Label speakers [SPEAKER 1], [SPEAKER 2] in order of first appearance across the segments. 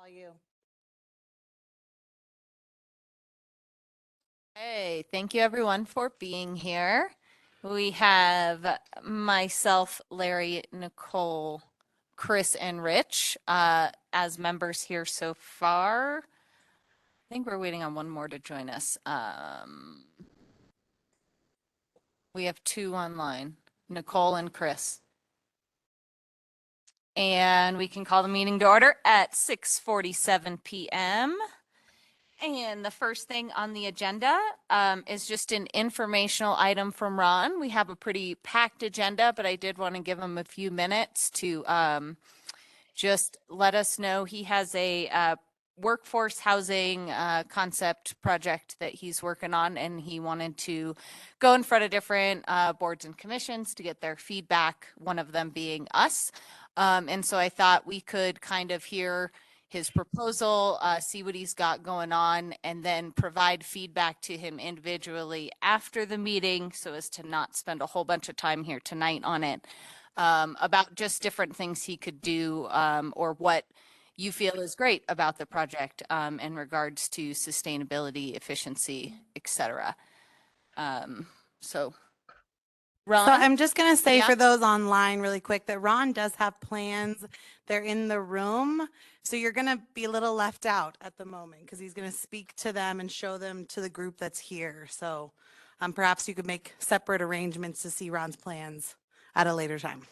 [SPEAKER 1] all you.
[SPEAKER 2] Hey, thank you everyone for being here. We have myself, Larry, Nicole, Chris, and Rich as members here so far. I think we're waiting on one more to join us. We have two online, Nicole and Chris. And we can call the meeting to order at 6:47 p.m. And the first thing on the agenda is just an informational item from Ron. We have a pretty packed agenda, but I did want to give him a few minutes to just let us know he has a workforce housing concept project that he's working on, and he wanted to go in front of different boards and commissions to get their feedback, one of them being us. And so I thought we could kind of hear his proposal, see what he's got going on, and then provide feedback to him individually after the meeting so as to not spend a whole bunch of time here tonight on it, about just different things he could do, or what you feel is great about the project in regards to sustainability, efficiency, etc. So Ron?
[SPEAKER 1] So I'm just going to say
[SPEAKER 2] Yeah.
[SPEAKER 1] for those online really quick that Ron does have plans. They're in the room. So you're going to be a little left out at the moment because he's going to speak to them and show them to the group that's here. So perhaps you could make separate arrangements to see Ron's plans at a later time.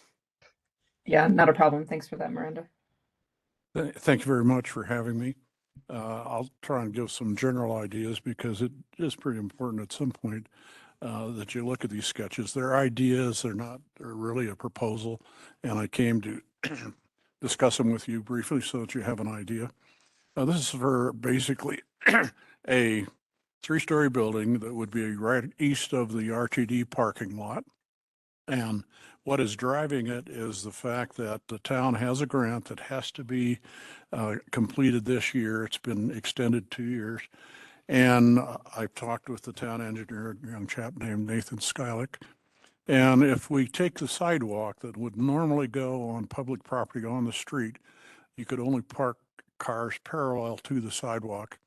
[SPEAKER 3] Yeah, not a problem. Thanks for that, Miranda.
[SPEAKER 4] Thank you very much for having me. I'll try and give some general ideas because it is pretty important at some point that you look at these sketches. They're ideas, they're really a proposal, and I came to discuss them with you briefly so that you have an idea. This is for basically a three-story building that would be right east of the RTD parking lot. And what is driving it is the fact that the town has a grant that has to be completed this year. It's been extended 2 years. And I've talked with the town engineer, a young chap named Nathan Skylick. And if we take the sidewalk that would normally go on public property on the street, you could only park cars parallel to the sidewalk.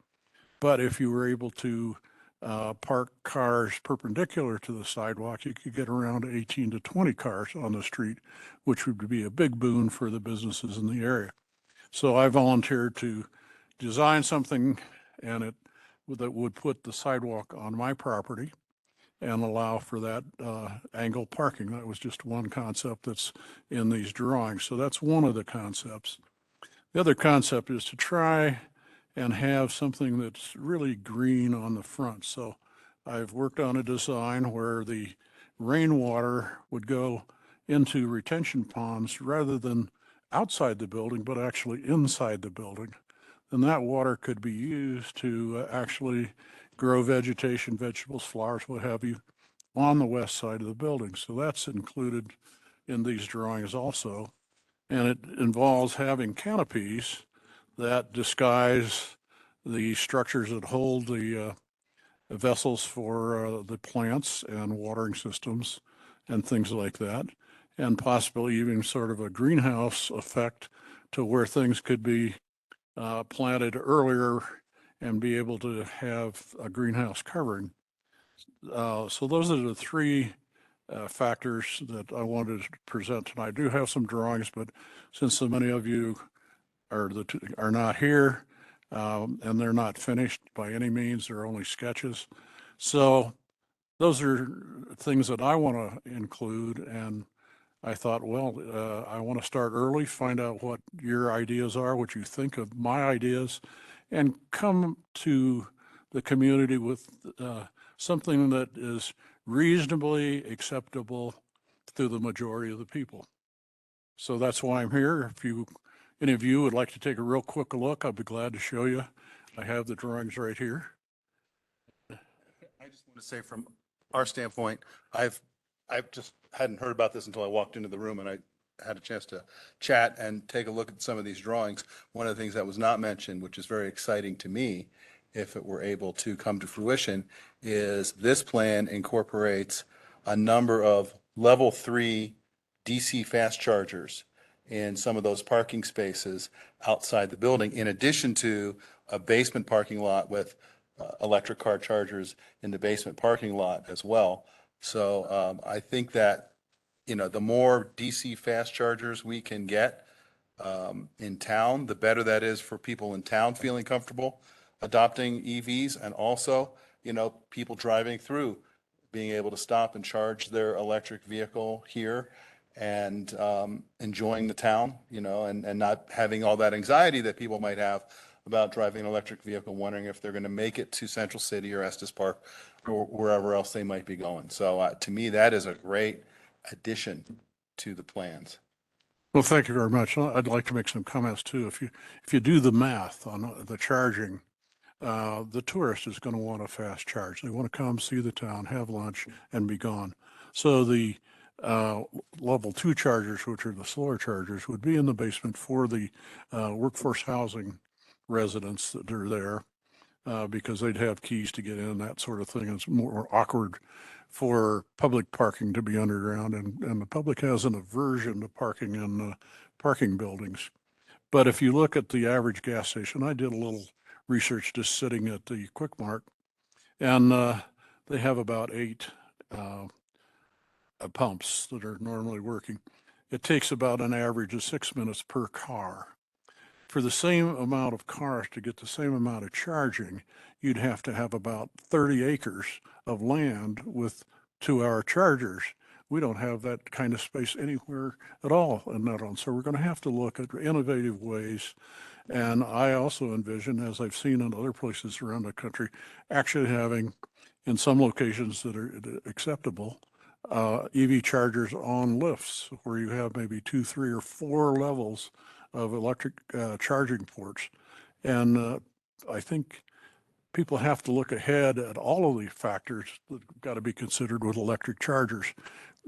[SPEAKER 4] But if you were able to park cars perpendicular to the sidewalk, you could get around 18 to 20 cars on the street, which would be a big boon for the businesses in the area. So I volunteered to design something that would put the sidewalk on my property and allow for that angle parking. That was just one concept that's in these drawings. So that's one of the concepts. The other concept is to try and have something that's really green on the front. So I've worked on a design where the rainwater would go into retention ponds rather than outside the building, but actually inside the building. And that water could be used to actually grow vegetation, vegetables, flowers, what have you, on the west side of the building. So that's included in these drawings also. And it involves having canopies that disguise the structures that hold the vessels for the plants and watering systems and things like that, and possibly even sort of a greenhouse effect to where things could be planted earlier and be able to have a greenhouse covering. So those are the three factors that I wanted to present tonight. I do have some drawings, but since so many of you are not here, and they're not finished by any means, they're only sketches. So those are things that I want to include, and I thought, well, I want to start early, find out what your ideas are, what you think of my ideas, and come to the community with something that is reasonably acceptable to the majority of the people. So that's why I'm here. If any of you would like to take a real quick look, I'd be glad to show you. I have the drawings right here.
[SPEAKER 5] I just want to say from our standpoint, I've just hadn't heard about this until I walked into the room and I had a chance to chat and take a look at some of these drawings. One of the things that was not mentioned, which is very exciting to me, if it were able to come to fruition, is this plan incorporates a number of level 3 DC fast chargers in some of those parking spaces outside the building, in addition to a basement parking lot with electric car chargers in the basement parking lot as well. So I think that, the more DC fast chargers we can get in town, the better that is for people in town feeling comfortable adopting EVs, and also, people driving through being able to stop and charge their electric vehicle here and enjoying the town, and not having all that anxiety that people might have about driving an electric vehicle, wondering if they're going to make it to Central City or Estes Park or wherever else they might be going. So to me, that is a great addition to the plans.
[SPEAKER 4] Well, thank you very much. I'd like to make some comments too. If you do the math on the charging, the tourist is going to want a fast charge. They want to come see the town, have lunch, and be gone. So the level 2 chargers, which are the slower chargers, would be in the basement for the workforce housing residents that are there, because they'd have keys to get in, that sort of thing. It's more awkward for public parking to be underground, and the public has an aversion to parking in parking buildings. But if you look at the average gas station, I did a little research just sitting at the Quick Mart, and they have about 8 pumps that are normally working. It takes about an average of 6 minutes per car. For the same amount of cars to get the same amount of charging, you'd have to have about 30 acres of land with 2-hour chargers. We don't have that kind of space anywhere at all in Nederland. So we're going to have to look at innovative ways. And I also envision, as I've seen in other places around the country, actually having, in some locations that are acceptable, EV chargers on lifts, where you have maybe 2, 3, or 4 levels of electric charging ports. And I think people have to look ahead at all of the factors that have got to be considered with electric chargers.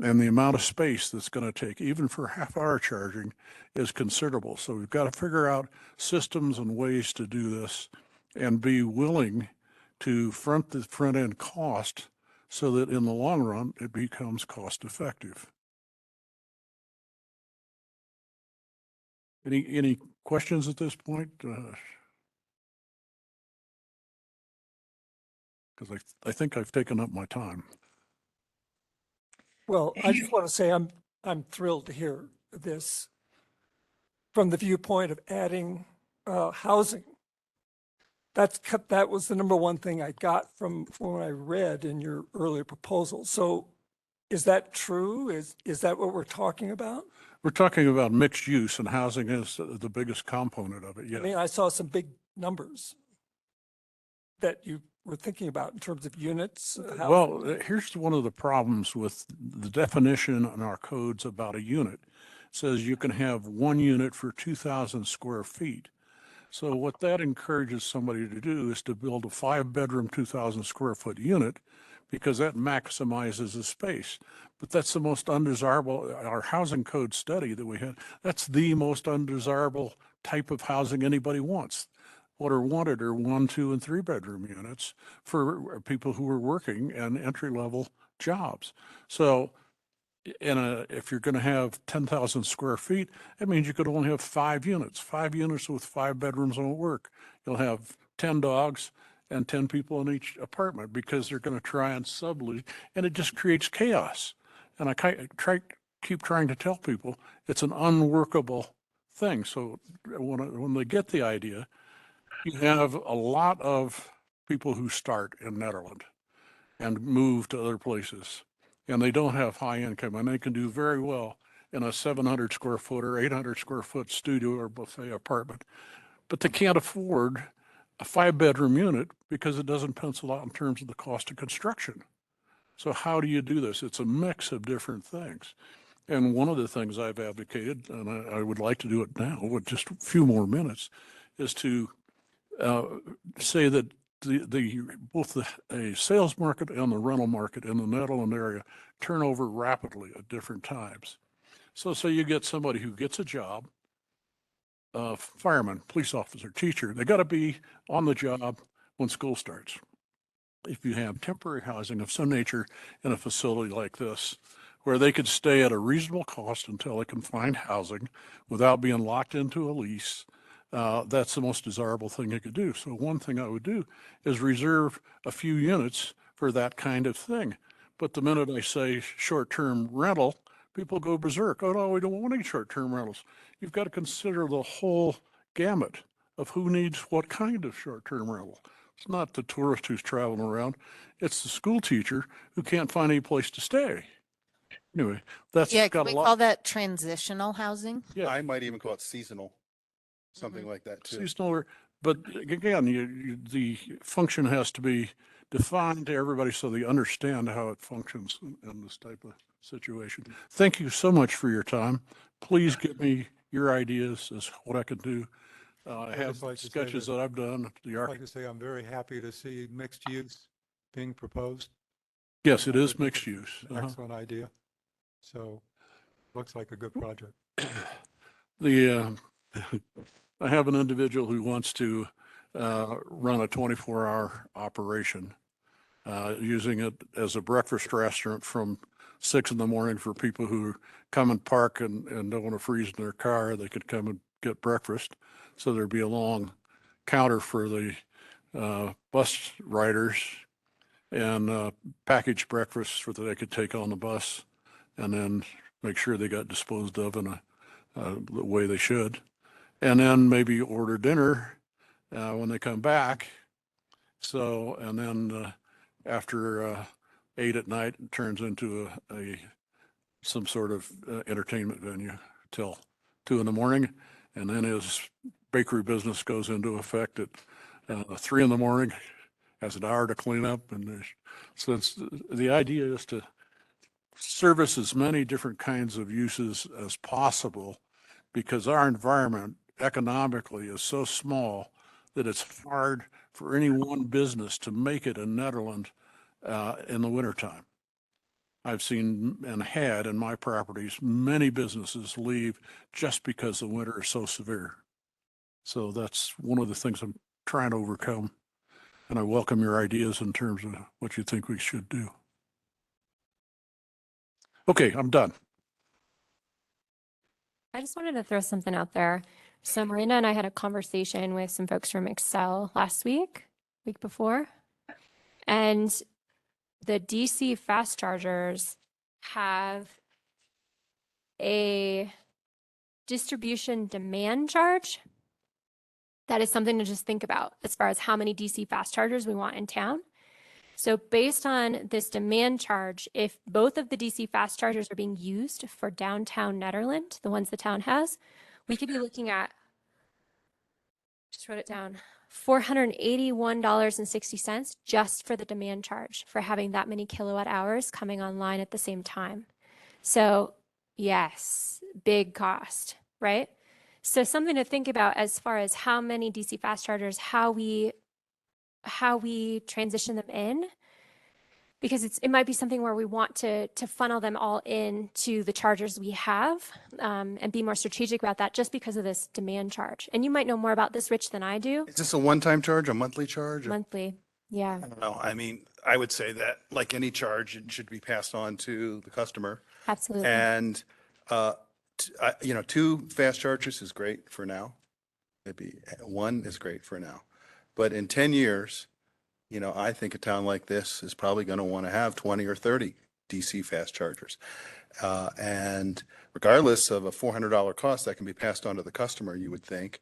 [SPEAKER 4] And the amount of space that's going to take, even for half-hour charging, is considerable. So we've got to figure out systems and ways to do this and be willing to front the front-end cost so that in the long run, it becomes cost-effective. Any questions at this point? Because I think I've taken up my time.
[SPEAKER 6] Well, I just want to say I'm thrilled to hear this from the viewpoint of adding housing. That was the number one thing I got from when I read in your earlier proposal. So is that true? Is that what we're talking about?
[SPEAKER 4] We're talking about mixed use, and housing is the biggest component of it, yes.
[SPEAKER 6] I mean, I saw some big numbers that you were thinking about in terms of units.
[SPEAKER 4] Well, here's one of the problems with the definition in our codes about a unit. It says you can have 1 unit for 2,000 square feet. So what that encourages somebody to do is to build a 5-bedroom, 2,000 square foot unit, because that maximizes the space. But that's the most undesirable, our housing code study that we had, that's the most undesirable type of housing anybody wants. What are wanted are 1, 2, and 3-bedroom units for people who are working and entry-level jobs. So if you're going to have 10,000 square feet, that means you could only have 5 units. 5 units with 5 bedrooms won't work. You'll have 10 dogs and 10 people in each apartment, because they're going to try and sublease, and it just creates chaos. And I keep trying to tell people it's an unworkable thing. So when they get the idea, you have a lot of people who start in Nederland and move to other places, and they don't have high income, and they can do very well in a 700 square foot or 800 square foot studio or buffet apartment, but they can't afford a 5-bedroom unit because it doesn't pencil out in terms of the cost of construction. So how do you do this? It's a mix of different things. And one of the things I've advocated, and I would like to do it now with just a few more minutes, is to say that both the sales market and the rental market in the Netherlands area turn over rapidly at different times. So you get somebody who gets a job, fireman, police officer, teacher, they got to be on the job when school starts. If you have temporary housing of some nature in a facility like this, where they could stay at a reasonable cost until they can find housing without being locked into a lease. That's the most desirable thing they could do. So one thing I would do is reserve a few units for that kind of thing. But the minute I say short-term rental, people go berserk. Oh, no, we don't want any short-term rentals. You've got to consider the whole gamut of who needs what kind of short-term rental. It's not the tourist who's traveling around. It's the school teacher who can't find any place to stay. Anyway, that's
[SPEAKER 2] Yeah, can
[SPEAKER 4] got a
[SPEAKER 2] we
[SPEAKER 4] lot.
[SPEAKER 2] call that transitional housing?
[SPEAKER 4] Yeah.
[SPEAKER 5] I might even call it seasonal, something like that too.
[SPEAKER 4] Seasonal, but again, the function has to be defined to everybody so they understand how it functions in this type of situation. Thank you so much for your time. Please give me your ideas as what I can do. I
[SPEAKER 7] I'd
[SPEAKER 4] have
[SPEAKER 7] just like to say
[SPEAKER 4] sketches
[SPEAKER 7] that-
[SPEAKER 4] that I've done.
[SPEAKER 7] I'd like to say I'm very happy to see mixed use being proposed.
[SPEAKER 4] Yes, it
[SPEAKER 7] I
[SPEAKER 4] is
[SPEAKER 7] think
[SPEAKER 4] mixed
[SPEAKER 7] it's
[SPEAKER 4] use.
[SPEAKER 7] an Excellent idea. So looks like a good project.
[SPEAKER 4] The, I have an individual who wants to run a 24-hour operation, using it as a breakfast restaurant from 6 in the morning for people who come and park and don't want to freeze in their car. They could come and get breakfast. So there'd be a long counter for the bus riders and packaged breakfasts that they could take on the bus and then make sure they got disposed of in the way they should. And then maybe order dinner when they come back. So, and then after 8 at night, it turns into some sort of entertainment venue till 2 in the morning. And then his bakery business goes into effect at 3 in the morning, has an hour to clean up. And so the idea is to service as many different kinds of uses as possible, because our environment economically is so small that it's hard for any one business to make it in Nederland in the wintertime. I've seen and had in my properties, many businesses leave just because the winter is so severe. So that's one of the things I'm trying to overcome. And I welcome your ideas in terms of what you think we should do. Okay, I'm done.
[SPEAKER 8] I just wanted to throw something out there. So Miranda and I had a conversation with some folks from Excel last week before, and the DC fast chargers have a distribution demand charge. That is something to just think about as far as how many DC fast chargers we want in town. So based on this demand charge, if both of the DC fast chargers are being used for downtown Nederland, the ones the town has, we could be looking at, just wrote it down, $481.60 just for the demand charge for having that many kilowatt hours coming online at the same time. So yes, big cost, right? So something to think about as far as how many DC fast chargers, how we transition them in, because it might be something where we want to funnel them all in to the chargers we have, and be more strategic about that just because of this demand charge. And you might know more about this, Rich, than I do.
[SPEAKER 5] Is this a one-time charge, a monthly charge?
[SPEAKER 8] Monthly, yeah,
[SPEAKER 5] I don't know. I mean, I would say that like any charge, it should be passed on to the customer.
[SPEAKER 8] absolutely.
[SPEAKER 5] And, you know, 2 fast chargers is great for now. Maybe 1 is great for now. But in 10 years, you know, I think a town like this is probably going to want to have 20 or 30 DC fast chargers. And regardless of a $400 cost that can be passed on to the customer, you would think,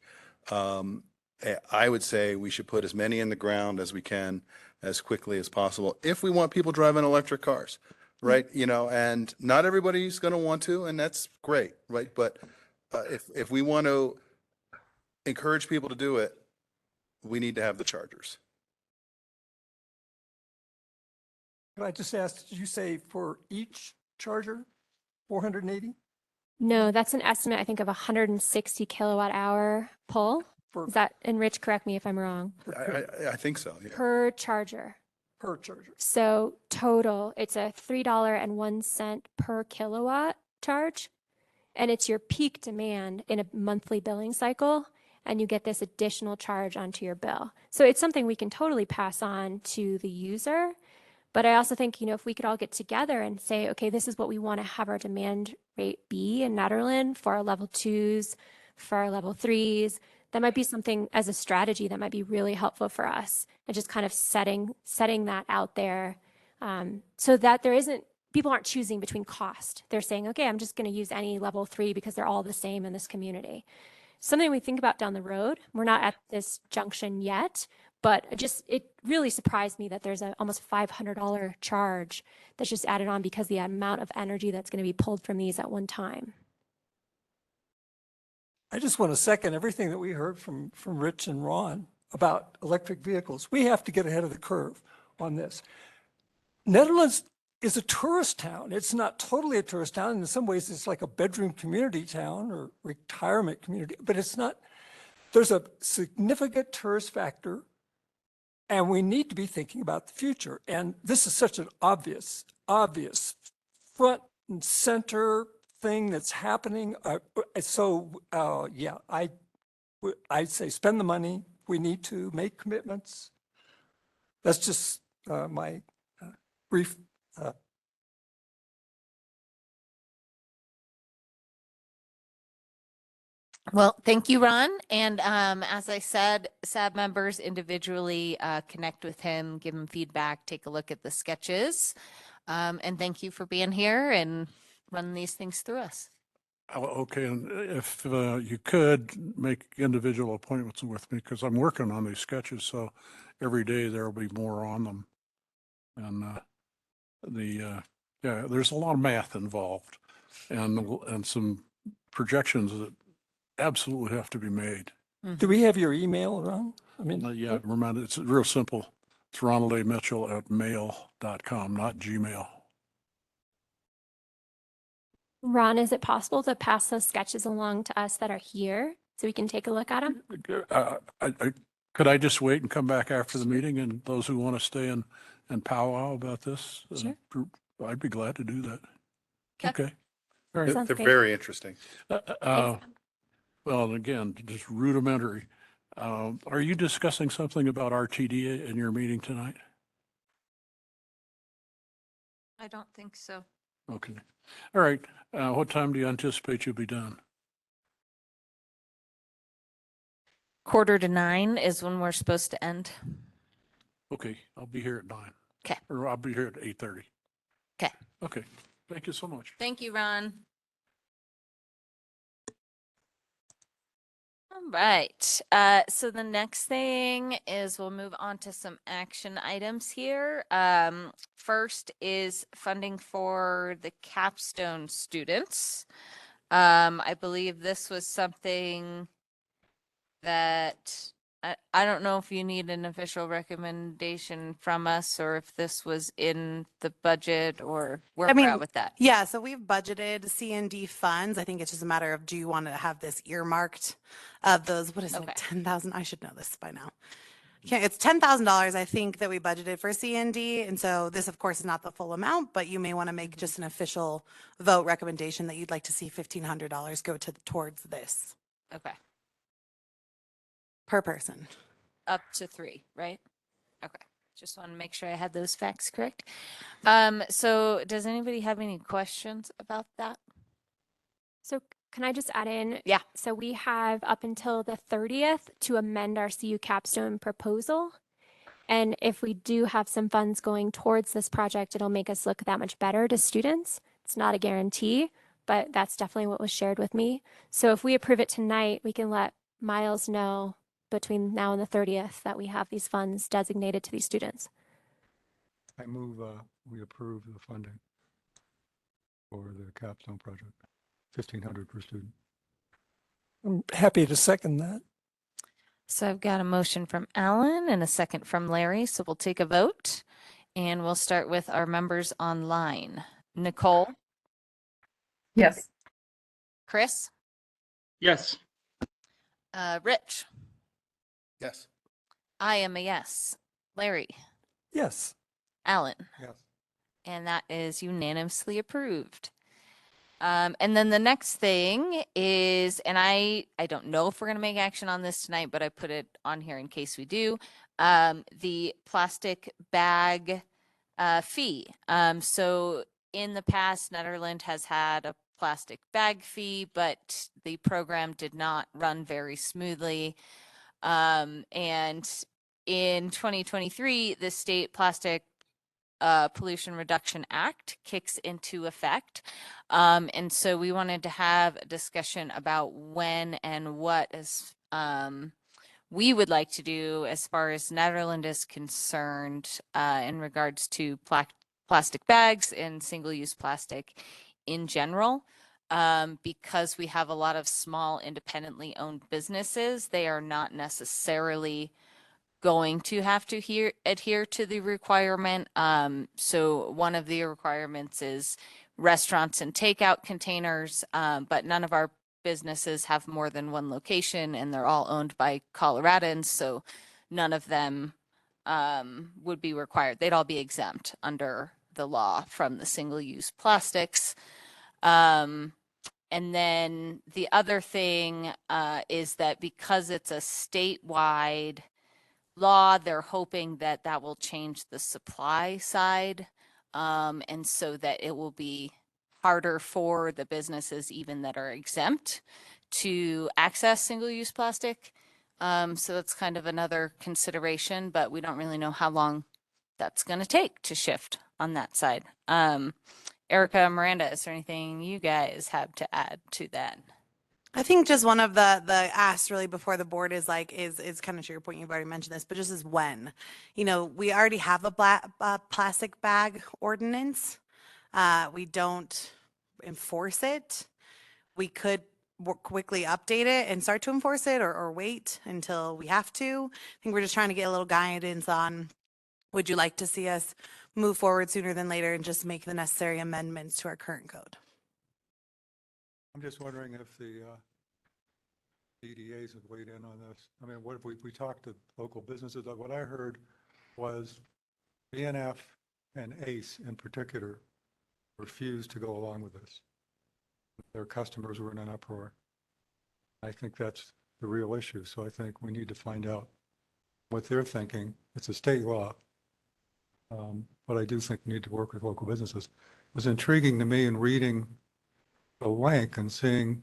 [SPEAKER 5] I would say we should put as many in the ground as we can as quickly as possible if we want people driving electric cars, right? You know, and not everybody's going to want to, and that's great, right? But if we want to encourage people to do it, we need to have the chargers.
[SPEAKER 6] Can I just ask, did you say for each charger, 480?
[SPEAKER 8] No, that's an estimate, I think, of 160 kilowatt hour pull.
[SPEAKER 6] For
[SPEAKER 8] Is that, and Rich, correct me if I'm wrong,
[SPEAKER 5] I think so, yeah.
[SPEAKER 8] per charger.
[SPEAKER 6] per charger?
[SPEAKER 8] So total, it's a $3.01 per kilowatt charge. And it's your peak demand in a monthly billing cycle. And you get this additional charge onto your bill. So it's something we can totally pass on to the user. But I also think, if we could all get together and say, okay, this is what we want to have our demand rate be in Nederland for our level 2s, for our level 3s, that might be something as a strategy that might be really helpful for us, and just kind of setting that out there, so that people aren't choosing between cost. They're saying, okay, I'm just going to use any level 3 because they're all the same in this community. Something we think about down the road. We're not at this junction yet, but it really surprised me that there's a almost $500 charge that's just added on because the amount of energy that's going to be pulled from these at one time.
[SPEAKER 6] I just want to second everything that we heard from Rich and Ron about electric vehicles. We have to get ahead of the curve on this. Netherlands is a tourist town. It's not totally a tourist town. In some ways, it's like a bedroom community town or retirement community, but it's not. There's a significant tourist factor, and we need to be thinking about the future. And this is such an obvious front and center thing that's happening. Yeah, I'd say spend the money. We need to make commitments. That's just my brief.
[SPEAKER 2] Well, thank you, Ron. And as I said, SAB members individually connect with him, give him feedback, take a look at the sketches. And thank you for being here and running these things through us.
[SPEAKER 4] Oh, okay, and if you could make individual appointments with me, because I'm working on these sketches, so every day there'll be more on them. And yeah, there's a lot of math involved and some projections that absolutely have to be made.
[SPEAKER 6] Do we have your email, Ron? I mean,
[SPEAKER 4] Yeah, remember, it's real simple. It's ronaldamitchell@mail.com, not Gmail.
[SPEAKER 8] Ron, is it possible to pass those sketches along to us that are here so we can take a look at them?
[SPEAKER 4] Could I just wait and come back after the meeting, and those who want to stay and powwow about this?
[SPEAKER 8] Sure.
[SPEAKER 4] I'd be glad to do that.
[SPEAKER 2] Okay.
[SPEAKER 4] Okay. All right.
[SPEAKER 8] Sounds
[SPEAKER 5] They're
[SPEAKER 8] great.
[SPEAKER 5] very interesting.
[SPEAKER 4] Well, and again, just rudimentary. Are you discussing something about RTD in your meeting tonight?
[SPEAKER 2] I don't think so.
[SPEAKER 4] Okay. All right. What time do you anticipate you'll be done?
[SPEAKER 2] 8:45 is when we're supposed to end.
[SPEAKER 4] Okay, I'll be here at 9.
[SPEAKER 2] Okay.
[SPEAKER 4] Or I'll be here at 8:30.
[SPEAKER 2] Okay.
[SPEAKER 4] Okay. Thank you so much.
[SPEAKER 2] Thank you, Ron. All right. So the next thing is we'll move on to some action items here. First is funding for the capstone students. I believe this was something that I don't know if you need an official recommendation from us or if this was in the budget or where we're at with that.
[SPEAKER 1] Yeah, so we've budgeted C&D funds. I think it's just a matter of, do you want to have this earmarked of those, what is
[SPEAKER 2] Okay.
[SPEAKER 1] it, 10,000? I should know this by now. Yeah, it's $10,000, I think, that we budgeted for C&D. And so this, of course, is not the full amount, but you may want to make just an official vote recommendation that you'd like to see $1,500 go towards this
[SPEAKER 2] Okay.
[SPEAKER 1] per person.
[SPEAKER 2] Up to 3, right? Okay. Just want to make sure I had those facts correct. So does anybody have any questions about that?
[SPEAKER 8] So can I just add in?
[SPEAKER 2] Yeah.
[SPEAKER 8] So we have up until the 30th to amend our CU capstone proposal. And if we do have some funds going towards this project, it'll make us look that much better to students. It's not a guarantee, but that's definitely what was shared with me. So if we approve it tonight, we can let Miles know between now and the 30th that we have these funds designated to these students.
[SPEAKER 7] I move we approve the funding for the capstone project, 1,500 per student.
[SPEAKER 6] I'm happy to second that.
[SPEAKER 2] So I've got a motion from Alan and a second from Larry. So we'll take a vote and we'll start with our members online. Nicole,
[SPEAKER 3] Yes.
[SPEAKER 2] Chris,
[SPEAKER 9] Yes.
[SPEAKER 2] Rich,
[SPEAKER 5] Yes.
[SPEAKER 2] I am a yes. Larry,
[SPEAKER 6] Yes.
[SPEAKER 2] Alan,
[SPEAKER 7] Yes.
[SPEAKER 2] and that is unanimously approved. And then the next thing is, and I don't know if we're going to make action on this tonight, but I put it on here in case we do. The plastic bag fee. So in the past, Netherlands has had a plastic bag fee, but the program did not run very smoothly. And in 2023, the state plastic Pollution Reduction Act kicks into effect. And so we wanted to have a discussion about when and what is we would like to do as far as Netherlands is concerned in regards to plastic bags and single-use plastic in general. Because we have a lot of small independently owned businesses, they are not necessarily going to have to adhere to the requirement. So one of the requirements is restaurants and takeout containers, but none of our businesses have more than one location and they're all owned by Coloradans. So none of them would be required. They'd all be exempt under the law from the single-use plastics. And then the other thing is that because it's a statewide law, they're hoping that that will change the supply side. And so that it will be harder for the businesses even that are exempt to access single-use plastic. So that's kind of another consideration, but we don't really know how long that's going to take to shift on that side. Erica, Miranda, is there anything you guys have to add to that?
[SPEAKER 1] I think just one of the asks really before the board is like is kind of to your point, you've already mentioned this, but just as when, we already have a plastic bag ordinance. We don't enforce it. We could quickly update it and start to enforce it or wait until we have to. I think we're just trying to get a little guidance on, would you like to see us move forward sooner than later and just make the necessary amendments to our current code?
[SPEAKER 7] I'm just wondering if the DDAs have weighed in on this. I mean, what if we talked to local businesses? What I heard was BNF and ACE in particular refused to go along with this. Their customers were in an uproar. I think that's the real issue. So I think we need to find out what they're thinking. It's a state law. But I do think we need to work with local businesses. It was intriguing to me in reading the link and seeing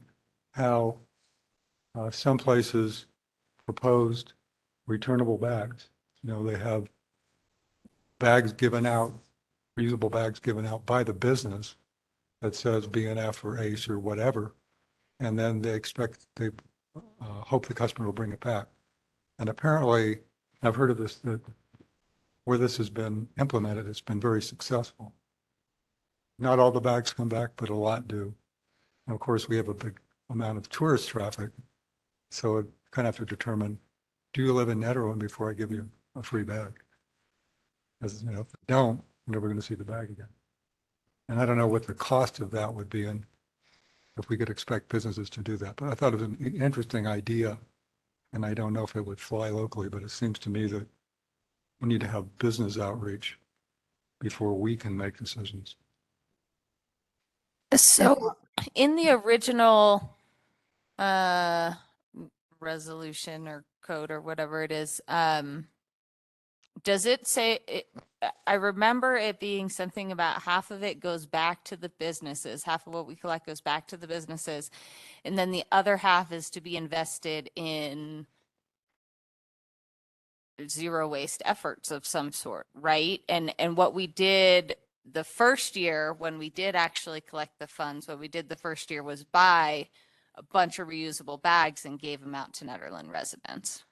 [SPEAKER 7] how some places proposed returnable bags. They have bags given out, reusable bags given out by the business that says BNF or ACE or whatever, and then they hope the customer will bring it back. And apparently, I've heard of this, that where this has been implemented, it's been very successful. Not all the bags come back, but a lot do. And of course, we have a big amount of tourist traffic, so it kind of have to determine, do you live in Nederland before I give you a free bag? Because if you don't, you're never going to see the bag again. And I don't know what the cost of that would be, and if we could expect businesses to do that. But I thought it was an interesting idea, and I don't know if it would fly locally, but it seems to me that we need to have business outreach before we can make decisions.
[SPEAKER 2] So in the original resolution or code or whatever it is, does it say I remember it being something about half of it goes back to the businesses, half of what we collect goes back to the businesses, and then the other half is to be invested in zero waste efforts of some sort, right? And what we did the first year when we did actually collect the funds, what we did the first year was buy a bunch of reusable bags and gave them out to Nederland residents.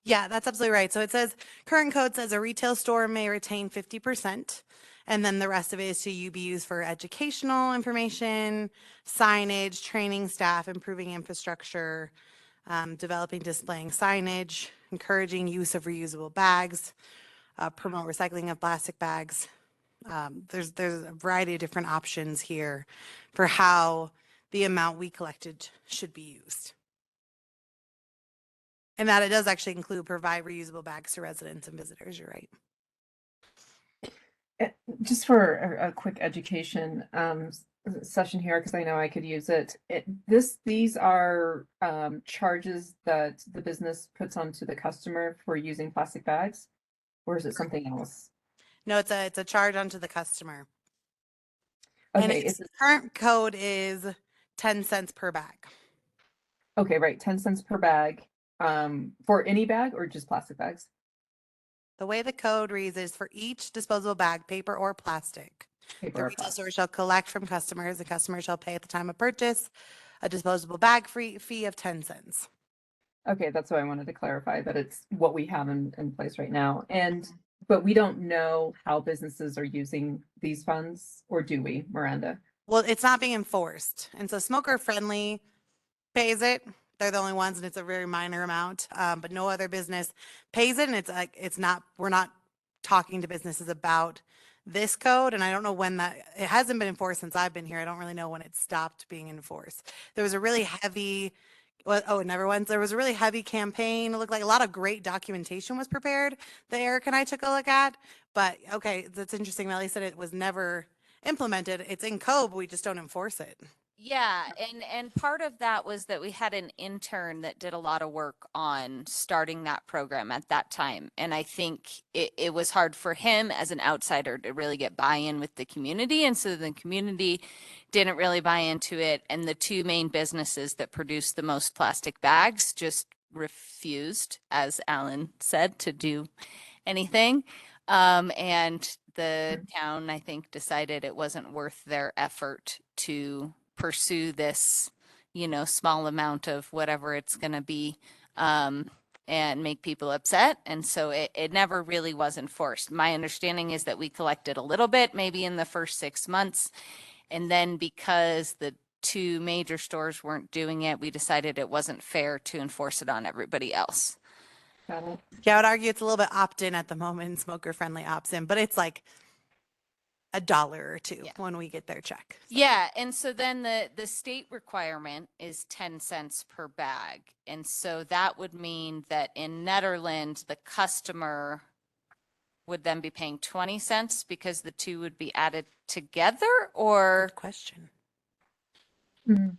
[SPEAKER 1] Yeah, that's absolutely right. So it says, current code says a retail store may retain 50%, and then the rest of it is to be used for educational information, signage, training staff, improving infrastructure, developing, displaying signage, encouraging use of reusable bags, promote recycling of plastic bags. There's a variety of different options here for how the amount we collected should be used. And that it does actually include provide reusable bags to residents and visitors. You're right.
[SPEAKER 3] Just for a quick education session here, because I know I could use it. These are charges that the business puts onto the customer for using plastic bags, or is it something else?
[SPEAKER 1] No, it's a charge onto the customer. And
[SPEAKER 3] Okay,
[SPEAKER 1] its
[SPEAKER 3] is it,
[SPEAKER 1] current code is 10 cents per bag.
[SPEAKER 3] okay, right, 10 cents per bag, for any bag or just plastic bags?
[SPEAKER 1] The way the code reads is for each disposable bag, paper or plastic,
[SPEAKER 3] Paper
[SPEAKER 1] the
[SPEAKER 3] or
[SPEAKER 1] retail
[SPEAKER 3] plastic?
[SPEAKER 1] store shall collect from customers. The customer shall pay at the time of purchase a disposable bag fee of 10 cents.
[SPEAKER 3] Okay, that's what I wanted to clarify, that it's what we have in place right now. And, but we don't know how businesses are using these funds, or do we, Miranda?
[SPEAKER 1] Well, it's not being enforced. And so smoker friendly pays it. They're the only ones, and it's a very minor amount. But no other business pays it. And it's like, we're not talking to businesses about this code. And I don't know when it hasn't been enforced since I've been here. I don't really know when it stopped being enforced. There was a really heavy, it never went. There was a really heavy campaign. It looked like a lot of great documentation was prepared that Eric and I took a look at. But okay, that's interesting. Melly said it was never implemented. It's in code, but we just don't enforce it.
[SPEAKER 2] Yeah, and part of that was that we had an intern that did a lot of work on starting that program at that time. And I think it was hard for him as an outsider to really get buy-in with the community. And so the community didn't really buy into it. And the two main businesses that produce the most plastic bags just refused, as Alan said, to do anything. And the town, I think, decided it wasn't worth their effort to pursue this, small amount of whatever it's going to be, and make people upset. And so it never really was enforced. My understanding is that we collected a little bit, maybe in the first 6 months. And then because the two major stores weren't doing it, we decided it wasn't fair to enforce it on everybody else.
[SPEAKER 3] Got it.
[SPEAKER 1] Yeah, I would argue it's a little bit opt-in at the moment, smoker friendly opts in, but it's like $1 or $2 when we get their check.
[SPEAKER 2] Yeah, and so then the state requirement is 10 cents per bag. And so that would mean that in Netherlands, the customer would then be paying 20 cents because the two would be added together, or
[SPEAKER 1] Good question.
[SPEAKER 3] Mhm.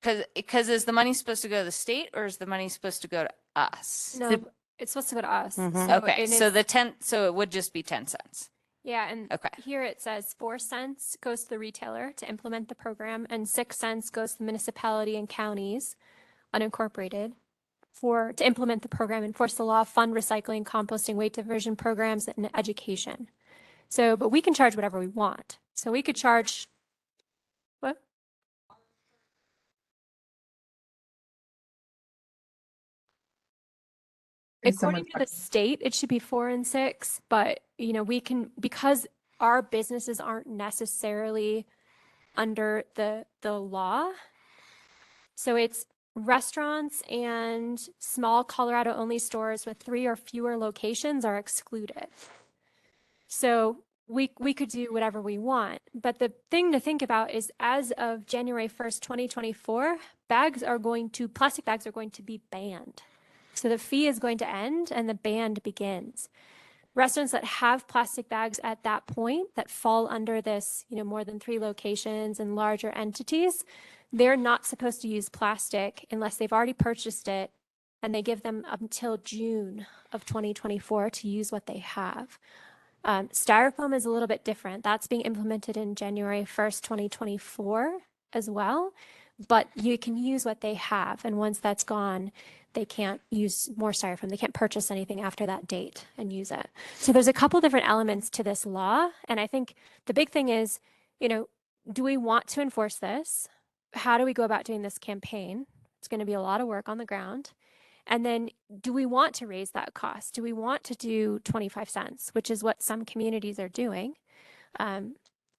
[SPEAKER 2] because is the money supposed to go to the state, or is the money supposed to go to us?
[SPEAKER 8] No, it's supposed to go to us.
[SPEAKER 1] Mhm.
[SPEAKER 2] Okay,
[SPEAKER 8] and
[SPEAKER 2] so
[SPEAKER 8] it's-
[SPEAKER 2] so it would just be 10 cents.
[SPEAKER 8] Yeah, and
[SPEAKER 2] Okay.
[SPEAKER 8] here it says 4 cents goes to the retailer to implement the program, and 6 cents goes to the municipality and counties, unincorporated, to implement the program, enforce the law, fund recycling, composting, weight diversion programs, and education. So, but we can charge whatever we want. So we could charge, what?
[SPEAKER 3] Is
[SPEAKER 8] According
[SPEAKER 3] someone-
[SPEAKER 8] to the state, it should be 4 and 6, but we can, because our businesses aren't necessarily under the law. So it's restaurants and small Colorado only stores with 3 or fewer locations are excluded. So we could do whatever we want. But the thing to think about is as of January 1st, 2024, plastic bags are going to be banned. So the fee is going to end and the ban begins. Restaurants that have plastic bags at that point that fall under this, more than 3 locations and larger entities, they're not supposed to use plastic unless they've already purchased it, and they give them up until June of 2024 to use what they have. Styrofoam is a little bit different. That's being implemented in January 1st, 2024 as well, but you can use what they have. And once that's gone, they can't use more styrofoam. They can't purchase anything after that date and use it. So there's a couple different elements to this law. And I think the big thing is, do we want to enforce this? How do we go about doing this campaign? It's going to be a lot of work on the ground. And then do we want to raise that cost? Do we want to do 25 cents, which is what some communities are doing? I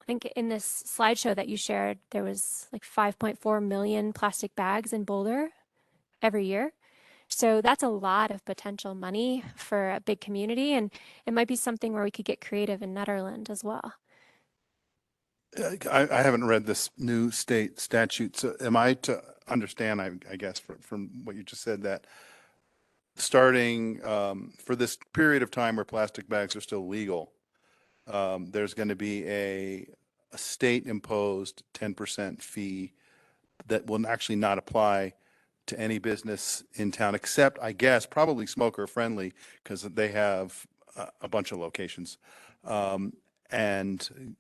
[SPEAKER 8] think in this slideshow that you shared, there was like 5.4 million plastic bags in Boulder every year. So that's a lot of potential money for a big community. And it might be something where we could get creative in Nederland as well.
[SPEAKER 5] I haven't read this new state statute. So am I to understand, I guess, from what you just said, that starting for this period of time where plastic bags are still legal, there's going to be a state imposed 10% fee that will actually not apply to any business in town, except, I guess, probably smoker friendly, because they have a bunch of locations. And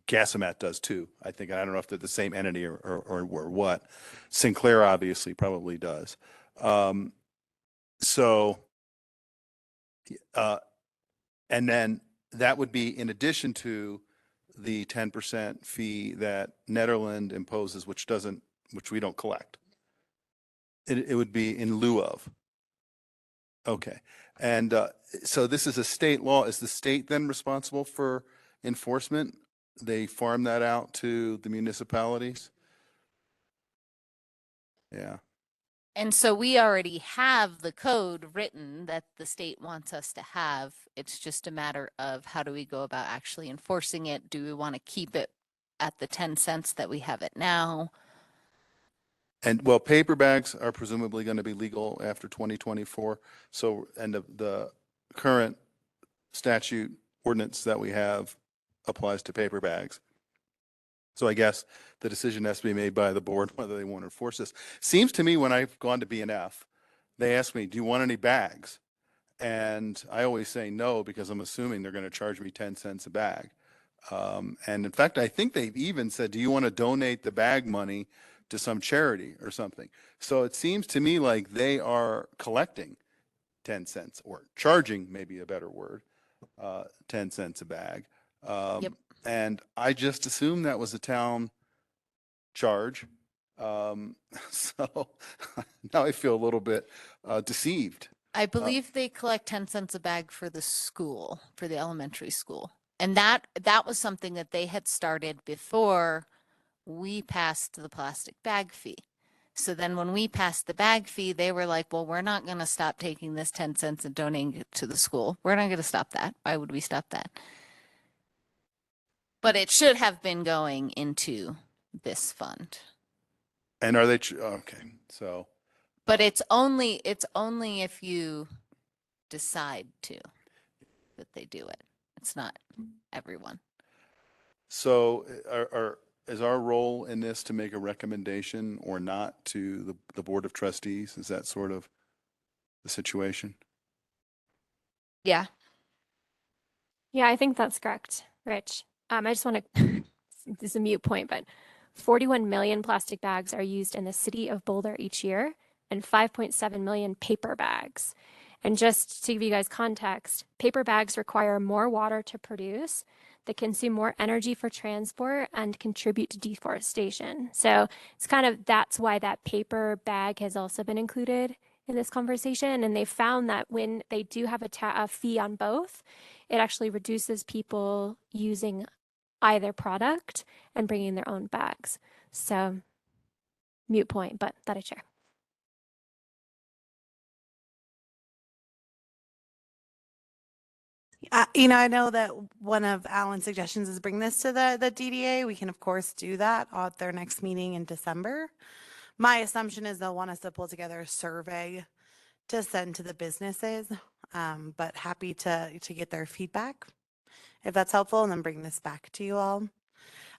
[SPEAKER 5] Gasomat does too, I think. I don't know if they're the same entity or what. Sinclair obviously probably does. So, and then that would be in addition to the 10% fee that Nederland imposes, which we don't collect. It would be in lieu of. Okay. And so this is a state law. Is the state then responsible for enforcement? They farm that out to the municipalities? Yeah.
[SPEAKER 2] And so we already have the code written that the state wants us to have. It's just a matter of how do we go about actually enforcing it? Do we want to keep it at the 10 cents that we have it now?
[SPEAKER 5] And well, paper bags are presumably going to be legal after 2024. So, and the current statute ordinance that we have applies to paper bags. So I guess the decision has to be made by the board whether they want to enforce this. Seems to me when I've gone to B&F, they ask me, do you want any bags? And I always say no, because I'm assuming they're going to charge me 10 cents a bag. And in fact, I think they've even said, do you want to donate the bag money to some charity or something? So it seems to me like they are collecting 10 cents or charging, maybe a better word, 10 cents a bag.
[SPEAKER 2] Yep.
[SPEAKER 5] And I just assumed that was a town charge. So now I feel a little bit deceived.
[SPEAKER 2] I believe they collect 10 cents a bag for the school, for the elementary school. And that was something that they had started before we passed the plastic bag fee. So then when we passed the bag fee, they were like, well, we're not going to stop taking this 10 cents and donating it to the school. We're not going to stop that. Why would we stop that? But it should have been going into this fund.
[SPEAKER 5] And are they, okay, so.
[SPEAKER 2] But it's only if you decide to that they do it. It's not everyone.
[SPEAKER 5] So is our role in this to make a recommendation or not to the Board of Trustees? Is that sort of the situation?
[SPEAKER 2] Yeah.
[SPEAKER 8] Yeah, I think that's correct, Rich. I just want to, this is a mute point, but 41 million plastic bags are used in the city of Boulder each year and 5.7 million paper bags. And just to give you guys context, paper bags require more water to produce, they consume more energy for transport, and contribute to deforestation. So it's kind of, that's why that paper bag has also been included in this conversation. And they found that when they do have a fee on both, it actually reduces people using either product and bringing their own bags. So mute point, but that I share.
[SPEAKER 1] I know that one of Alan's suggestions is bring this to the DDA. We can, of course, do that at their next meeting in December. My assumption is they'll want us to pull together a survey to send to the businesses, but happy to get their feedback if that's helpful, and then bring this back to you all.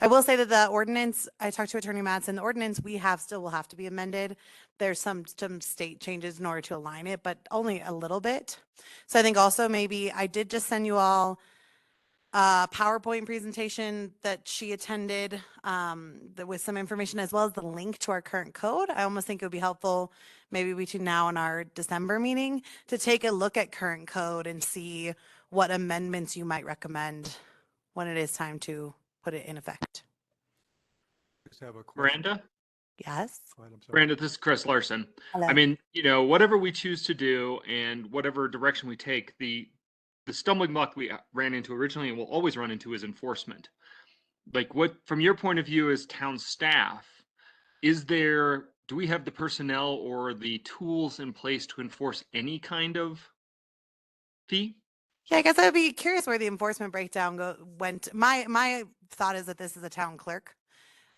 [SPEAKER 1] I will say that the ordinance, I talked to Attorney Madsen, the ordinance we have still will have to be amended. There's some state changes in order to align it, but only a little bit. So I think also maybe I did just send you all a PowerPoint presentation that she attended with some information as well as the link to our current code. I almost think it would be helpful maybe between now and our December meeting to take a look at current code and see what amendments you might recommend when it is time to put it in effect.
[SPEAKER 7] Just have a question.
[SPEAKER 9] Miranda?
[SPEAKER 1] Yes.
[SPEAKER 7] Go ahead, I'm sorry.
[SPEAKER 9] Miranda, this is Chris Larson.
[SPEAKER 1] Hello.
[SPEAKER 9] I mean, whatever we choose to do and whatever direction we take, the stumbling block we ran into originally and will always run into is enforcement. Like what, from your point of view as town staff, do we have the personnel or the tools in place to enforce any kind of fee?
[SPEAKER 1] Yeah, I guess I'd be curious where the enforcement breakdown went. My thought is that this is a town clerk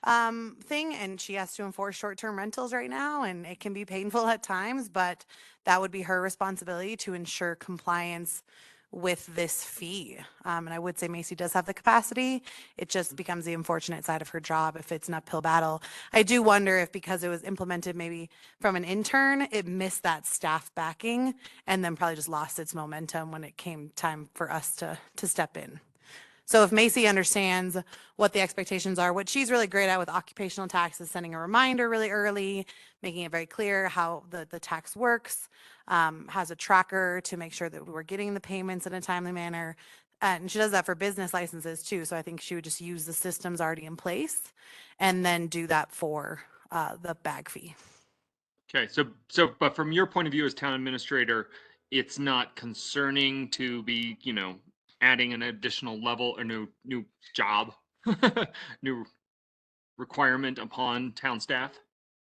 [SPEAKER 1] thing, and she has to enforce short-term rentals right now, and it can be painful at times, but that would be her responsibility to ensure compliance with this fee. And I would say Macy does have the capacity. It just becomes the unfortunate side of her job if it's an uphill battle. I do wonder if because it was implemented maybe from an intern, it missed that staff backing and then probably just lost its momentum when it came time for us to step in. So if Macy understands what the expectations are, what she's really great at with occupational tax is sending a reminder really early, making it very clear how the tax works, has a tracker to make sure that we're getting the payments in a timely manner. And she does that for business licenses too. So I think she would just use the systems already in place and then do that for the bag fee.
[SPEAKER 9] Okay, but from your point of view as town administrator, it's not concerning to be, adding an additional level or new job, new requirement upon town staff?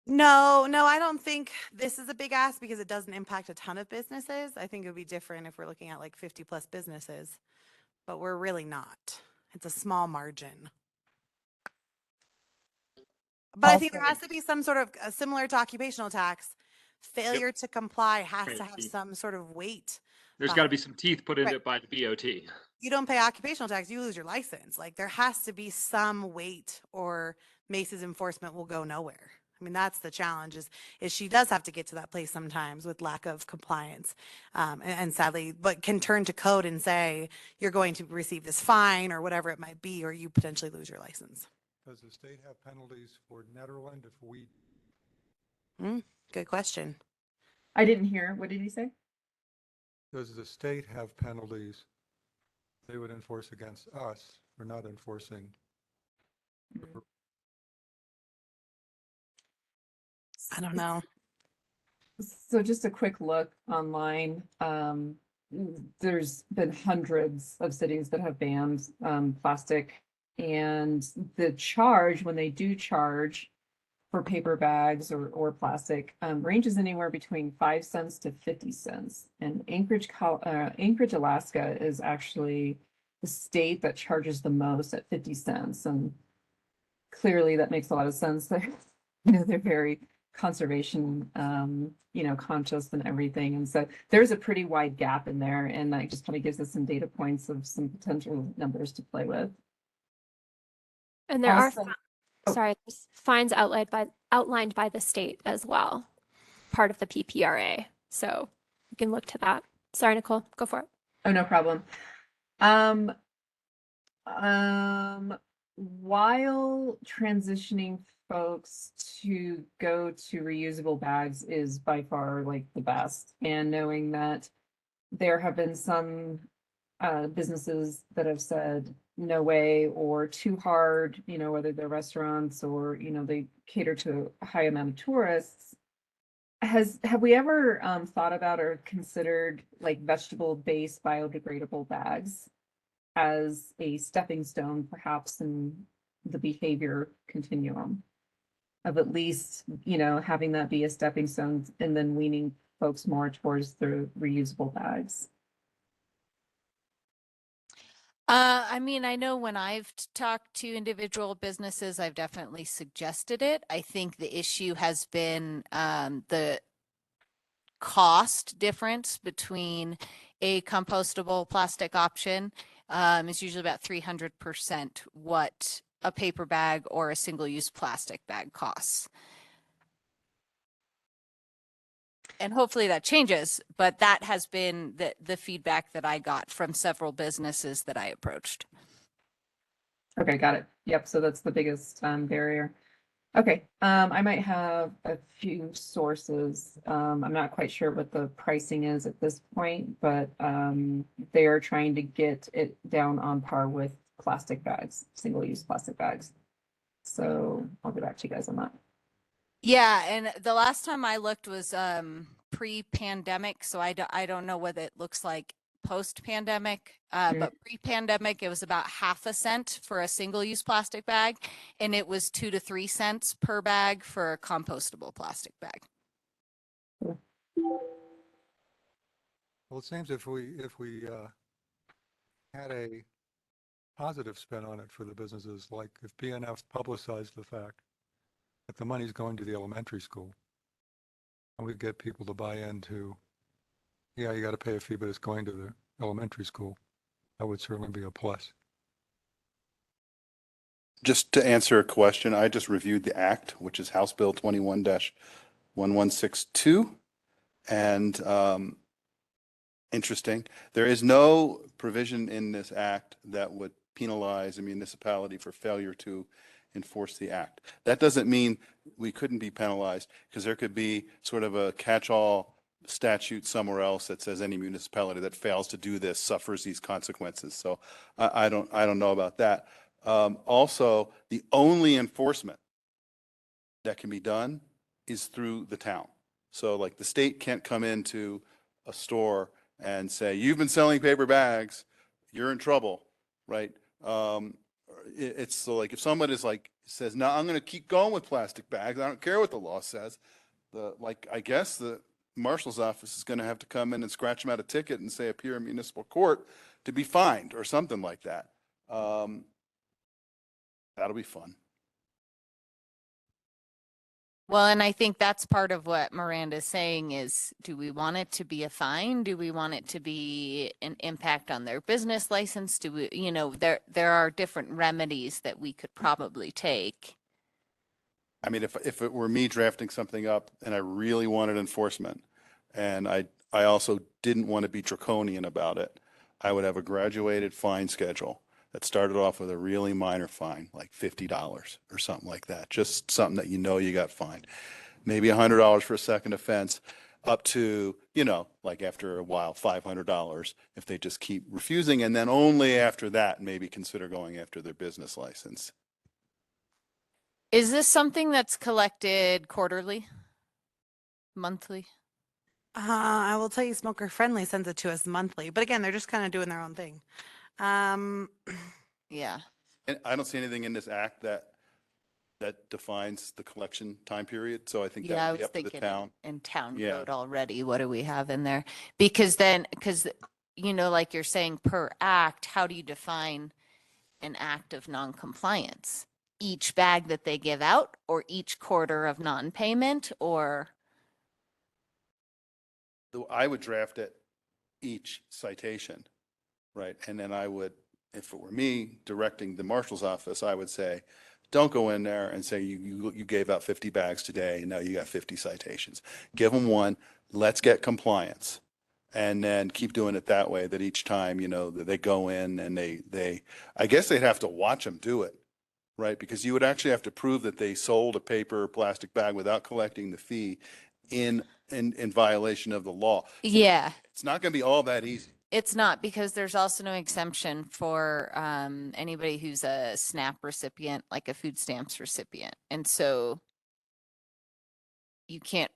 [SPEAKER 1] No, I don't think this is a big ask because it doesn't impact a ton of businesses. I think it would be different if we're looking at like 50 plus businesses, but we're really not. It's a small margin. But I think there
[SPEAKER 3] Also-
[SPEAKER 1] has to be some sort of similar to occupational tax. Failure to comply has
[SPEAKER 9] Right.
[SPEAKER 1] to have some sort of weight.
[SPEAKER 9] There's got to
[SPEAKER 1] behind
[SPEAKER 9] be some teeth put into
[SPEAKER 1] Right.
[SPEAKER 9] it by the BOT.
[SPEAKER 1] You don't pay occupational tax, you lose your license. Like there has to be some weight or Mace's enforcement will go nowhere. I mean, that's the challenge is she does have to get to that place sometimes with lack of compliance. And sadly, but can turn to code and say, you're going to receive this fine or whatever it might be, or you potentially lose your license.
[SPEAKER 7] Does the state have penalties for Nederland if we,
[SPEAKER 1] Good question.
[SPEAKER 3] I didn't hear. What did he say?
[SPEAKER 7] does the state have penalties they would enforce against us for not enforcing?
[SPEAKER 1] I don't know.
[SPEAKER 3] So just a quick look online. There's been hundreds of cities that have banned plastic, and the charge, when they do charge for paper bags or plastic, ranges anywhere between 5 cents to 50 cents. And Anchorage, Alaska is actually the state that charges the most at 50 cents. And clearly that makes a lot of sense. They're very conservation, conscious and everything. And so there's a pretty wide gap in there. And that just kind of gives us some data points of some potential numbers to play with.
[SPEAKER 8] And there are,
[SPEAKER 3] Also- oh.
[SPEAKER 8] sorry, there's fines outlined by the state as well, part of the PPRA. So you can look to that. Sorry, Nicole, go for it.
[SPEAKER 3] Oh, no problem. While transitioning folks to go to reusable bags is by far like the best, and knowing that there have been some businesses that have said no way or too hard, whether they're restaurants or, they cater to a high amount of tourists. Have we ever thought about or considered like vegetable-based biodegradable bags as a stepping stone, perhaps in the behavior continuum of at least, having that be a stepping stone and then weaning folks more towards the reusable bags?
[SPEAKER 2] I mean, I know when I've talked to individual businesses, I've definitely suggested it. I think the issue has been the cost difference between a compostable plastic option is usually about 300% what a paper bag or a single-use plastic bag costs. And hopefully that changes, but that has been the feedback that I got from several businesses that I approached.
[SPEAKER 3] Okay, got it. Yep, so that's the biggest barrier. Okay, I might have a few sources. I'm not quite sure what the pricing is at this point, but they are trying to get it down on par with plastic bags, single-use plastic bags. So I'll get back to you guys on that.
[SPEAKER 2] Yeah, and the last time I looked was pre-pandemic, so I don't know what it looks like post-pandemic, but pre-pandemic it was about 0.5 cent for a single-use plastic bag, and it was 2 to 3 cents per bag for a compostable plastic bag.
[SPEAKER 7] Well, it seems if we had a positive spin on it for the businesses, like if BNF publicized the fact that the money's going to the elementary school, and we get people to buy into, yeah, you got to pay a fee, but it's going to the elementary school, that would certainly be a plus.
[SPEAKER 5] Just to answer a question, I just reviewed the act, which is House Bill 21-1162. And interesting, there is no provision in this act that would penalize a municipality for failure to enforce the act. That doesn't mean we couldn't be penalized, because there could be sort of a catch-all statute somewhere else that says any municipality that fails to do this suffers these consequences. So I don't know about that. Also, the only enforcement that can be done is through the town. So like the state can't come into a store and say, you've been selling paper bags, you're in trouble, right? It's so like if someone is like, says, no, I'm going to keep going with plastic bags, I don't care what the law says, I guess the marshal's office is going to have to come in and scratch them out a ticket and say appear in municipal court to be fined or something like that. That'll be fun.
[SPEAKER 2] Well, and I think that's part of what Miranda's saying is, do we want it to be a fine? Do we want it to be an impact on their business license? Do we, you know, there are different remedies that we could probably take.
[SPEAKER 5] I mean, if it were me drafting something up and I really wanted enforcement and I also didn't want to be draconian about it, I would have a graduated fine schedule that started off with a really minor fine, like $50 or something like that. Just something that you know you got fined. Maybe $100 for a second offense, up to, you know, like after a while, $500 if they just keep refusing. And then only after that, maybe consider going after their business license.
[SPEAKER 2] Is this something that's collected quarterly? Monthly?
[SPEAKER 1] I will tell you, Smoker Friendly sends it to us monthly, but again, they're just kind of doing their own thing.
[SPEAKER 2] Yeah.
[SPEAKER 5] And I don't see anything in this act that defines the collection time period. So I think
[SPEAKER 2] Yeah, I
[SPEAKER 5] that would be
[SPEAKER 2] was
[SPEAKER 5] up to the
[SPEAKER 2] thinking
[SPEAKER 5] town.
[SPEAKER 2] in town
[SPEAKER 5] Yeah.
[SPEAKER 2] code already, what do we have in there? Because you know, like you're saying per act, how do you define an act of non-compliance? Each bag that they give out or each quarter of non-payment or?
[SPEAKER 5] I would draft it each citation, right? And then I would, if it were me directing the marshal's office, I would say, don't go in there and say you gave out 50 bags today and now you got 50 citations. Give them one, let's get compliance. And then keep doing it that way, that each time, you know, that they go in and I guess they'd have to watch them do it, right? Because you would actually have to prove that they sold a paper or plastic bag without collecting the fee in violation of the law.
[SPEAKER 2] Yeah,
[SPEAKER 5] It's not going to be all that easy.
[SPEAKER 2] it's not, because there's also no exemption for anybody who's a SNAP recipient, like a food stamps recipient. And so you can't,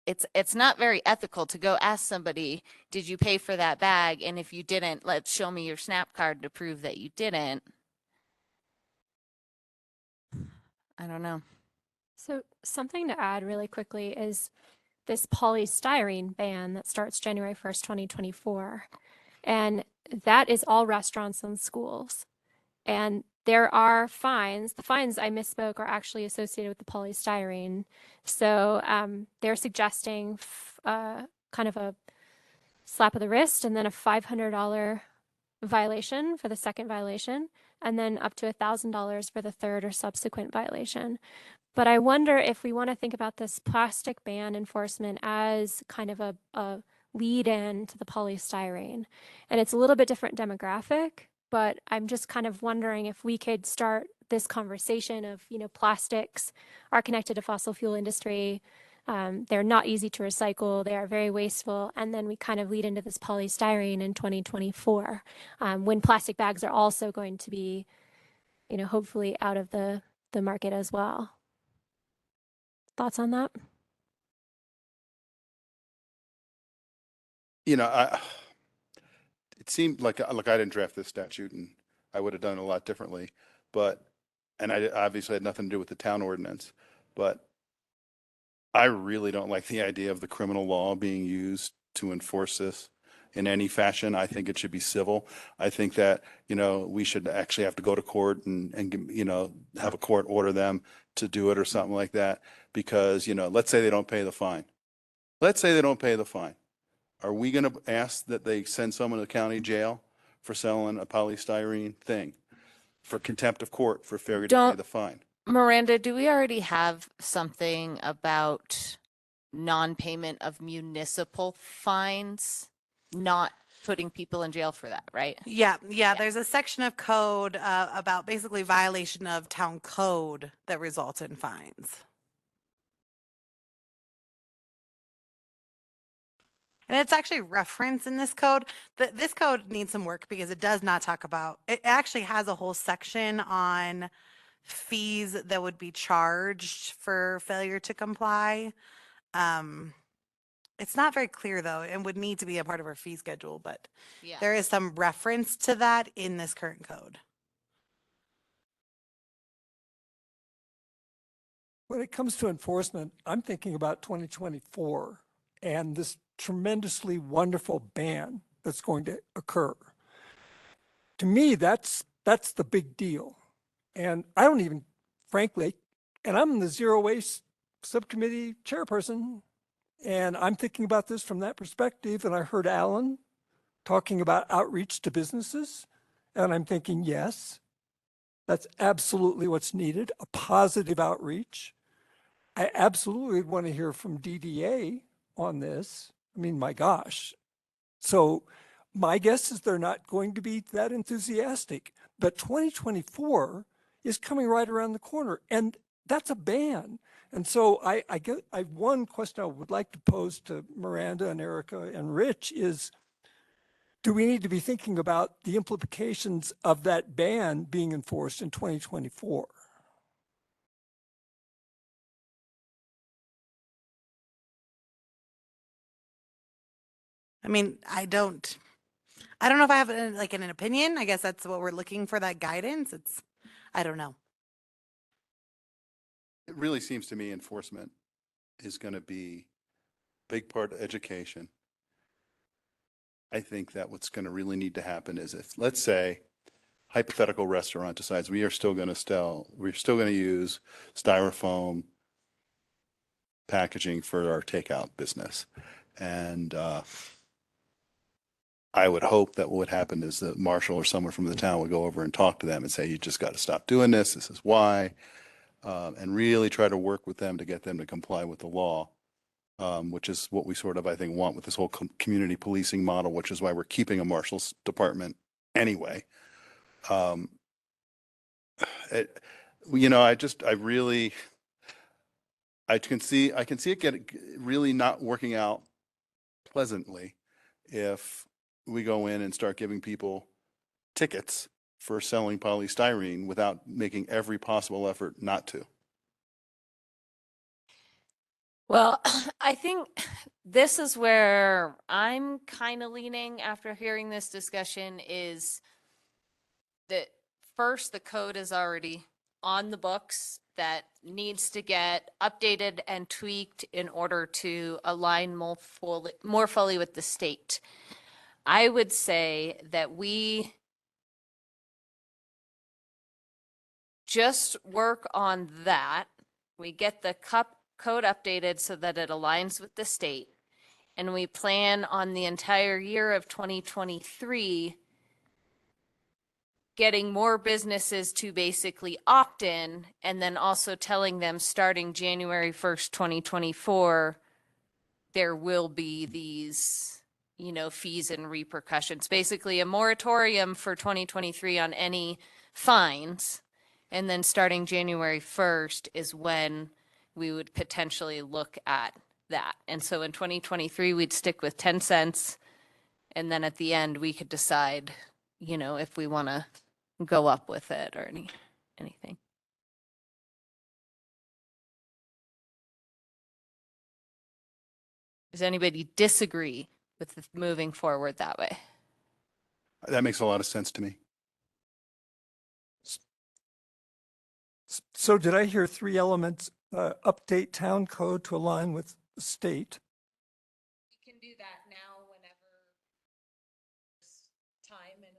[SPEAKER 2] it's not very ethical to go ask somebody, did you pay for that bag? And if you didn't, let's show me your SNAP card to prove that you didn't. I don't know.
[SPEAKER 8] So something to add really quickly is this polystyrene ban that starts January 1st, 2024. And that is all restaurants and schools. And there are fines. The fines, I misspoke, are actually associated with the polystyrene. So they're suggesting kind of a slap of the wrist and then a $500 violation for the second violation, and then up to $1,000 for the third or subsequent violation. But I wonder if we want to think about this plastic ban enforcement as kind of a lead in to the polystyrene. And it's a little bit different demographic, but I'm just kind of wondering if we could start this conversation of, you know, plastics are connected to fossil fuel industry. They're not easy to recycle. They are very wasteful. And then we kind of lead into this polystyrene in 2024, when plastic bags are also going to be, you know, hopefully out of the market as well. Thoughts on that?
[SPEAKER 5] You know, it seemed like I didn't draft this statute and I would have done it a lot differently, and I obviously had nothing to do with the town ordinance, but I really don't like the idea of the criminal law being used to enforce this in any fashion. I think it should be civil. I think that, you know, we should actually have to go to court and you know, have a court order them to do it or something like that. Because, you know, let's say they don't pay the fine. Let's say they don't pay the fine. Are we going to ask that they send someone to the county jail for selling a polystyrene thing, for contempt of court for failure to pay the fine?
[SPEAKER 2] Miranda, do we already have something about non-payment of municipal fines? Not putting people in jail for that, right?
[SPEAKER 1] Yeah, there's a section of code about basically violation of town code that results in fines. And it's actually referenced in this code. This code needs some work because it does not talk about, it actually has a whole section on fees that would be charged for failure to comply. It's not very clear though, and would need to be a part of our fee schedule, but
[SPEAKER 2] Yeah.
[SPEAKER 1] there is some reference to that in this current code.
[SPEAKER 6] When it comes to enforcement, I'm thinking about 2024 and this tremendously wonderful ban that's going to occur. To me, that's the big deal. And I don't even, frankly, and I'm the zero waste subcommittee chairperson, and I'm thinking about this from that perspective. And I heard Alan talking about outreach to businesses, and I'm thinking, yes, that's absolutely what's needed, a positive outreach. I absolutely want to hear from DDA on this. I mean, my gosh. So my guess is they're not going to be that enthusiastic, but 2024 is coming right around the corner, and that's a ban. And so I one question I would like to pose to Miranda and Erica and Rich is, do we need to be thinking about the implications of that ban being enforced in 2024?
[SPEAKER 1] I mean, I don't know if I have like an opinion. I guess that's what we're looking for, that guidance. I don't know.
[SPEAKER 5] It really seems to me enforcement is going to be a big part of education. I think that what's going to really need to happen is if, let's say, hypothetical restaurant decides we're still going to use styrofoam packaging for our takeout business. And I would hope that what would happen is the marshal or someone from the town would go over and talk to them and say, you just got to stop doing this. This is why. And really try to work with them to get them to comply with the law, which is what we sort of, I think, want with this whole community policing model, which is why we're keeping a marshal's department anyway. You know, I can see it getting really not working out pleasantly if we go in and start giving people tickets for selling polystyrene without making every possible effort not to.
[SPEAKER 2] Well, I think this is where I'm kind of leaning after hearing this discussion is that first, the code is already on the books that needs to get updated and tweaked in order to align more fully with the state. I would say that we just work on that. We get the code updated so that it aligns with the state. And we plan on the entire year of 2023 getting more businesses to basically opt in, and then also telling them starting January 1st, 2024, there will be these, you know, fees and repercussions. Basically a moratorium for 2023 on any fines. And then starting January 1st is when we would potentially look at that. And so in 2023, we'd stick with 10 cents. And then at the end, we could decide, you know, if we want to go up with it or anything. Does anybody disagree with moving forward that way?
[SPEAKER 5] That makes a lot of sense to me.
[SPEAKER 6] So did I hear three elements? Update town code to align with the state.
[SPEAKER 2] We can do that now whenever time and.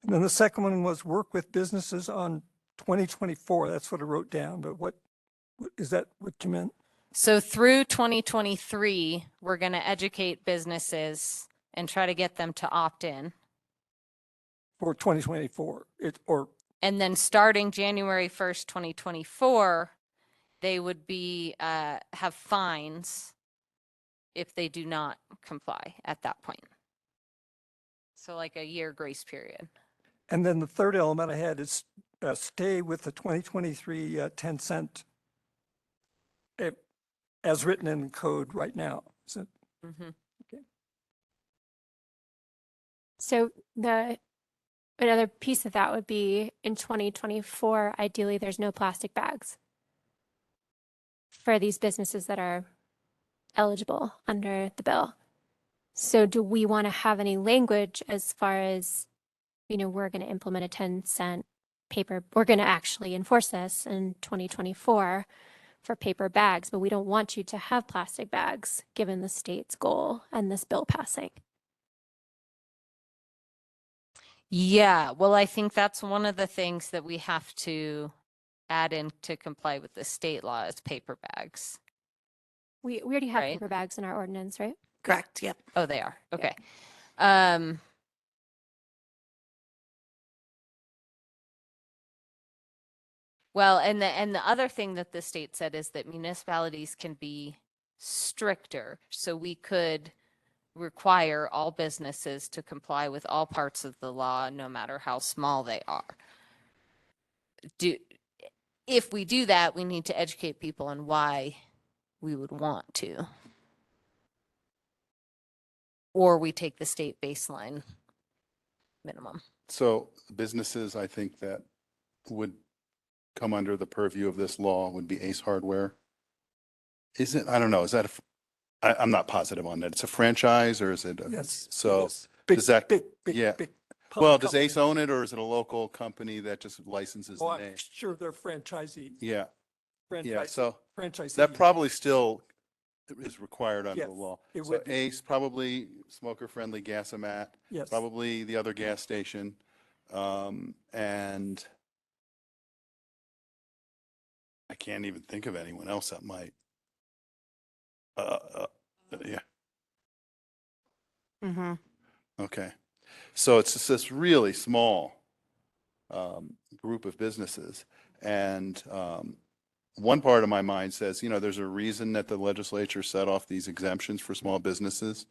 [SPEAKER 6] And then the second one was work with businesses on 2024. That's what I wrote down, but what is that what you meant?
[SPEAKER 2] So through 2023, we're going to educate businesses and try to get them to opt in.
[SPEAKER 6] For 2024,
[SPEAKER 2] And then starting January 1st, 2024, they would be, have fines if they do not comply at that point. So like a year grace period.
[SPEAKER 6] And then the third element I had is stay with the 2023 10 cent as written in code right now. So,
[SPEAKER 2] Mhm.
[SPEAKER 8] So another piece of that would be in 2024, ideally, there's no plastic bags for these businesses that are eligible under the bill. So do we want to have any language as far as, we're going to implement a 10 cent paper, we're going to actually enforce this in 2024 for paper bags, but we don't want you to have plastic bags given the state's goal and this bill passing.
[SPEAKER 2] Yeah, well, I think that's one of the things that we have to add in to comply with the state law is paper bags.
[SPEAKER 8] We already have
[SPEAKER 2] Right.
[SPEAKER 8] paper bags in our ordinance, right?
[SPEAKER 1] Correct. Yep.
[SPEAKER 2] Oh, they are.
[SPEAKER 8] Yeah.
[SPEAKER 2] Okay. Well, and the other thing that the state said is that municipalities can be stricter. So we could require all businesses to comply with all parts of the law, no matter how small they are. If we do that, we need to educate people on why we would want to. Or we take the state baseline minimum.
[SPEAKER 5] So businesses, I think that would come under the purview of this law would be Ace Hardware. Is it, I don't know, is that, I'm not positive on that. It's a franchise or is it?
[SPEAKER 6] yes.
[SPEAKER 5] So
[SPEAKER 6] yes. Big,
[SPEAKER 5] does that-
[SPEAKER 6] big,
[SPEAKER 5] yeah.
[SPEAKER 6] big.
[SPEAKER 5] Well,
[SPEAKER 6] public
[SPEAKER 5] does Ace
[SPEAKER 6] company.
[SPEAKER 5] own it or is it a local company that just licenses
[SPEAKER 6] Oh,
[SPEAKER 5] the
[SPEAKER 6] I'm
[SPEAKER 5] name?
[SPEAKER 6] sure they're franchisee.
[SPEAKER 5] Yeah, yeah. So
[SPEAKER 6] Franchisee.
[SPEAKER 5] that probably still is required under the
[SPEAKER 6] Yes,
[SPEAKER 5] law.
[SPEAKER 6] it
[SPEAKER 5] So
[SPEAKER 6] would be.
[SPEAKER 5] Ace, probably smoker-friendly gasomat,
[SPEAKER 6] Yes.
[SPEAKER 5] probably the other gas station. And I can't even think of anyone else that might. Yeah,
[SPEAKER 1] Mm-hmm.
[SPEAKER 5] okay. So it's just this really small group of businesses. And one part of my mind says, there's a reason that the legislature set off these exemptions for small businesses,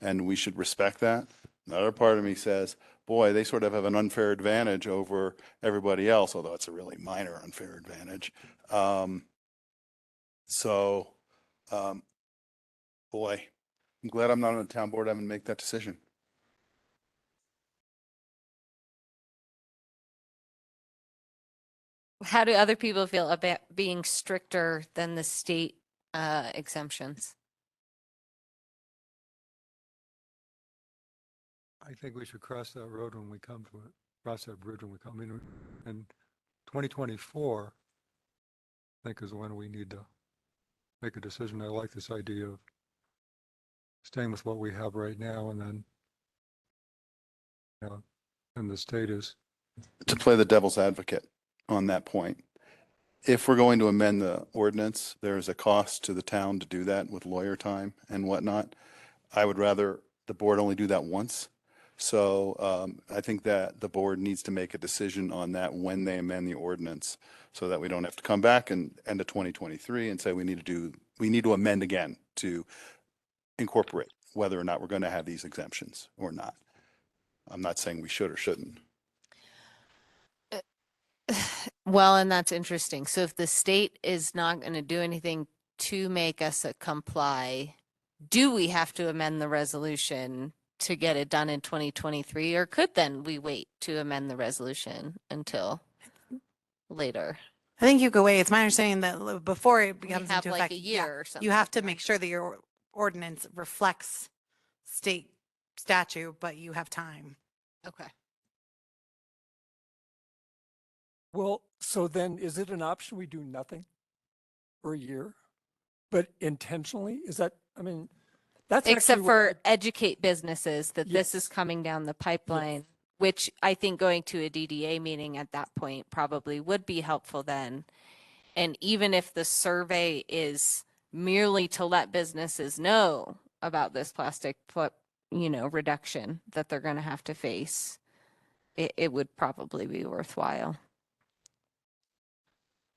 [SPEAKER 5] and we should respect that. Another part of me says, boy, they sort of have an unfair advantage over everybody else, although it's a really minor unfair advantage. Boy, I'm glad I'm not on the town board having to make that decision.
[SPEAKER 2] How do other people feel about being stricter than the state exemptions?
[SPEAKER 7] I think we should cross that road when we come to it, cross that bridge when we come in. And 2024, I think is when we need to make a decision. I like this idea of staying with what we have right now and then, and the state is.
[SPEAKER 5] To play the devil's advocate on that point, if we're going to amend the ordinance, there is a cost to the town to do that with lawyer time and whatnot. I would rather the board only do that once. So I think that the board needs to make a decision on that when they amend the ordinance so that we don't have to come back and end of 2023 and say we need to amend again to incorporate whether or not we're going to have these exemptions or not. I'm not saying we should or shouldn't.
[SPEAKER 2] Well, and that's interesting. So if the state is not going to do anything to make us comply, do we have to amend the resolution to get it done in 2023, or could then we wait to amend the resolution until later?
[SPEAKER 1] I think you go away. It's my understanding that before it
[SPEAKER 2] We
[SPEAKER 1] becomes
[SPEAKER 2] have
[SPEAKER 1] into
[SPEAKER 2] like
[SPEAKER 1] effect,
[SPEAKER 2] a year or something.
[SPEAKER 1] you have to
[SPEAKER 2] right?
[SPEAKER 1] make sure that your ordinance reflects state statute, but you have time.
[SPEAKER 2] Okay.
[SPEAKER 6] Well, so then is it an option we do nothing for a year? But intentionally, is that, that's
[SPEAKER 2] Except
[SPEAKER 6] actually what
[SPEAKER 2] for educate businesses that this is
[SPEAKER 6] Yes.
[SPEAKER 2] coming down the pipeline, which I think going to a DDA meeting at that point probably would be helpful then. And even if the survey is merely to let businesses know about this plastic reduction that they're going to have to face, it would probably be worthwhile.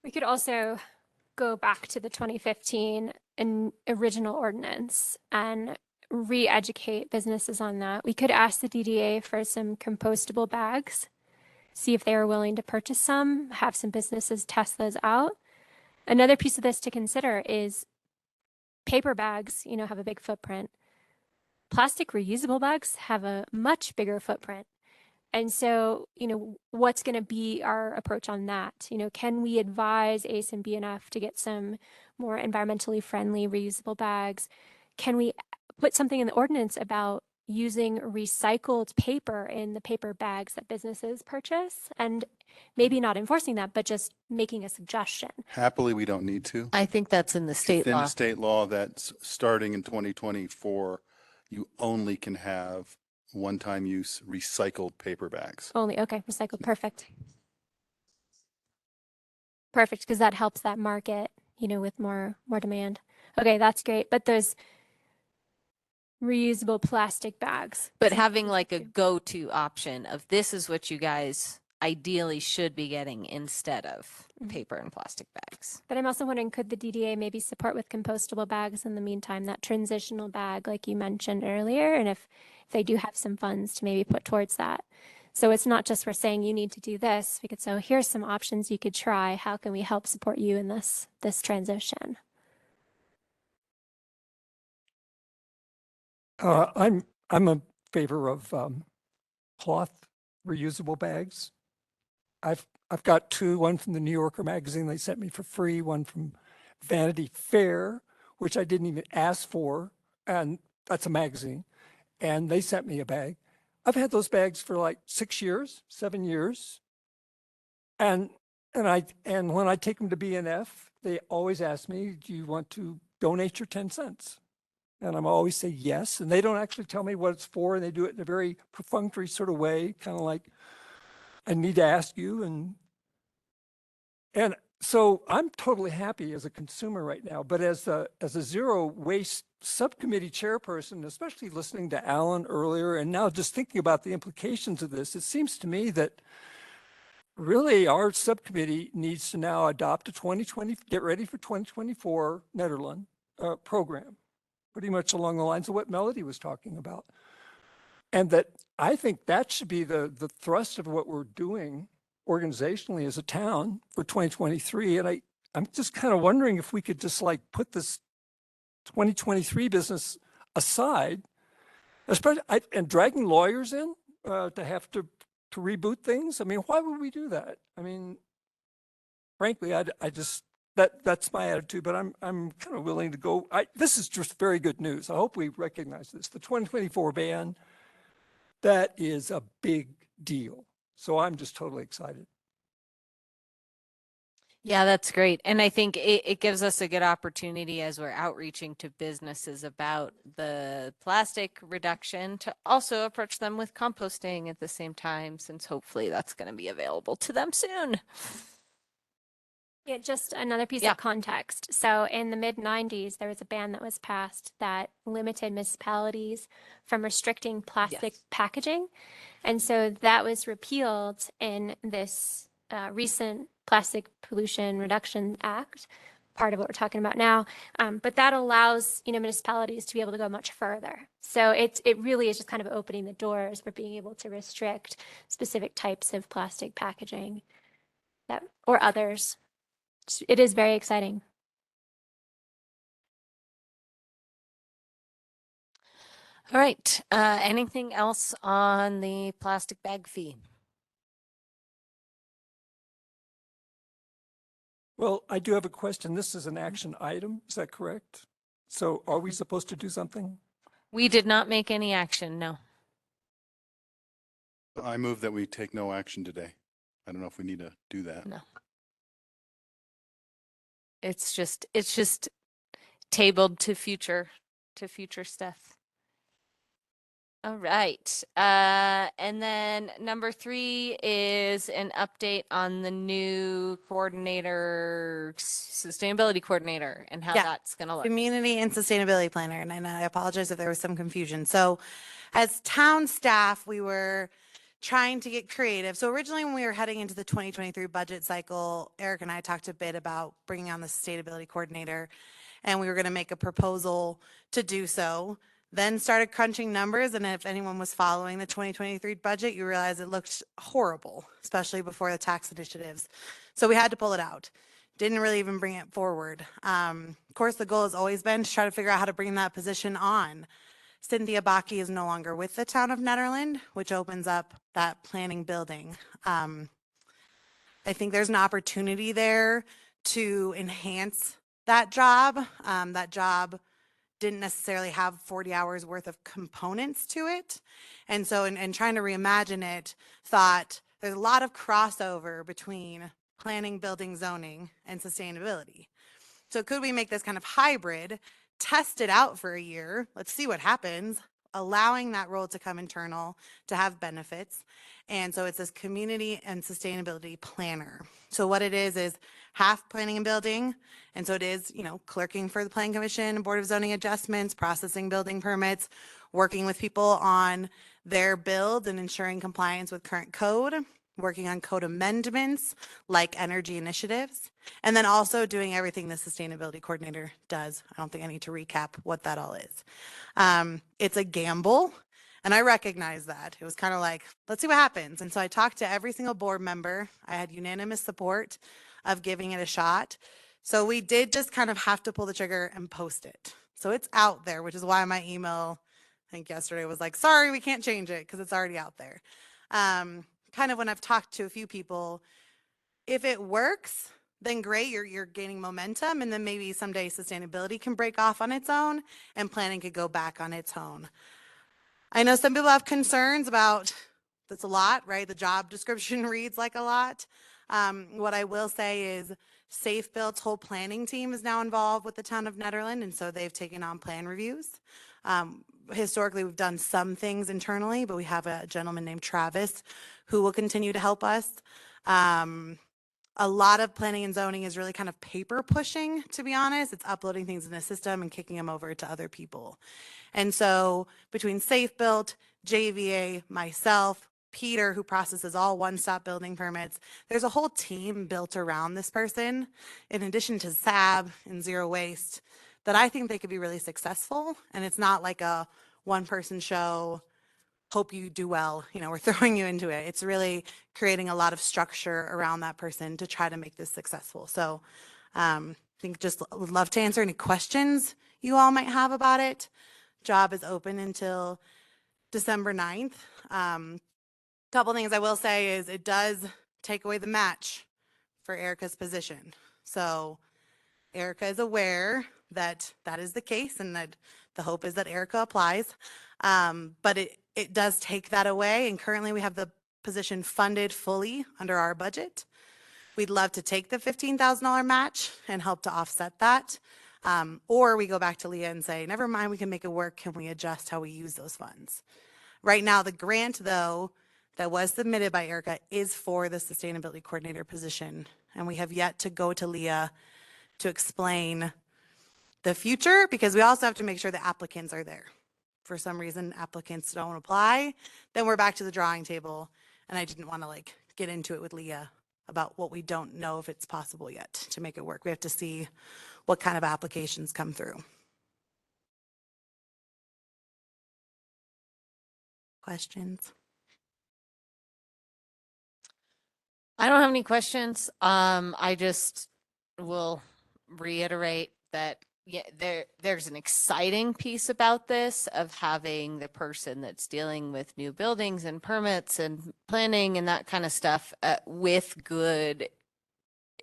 [SPEAKER 8] We could also go back to the 2015 an original ordinance and re-educate businesses on that. We could ask the DDA for some compostable bags, see if they are willing to purchase some, have some businesses test those out. Another piece of this to consider is paper bags, have a big footprint. Plastic reusable bags have a much bigger footprint. And so, what's going to be our approach on that? Can we advise ACE and BNF to get some more environmentally friendly reusable bags? Can we put something in the ordinance about using recycled paper in the paper bags that businesses purchase? And maybe not enforcing that, but just making a suggestion.
[SPEAKER 5] Happily, we don't need to.
[SPEAKER 10] I think that's in the state
[SPEAKER 5] Within
[SPEAKER 10] law.
[SPEAKER 5] the state law that's starting in 2024, you only can have one-time use recycled paper bags.
[SPEAKER 8] Only, okay, recycled, perfect. Perfect, because that helps that market, with more demand. Okay, that's great. But those reusable plastic bags.
[SPEAKER 10] But having like a go-to option of this is what you guys ideally should be getting instead of paper and plastic bags.
[SPEAKER 8] But I'm also wondering, could the DDA maybe support with compostable bags in the meantime, that transitional bag like you mentioned earlier, and if they do have some funds to maybe put towards that. So it's not just we're saying you need to do this. We could say, here's some options you could try. How can we help support you in this transition?
[SPEAKER 6] I'm a favor of cloth reusable bags. I've got two, one from the New Yorker magazine they sent me for free, one from Vanity Fair, which I didn't even ask for, and that's a magazine, and they sent me a bag. I've had those bags for like 6 years, 7 years, and when I take them to BNF, they always ask me, do you want to donate your 10 cents? And I'm always say yes. And they don't actually tell me what it's for. And they do it in a very perfunctory sort of way, kind of like, I need to ask you. And so I'm totally happy as a consumer right now. But as a zero waste subcommittee chairperson, especially listening to Alan earlier, and now just thinking about the implications of this, it seems to me that really our subcommittee needs to now adopt a 2020, get ready for 2024 Nederland program, pretty much along the lines of what Melody was talking about. And that I think that should be the thrust of what we're doing organizationally as a town for 2023. And I'm just kind of wondering if we could just like put this 2023 business aside, especially and dragging lawyers in to have to reboot things. I mean, why would we do that? I mean, frankly, I just, that's my attitude, but I'm kind of willing to go. This is just very good news. I hope we recognize this. The 2024 ban, that is a big deal. So I'm just totally excited.
[SPEAKER 10] Yeah, that's great. And I think it gives us a good opportunity as we're outreaching to businesses about the plastic reduction to also approach them with composting at the same time, since hopefully that's going to be available to them soon.
[SPEAKER 8] Yeah, just another piece
[SPEAKER 10] Yeah.
[SPEAKER 8] of context. So in the mid-90s, there was a ban that was passed that limited municipalities from restricting plastic packaging. And so that was repealed in this recent Plastic Pollution Reduction Act, part of what we're talking about now. But that allows, municipalities to be able to go much further. So it really is just kind of opening the doors for being able to restrict specific types of plastic packaging or others. It is very exciting.
[SPEAKER 10] All right. Anything else on the plastic bag fee?
[SPEAKER 6] Well, I do have a question. This is an action item. Is that correct? So are we supposed to do something?
[SPEAKER 10] We did not make any action, no.
[SPEAKER 5] I move that we take no action today. I don't know if we need to do that.
[SPEAKER 10] No. It's just tabled to future stuff. All right. And then number 3 is an update on the new sustainability coordinator and how
[SPEAKER 1] Yeah.
[SPEAKER 10] that's going to look.
[SPEAKER 1] Community and sustainability planner. And I apologize if there was some confusion. So as town staff, we were trying to get creative. So originally when we were heading into the 2023 budget cycle, Eric and I talked a bit about bringing on the sustainability coordinator. and we were going to make a proposal to do so. Then started crunching numbers, and if anyone was following the 2023 budget, you realize it looked horrible, especially before the tax initiatives. So we had to pull it out. Didn't really even bring it forward. Of course, the goal has always been to try to figure out how to bring that position on. Cynthia Baki is no longer with the town of Nederland, which opens up that planning building. I think there's an opportunity there to enhance that job. That job didn't necessarily have 40 hours worth of components to it. And so in trying to reimagine it, thought there's a lot of crossover between planning, building, zoning, and sustainability. So could we make this kind of hybrid, test it out for a year, let's see what happens, allowing that role to come internal, to have benefits. And so it's this community and sustainability planner. So what it is half planning and building. And so it is, clerking for the Planning Commission, Board of Zoning Adjustments, processing building permits, working with people on their build and ensuring compliance with current code, working on code amendments like energy initiatives, and then also doing everything the sustainability coordinator does. I don't think I need to recap what that all is. It's a gamble, and I recognize that. It was kind of like, let's see what happens. And so I talked to every single board member. I had unanimous support of giving it a shot. So we did just kind of have to pull the trigger and post it. So it's out there, which is why my email, I think yesterday, was like, sorry, we can't change it because it's already out there. Kind of when I've talked to a few people, if it works, then great, you're gaining momentum, and then maybe someday sustainability can break off on its own and planning could go back on its own. I know some people have concerns about, that's a lot, right? The job description reads like a lot. What I will say is Safe Build's whole planning team is now involved with the town of Nederland, and so they've taken on plan reviews. Historically, we've done some things internally, but we have a gentleman named Travis who will continue to help us. A lot of planning and zoning is really kind of paper pushing, to be honest. It's uploading things in the system and kicking them over to other people. And so between Safe Built, JVA, myself, Peter, who processes all one-stop building permits, there's a whole team built around this person, in addition to SAB and Zero Waste, that I think they could be really successful. And it's not like a one-person show, hope you do well, we're throwing you into it. It's really creating a lot of structure around that person to try to make this successful. So I think just would love to answer any questions you all might have about it. Job is open until December 9th. Couple things I will say is it does take away the match for Erica's position. So Erica is aware that that is the case, and that the hope is that Erica applies. But it does take that away, and currently we have the position funded fully under our budget. We'd love to take the $15,000 match and help to offset that. Or we go back to Leah and say, never mind, we can make it work. Can we adjust how we use those funds? Right now, the grant, though, that was submitted by Erica is for the sustainability coordinator position. And we have yet to go to Leah to explain the future, because we also have to make sure the applicants are there. For some reason, applicants don't apply, then we're back to the drawing table. And I didn't want to get into it with Leah about what we don't know if it's possible yet to make it work. We have to see what kind of applications come through. Questions?
[SPEAKER 10] I don't have any questions. I just will reiterate that there's an exciting piece about this of having the person that's dealing with new buildings and permits and planning and that kind of stuff with good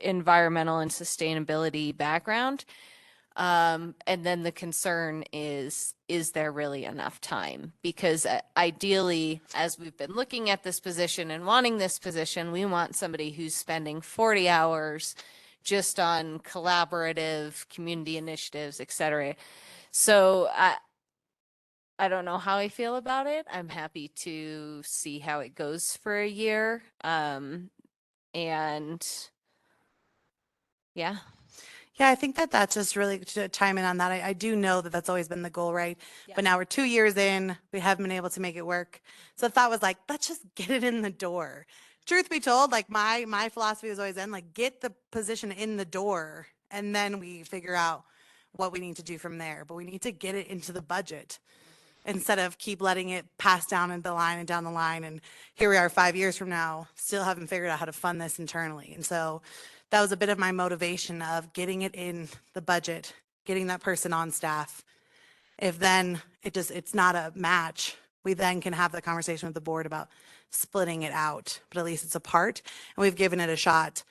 [SPEAKER 10] environmental and sustainability background. And then the concern is there really enough time? Because ideally, as we've been looking at this position and wanting this position, we want somebody who's spending 40 hours just on collaborative community initiatives, et cetera. So I don't know how I feel about it. I'm happy to see how it goes for a year. And yeah.
[SPEAKER 1] Yeah, I think that's just really to chime in on that. I do know that that's always been the goal, right?
[SPEAKER 10] Yeah.
[SPEAKER 1] But now we're 2 years in, we haven't been able to make it work. So the thought was let's just get it in the door. Truth be told, my philosophy was always get the position in the door, and then we figure out what we need to do from there, but we need to get it into the budget instead of keep letting it pass down the line and down the line. And here we are 5 years from now, still haven't figured out how to fund this internally. And so that was a bit of my motivation of getting it in the budget, getting that person on staff. If then it's not a match, we then can have the conversation with the board about splitting it out, but at least it's a part and we've given it a shot.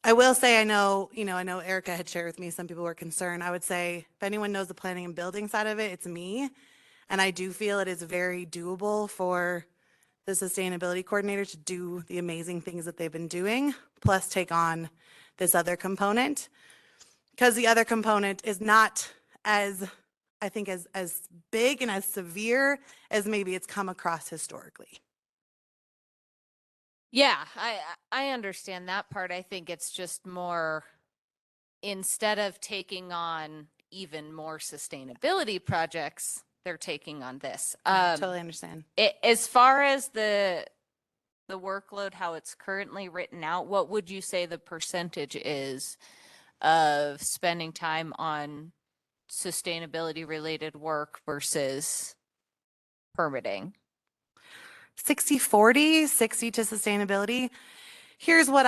[SPEAKER 1] I will say, I know Erica had shared with me, some people were concerned. I would say if anyone knows the planning and building side of it, it's me. And I do feel it is very doable for the sustainability coordinator to do the amazing things that they've been doing, plus take on this other component. Because the other component is not as, I think, as big and as severe as maybe it's come across historically.
[SPEAKER 10] Yeah, I understand that part. I think it's just more, instead of taking on even more sustainability projects, they're taking on this.
[SPEAKER 1] Totally understand.
[SPEAKER 10] As far as the workload, how it's currently written out, what would you say the percentage is of spending time on sustainability related work versus permitting?
[SPEAKER 1] 60-40, 60 to sustainability. Here's what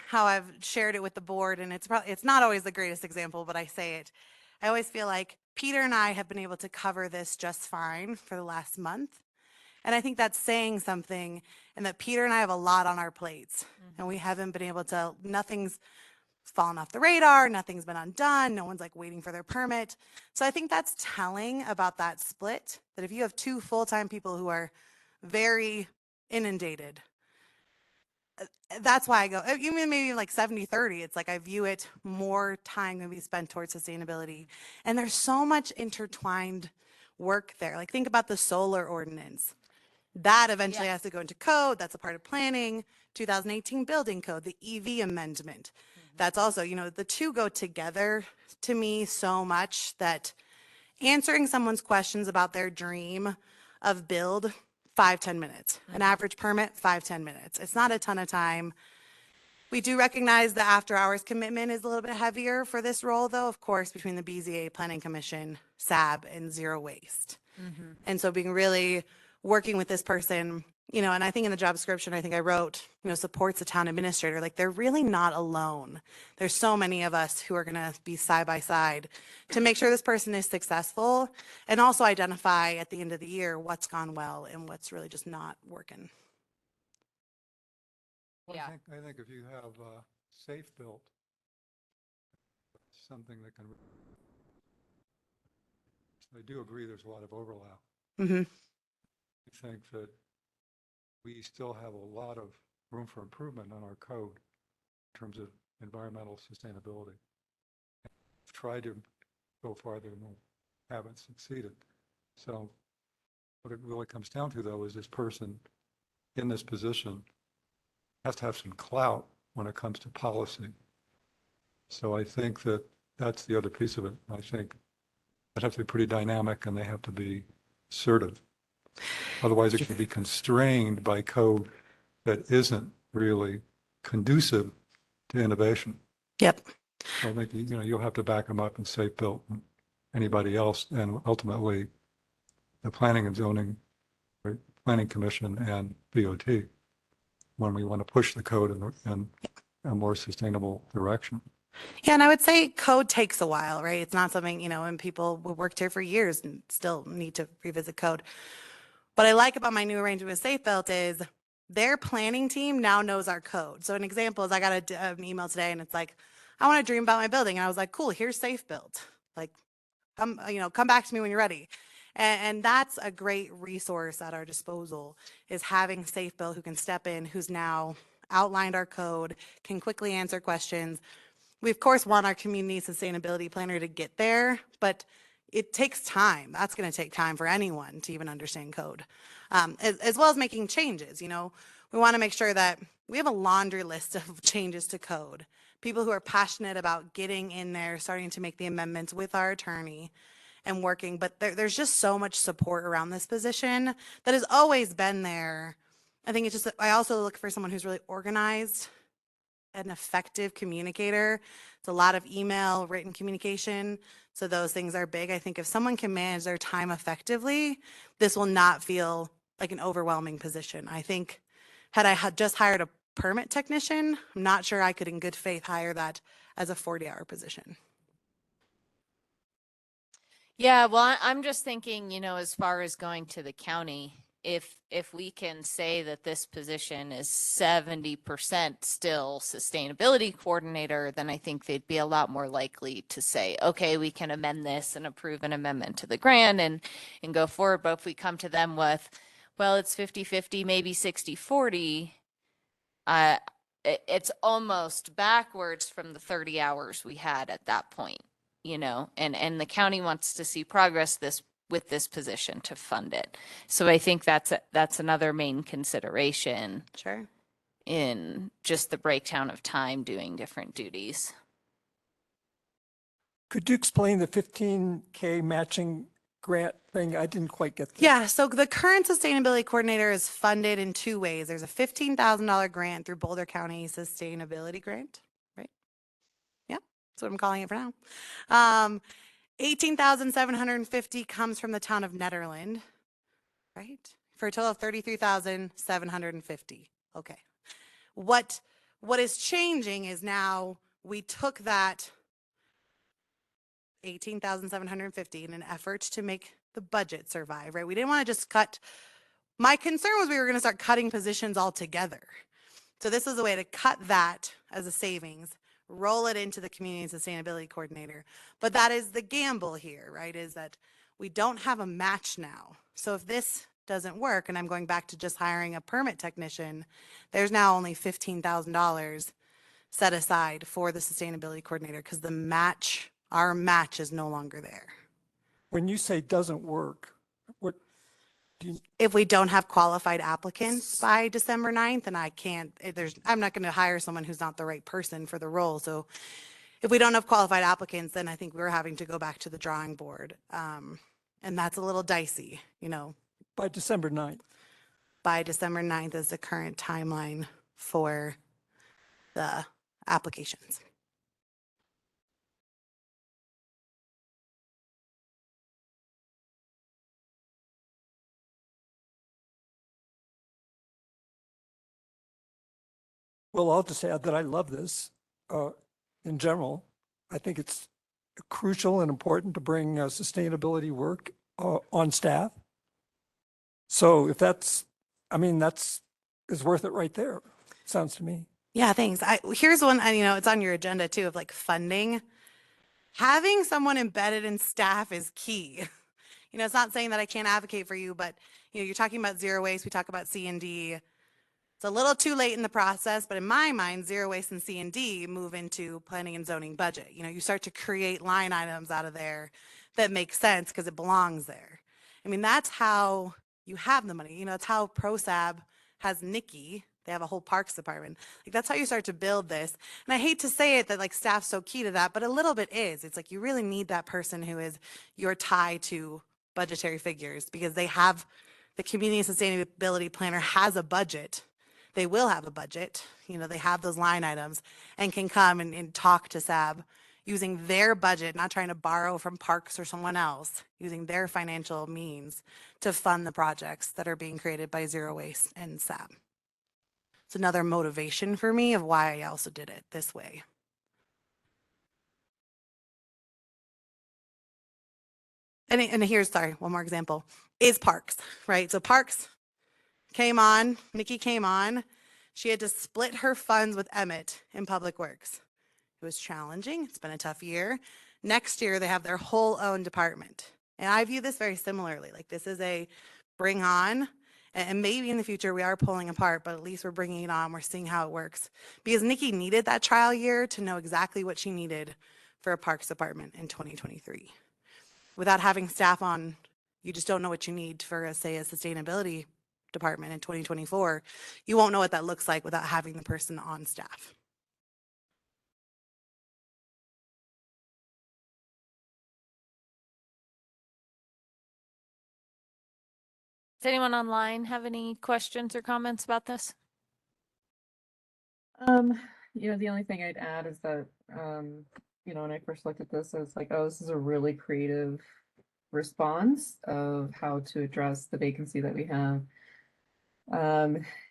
[SPEAKER 1] how I've shared it with the board, and it's not always the greatest example, but I say it. I always feel like Peter and I have been able to cover this just fine for the last month. And I think that's saying something, and that Peter and I have a lot on our plates, and we haven't been able to, nothing's fallen off the radar, nothing's been undone, no one's like waiting for their permit. So I think that's telling about that split, that if you have two full-time people who are very inundated, that's why I go, even maybe like 70-30, it's like I view it more time can be spent towards sustainability. And there's so much intertwined work there. Like think about the solar ordinance. That eventually has to go into code. That's a part of planning. 2018 building code, the EV amendment. That's also, the two go together to me so much that answering someone's questions about their dream of build, 5-10 minutes. An average permit, 5-10 minutes. It's not a ton of time. We do recognize the after hours commitment is a little bit heavier for this role, though, of course, between the BZA, Planning Commission, SAB, and Zero Waste. And so being really working with this person, and I think in the job description, I think I wrote, supports the town administrator. Like they're really not alone. There's so many of us who are going to be side by side to make sure this person is successful and also identify at the end of the year what's gone well and what's really just not working.
[SPEAKER 7] Well,
[SPEAKER 10] Yeah.
[SPEAKER 7] I think if you have safe built, something that can, I do agree there's a lot of overlap.
[SPEAKER 1] Mm-hmm.
[SPEAKER 7] I think that we still have a lot of room for improvement on our code in terms of environmental sustainability. We've tried to go farther and we haven't succeeded. So what it really comes down to, though, is this person in this position has to have some clout when it comes to policy. So I think that that's the other piece of it. I think they have to be pretty dynamic and they have to be assertive. Otherwise, it can be constrained by code that isn't really conducive to innovation.
[SPEAKER 1] Yep.
[SPEAKER 7] So I think, you'll have to back them up and safe built and anybody else, and ultimately the planning and zoning, right, planning commission and BOT, when we want to push the code in a more sustainable direction.
[SPEAKER 1] Yeah, and I would say code takes a while, right? It's not something, and people who worked here for years and still need to revisit code. What I like about my new arrangement with Safe Built is their planning team now knows our code. So an example is I got an email today and it's like, I want to dream about my building. And I was like, cool, here's Safe Built. Like, come back to me when you're ready. And that's a great resource at our disposal, is having Safe Built who can step in, who's now outlined our code, can quickly answer questions. We of course want our community sustainability planner to get there, but it takes time. That's going to take time for anyone to even understand code, as well as making changes. We want to make sure that we have a laundry list of changes to code. People who are passionate about getting in there, starting to make the amendments with our attorney and working. But there's just so much support around this position that has always been there. I think it's just, I also look for someone who's really organized an effective communicator. It's a lot of email, written communication. So those things are big. I think if someone can manage their time effectively, this will not feel like an overwhelming position. I think had I had just hired a permit technician, I'm not sure I could in good faith hire that as a 40-hour position.
[SPEAKER 10] Yeah, well, I'm just thinking, you know, as far as going to the county, if we can say that this position is 70% still sustainability coordinator, then I think they'd be a lot more likely to say, okay, we can amend this and approve an amendment to the grant and go forward. But if we come to them with, well, it's 50-50, maybe 60-40, it's almost backwards from the 30 hours we had at that point, you know, and the county wants to see progress with this position to fund it. So I think that's another main consideration
[SPEAKER 1] Sure.
[SPEAKER 10] in just the breakdown of time doing different duties.
[SPEAKER 6] Could you explain the 15K matching grant thing? I didn't quite get that.
[SPEAKER 1] Yeah, so the current sustainability coordinator is funded in two ways. There's a $15,000 grant through Boulder County Sustainability Grant, right? Yeah, that's what I'm calling it for now. 18,750 comes from the town of Nederland, right? For a total of 33,750. Okay. What is changing is now we took that 18,750 in an effort to make the budget survive, right? We didn't want to just cut. My concern was we were going to start cutting positions altogether. So this is a way to cut that as a savings, roll it into the community sustainability coordinator. But that is the gamble here, right? Is that we don't have a match now. So if this doesn't work, and I'm going back to just hiring a permit technician, there's now only $15,000 set aside for the sustainability coordinator because the match, our match is no longer there.
[SPEAKER 6] When you say doesn't work, what do you,
[SPEAKER 1] If we don't have qualified applicants by December 9th, and I'm not going to hire someone who's not the right person for the role. So if we don't have qualified applicants, then I think we're having to go back to the drawing board. And that's a little dicey, you know.
[SPEAKER 6] by December 9th?
[SPEAKER 1] By December 9th is the current timeline for the applications.
[SPEAKER 6] Well, I'll just add that I love this. In general, I think it's crucial and important to bring sustainability work on staff. So if that's is worth it right there. Sounds to me.
[SPEAKER 1] Yeah, thanks. Here's one, and you know, it's on your agenda too, of like funding. Having someone embedded in staff is key. You know, it's not saying that I can't advocate for you, but you know, you're talking about zero waste. We talk about C&D. It's a little too late in the process, but in my mind, zero waste and C&D move into planning and zoning budget. You know, you start to create line items out of there that make sense because it belongs there. I mean, that's how you have the money. You know, it's how ProSab has Nikki. They have a whole parks department. Like that's how you start to build this. And I hate to say it that like staff's so key to that, but a little bit is. It's like you really need that person who is your tie to budgetary figures because they have the community sustainability planner has a budget. They will have a budget. You know, they have those line items and can come and talk to SAB using their budget, not trying to borrow from parks or someone else, using their financial means to fund the projects that are being created by Zero Waste and SAB. It's another motivation for me of why I also did it this way. And here's, sorry, one more example, is parks, right? So parks came on, Nikki came on. She had to split her funds with Emmett in Public Works. It was challenging. It's been a tough year. Next year, they have their whole own department. And I view this very similarly. Like this is a bring on, and maybe in the future we are pulling apart, but at least we're bringing it on. We're seeing how it works. Because Nikki needed that trial year to know exactly what she needed for a parks department in 2023. Without having staff on, you just don't know what you need for, say, a sustainability department in 2024. You won't know what that looks like without having the person on staff.
[SPEAKER 10] Does anyone online have any questions or comments about this?
[SPEAKER 3] The only thing I'd add is that, when I first looked at this, I was like, oh, this is a really creative response of how to address the vacancy that we have.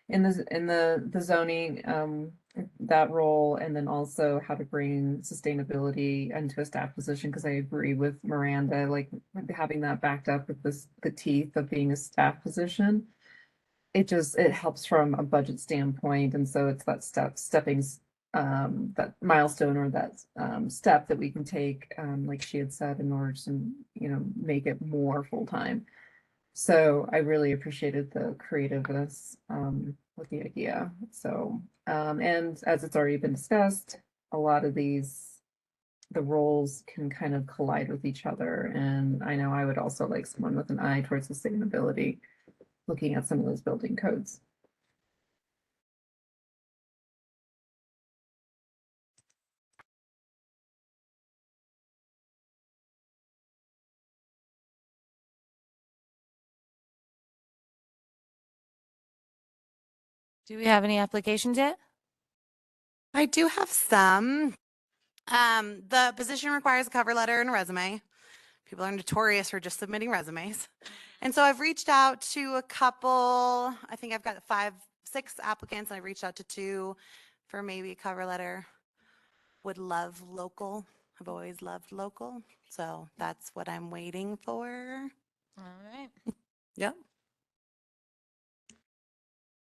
[SPEAKER 3] In the zoning, that role, and then also how to bring sustainability into a staff position, because I agree with Miranda, like having that backed up with the teeth of being a staff position. It helps from a budget standpoint, and so it's that that milestone, or that step that we can take, like she had said, in order to, make it more full-time. So I really appreciated the creativeness with the idea. So, and as it's already been discussed, a lot of the roles can kind of collide with each other. And I know I would also like someone with an eye towards sustainability, looking at some of those building codes.
[SPEAKER 10] Do we have any applications yet?
[SPEAKER 1] I do have some. The position requires a cover letter and a resume. People are notorious for just submitting resumes. And so I've reached out to a couple, I think I've got 6 applicants, and I've reached out to 2 for maybe a cover letter. Would love local. I've always loved local. So that's what I'm waiting for.
[SPEAKER 10] All right.
[SPEAKER 1] Yep.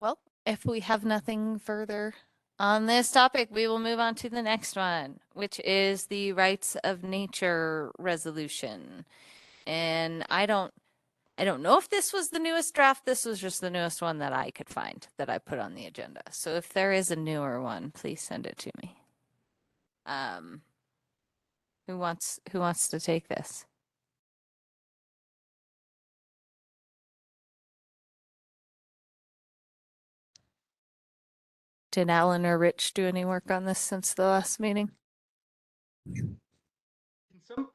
[SPEAKER 10] Well, if we have nothing further on this topic, we will move on to the next one, which is the rights of nature resolution. And I don't know if this was the newest draft. This was just the newest one that I could find that I put on the agenda. So if there is a newer one, please send it to me. Who wants to take this? Did Alan or Rich do any work on this since the last meeting?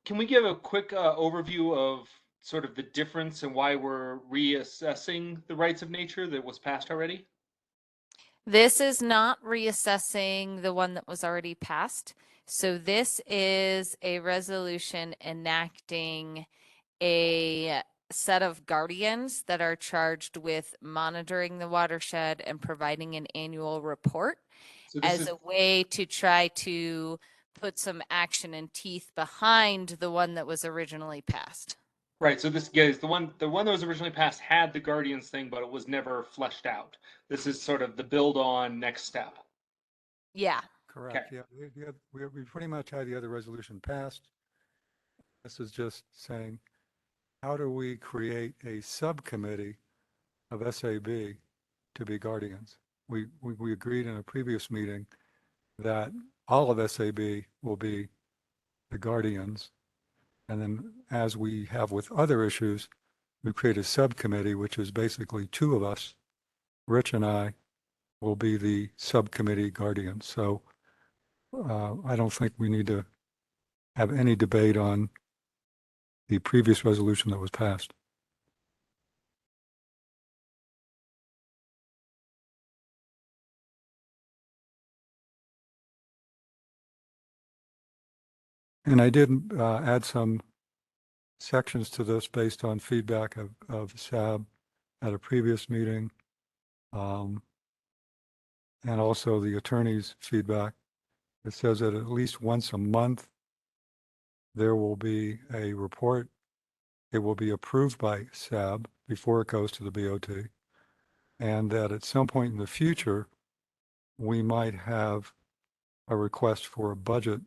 [SPEAKER 9] Can we give a quick overview of sort of the difference and why we're reassessing the rights of nature that was passed already?
[SPEAKER 10] This is not reassessing the one that was already passed. So this is a resolution enacting a set of guardians that are charged with monitoring the watershed and providing an annual report
[SPEAKER 9] So this
[SPEAKER 10] as
[SPEAKER 9] is
[SPEAKER 10] a way to try to put some action and teeth behind the one that was originally passed.
[SPEAKER 9] right. So this guys, the one that was originally passed had the Guardians thing, but it was never fleshed out. This is sort of the build on next step.
[SPEAKER 10] Yeah.
[SPEAKER 7] Correct, yeah. We pretty much had the other resolution passed. This is just saying, how do we create a subcommittee of SAB to be guardians? We agreed in a previous meeting that all of SAB will be the guardians. And then, as we have with other issues, we create a subcommittee, which is basically 2 of us, Rich and I, will be the subcommittee guardians. So I don't think we need to have any debate on the previous resolution that was passed. And I did add some sections to this based on feedback of SAB at a previous meeting, and also the attorney's feedback. It says that at least once a month, there will be a report. It will be approved by SAB before it goes to the BOT. And that at some point in the future, we might have a request for a budget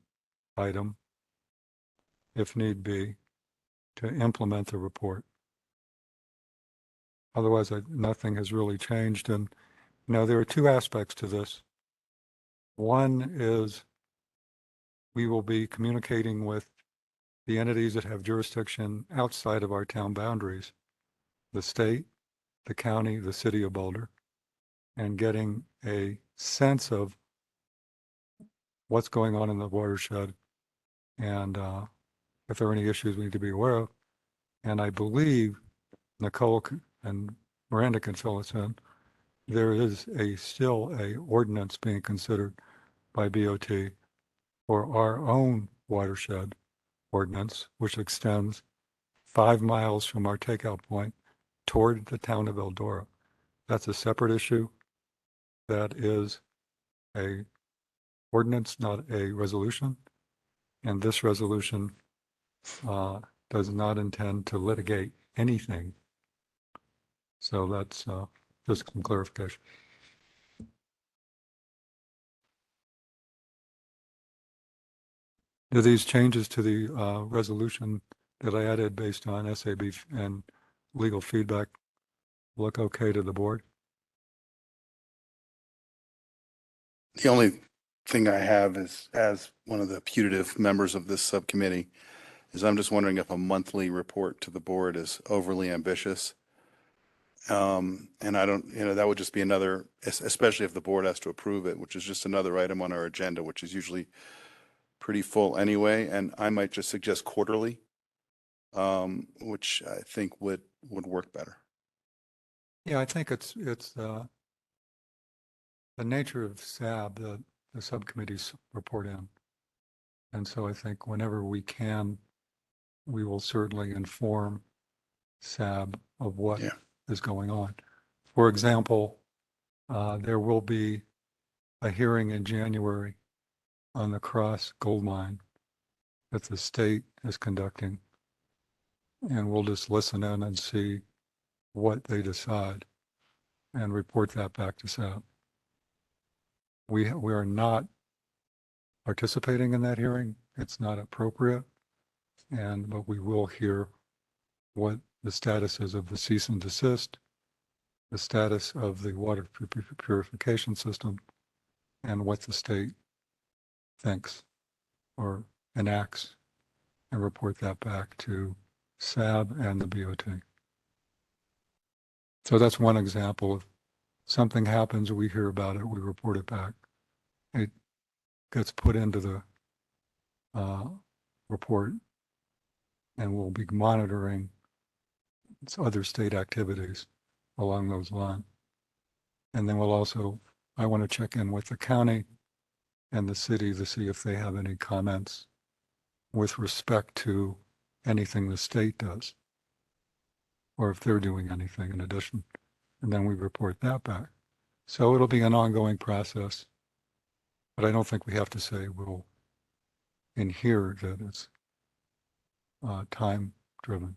[SPEAKER 7] item, if need be, to implement the report. Otherwise, nothing has really changed. And there are 2 aspects to this. One is we will be communicating with the entities that have jurisdiction outside of our town boundaries, the state, the county, the city of Boulder, and getting a sense of what's going on in the watershed, and if there are any issues we need to be aware of. And I believe Nicole and Miranda can fill us in. There is still a ordinance being considered by BOT for our own watershed ordinance, which extends 5 miles from our takeout point toward the town of Eldora. That's a separate issue. That is a ordinance, not a resolution. And this resolution does not intend to litigate anything. So that's just some clarification. Do these changes to the resolution that I added based on SAB and legal feedback look okay to the board?
[SPEAKER 5] The only thing I have is, as one of the putative members of this subcommittee, is I'm just wondering if a monthly report to the board is overly ambitious. And I don't, that would just be another, especially if the board has to approve it, which is just another item on our agenda, which is usually pretty full anyway. And I might just suggest quarterly, which I think would work better.
[SPEAKER 7] Yeah, I think it's the nature of SAB that the subcommittees report in. And so I think whenever we can, we will certainly inform SAB of what
[SPEAKER 5] Yeah.
[SPEAKER 7] is going on. For example, there will be a hearing in January on the Cross Gold Mine that the state is conducting. And we'll just listen in and see what they decide and report that back to SAB. We are not participating in that hearing. It's not appropriate. But we will hear what the status is of the cease and desist, the status of the water purification system, and what the state thinks or enacts, and report that back to SAB and the BOT. So that's one example of something happens, we hear about it, we report it back. It gets put into the report, and we'll be monitoring other state activities along those lines. And then I want to check in with the county and the city to see if they have any comments with respect to anything the state does, or if they're doing anything in addition. And then we report that back. So it'll be an ongoing process, but I don't think we have to say we'll in here that it's time driven,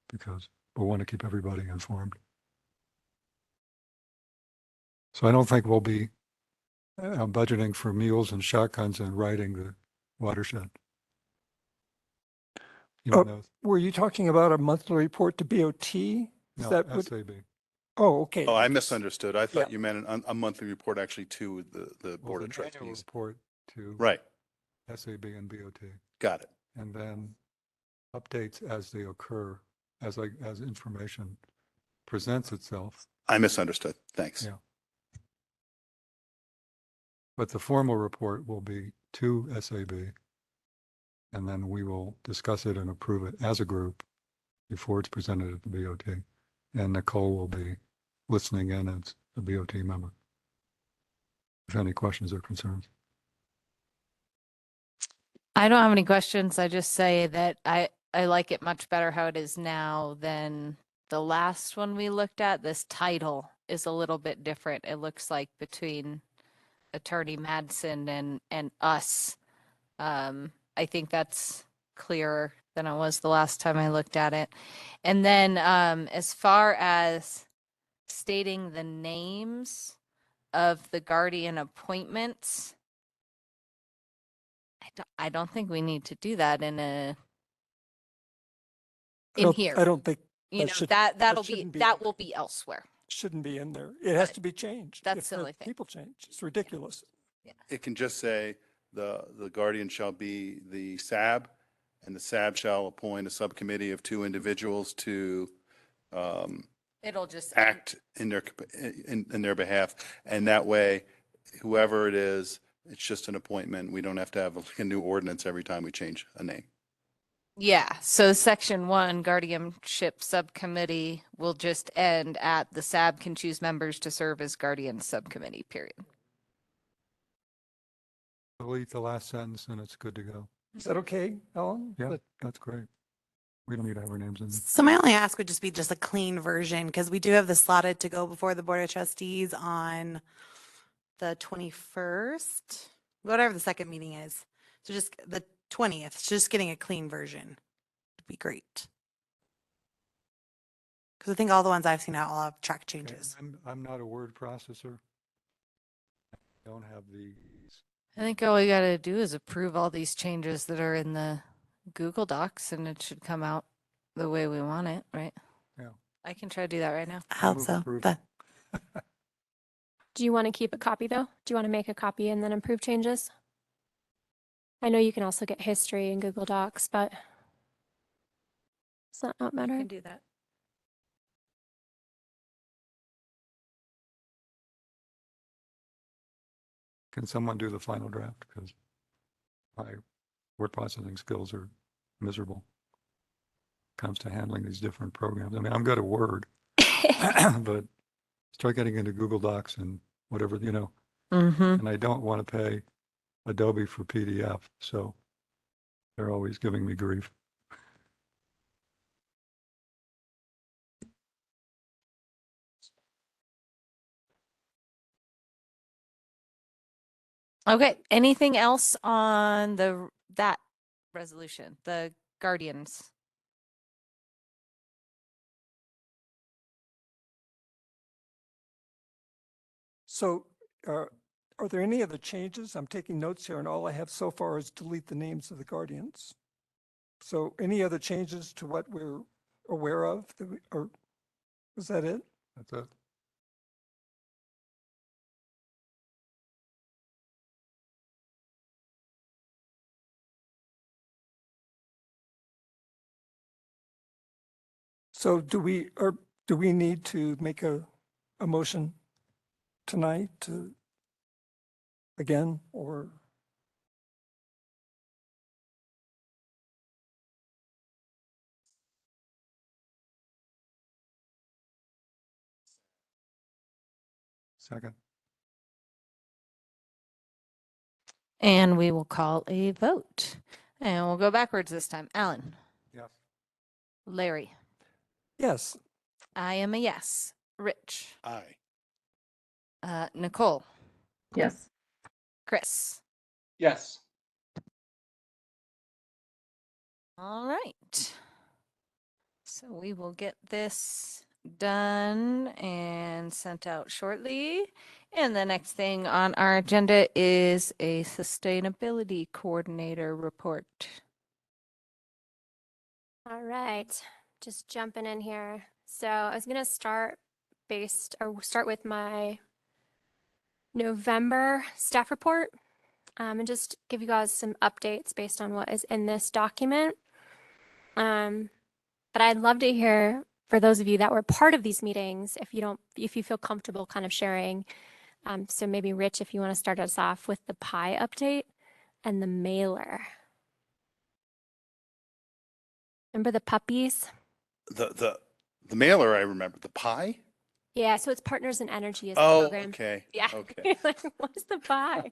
[SPEAKER 7] because we want to keep everybody informed. So I don't think we'll be budgeting for mules and shotguns and riding the watershed. Even those,
[SPEAKER 6] Were you talking about a monthly report to BOT? Is
[SPEAKER 7] no,
[SPEAKER 6] that what?
[SPEAKER 7] SAB.
[SPEAKER 6] Oh, okay.
[SPEAKER 5] Oh, I misunderstood. I thought
[SPEAKER 6] Yeah.
[SPEAKER 5] you meant a monthly report actually to the Board
[SPEAKER 7] Well,
[SPEAKER 5] of
[SPEAKER 7] the annual
[SPEAKER 5] Trustees.
[SPEAKER 7] report to
[SPEAKER 5] Right.
[SPEAKER 7] SAB and BOT,
[SPEAKER 5] Got it.
[SPEAKER 7] and then updates as they occur, as information presents itself.
[SPEAKER 5] I misunderstood. Thanks.
[SPEAKER 7] Yeah. But the formal report will be to SAB, and then we will discuss it and approve it as a group before it's presented at the BOT. And Nicole will be listening in as a BOT member. If any questions or concerns.
[SPEAKER 10] I don't have any questions. I just say that I like it much better how it is now than the last one we looked at. This title is a little bit different. It looks like between Attorney Madsen and us. I think that's clearer than it was the last time I looked at it. And then as far as stating the names of the guardian appointments, I don't think we need to do that in here.
[SPEAKER 6] I don't think
[SPEAKER 10] You
[SPEAKER 6] that
[SPEAKER 10] know, that'll be,
[SPEAKER 6] shouldn't be
[SPEAKER 10] that
[SPEAKER 6] there.
[SPEAKER 10] will be elsewhere.
[SPEAKER 6] shouldn't be in there. It has
[SPEAKER 10] Right.
[SPEAKER 6] to be changed.
[SPEAKER 10] That's
[SPEAKER 6] if
[SPEAKER 10] the only thing.
[SPEAKER 6] People change. It's ridiculous.
[SPEAKER 5] It can just say the guardian shall be the SAB, and the SAB shall appoint a subcommittee of 2 individuals to
[SPEAKER 10] It'll just
[SPEAKER 5] act in their behalf. And that way, whoever it is, it's just an appointment. We don't have to have a new ordinance every time we change a name.
[SPEAKER 10] Yeah, so section 1, guardianship subcommittee will just end at the SAB can choose members to serve as guardian subcommittee, period.
[SPEAKER 7] delete the last sentence and it's good to go.
[SPEAKER 6] Is that okay, Ellen?
[SPEAKER 7] Yeah,
[SPEAKER 6] But-
[SPEAKER 7] that's great. We don't need to have our names in there.
[SPEAKER 1] So my only ask would just be just a clean version, because we do have this slotted to go before the Board of Trustees on the 21st, whatever the second meeting is. So just the 20th, just getting a clean version would be great. Because I think all the ones I've seen out all have track
[SPEAKER 7] Okay,
[SPEAKER 1] changes.
[SPEAKER 7] I'm not a word processor. I don't have these.
[SPEAKER 10] I think all we gotta do is approve all these changes that are in the Google Docs and it should come out the way we want it, right?
[SPEAKER 7] Yeah.
[SPEAKER 10] I can try to do that right now.
[SPEAKER 1] I hope
[SPEAKER 7] move
[SPEAKER 1] so.
[SPEAKER 7] approval.
[SPEAKER 8] Do you want to keep a copy though? Do you want to make a copy and then approve changes? I know you can also get history in Google Docs, but does that not
[SPEAKER 10] I
[SPEAKER 8] matter?
[SPEAKER 10] can do that.
[SPEAKER 7] Can someone do the final draft? Because my word processing skills are miserable. Comes to handling these different programs. I mean, I'm good at Word, but start getting into Google Docs and whatever,
[SPEAKER 10] Mm-hmm.
[SPEAKER 7] and I don't want to pay Adobe for PDF, so they're always giving me grief.
[SPEAKER 10] Okay, anything else on that resolution, the Guardians?
[SPEAKER 6] So, are there any other changes? I'm taking notes here and all I have so far is delete the names of the guardians. So any other changes to what we're aware of, or was that it?
[SPEAKER 7] That's it.
[SPEAKER 6] So do we need to make a motion tonight to, again, or?
[SPEAKER 7] Second.
[SPEAKER 10] And we will call a vote. And we'll go backwards this time. Alan,
[SPEAKER 7] Yes.
[SPEAKER 10] Larry,
[SPEAKER 6] Yes,
[SPEAKER 10] I am a yes. Rich,
[SPEAKER 5] Aye.
[SPEAKER 10] Nicole,
[SPEAKER 3] Yes.
[SPEAKER 10] Chris.
[SPEAKER 9] Yes.
[SPEAKER 10] All right. So we will get this done and sent out shortly. And the next thing on our agenda is a sustainability coordinator report.
[SPEAKER 8] All right, just jumping in here. So I was gonna start with my November staff report, and just give you guys some updates based on what is in this document. But I'd love to hear, for those of you that were part of these meetings, if you feel comfortable kind of sharing. So maybe Rich, if you want to start us off with the pie update and the mailer. Remember the puppies?
[SPEAKER 5] The mailer, I remember. The pie?
[SPEAKER 8] Yeah, so it's Partners in Energy is the
[SPEAKER 5] Oh,
[SPEAKER 8] program.
[SPEAKER 5] okay.
[SPEAKER 8] Yeah.
[SPEAKER 5] Okay.
[SPEAKER 8] Like, what is the pie?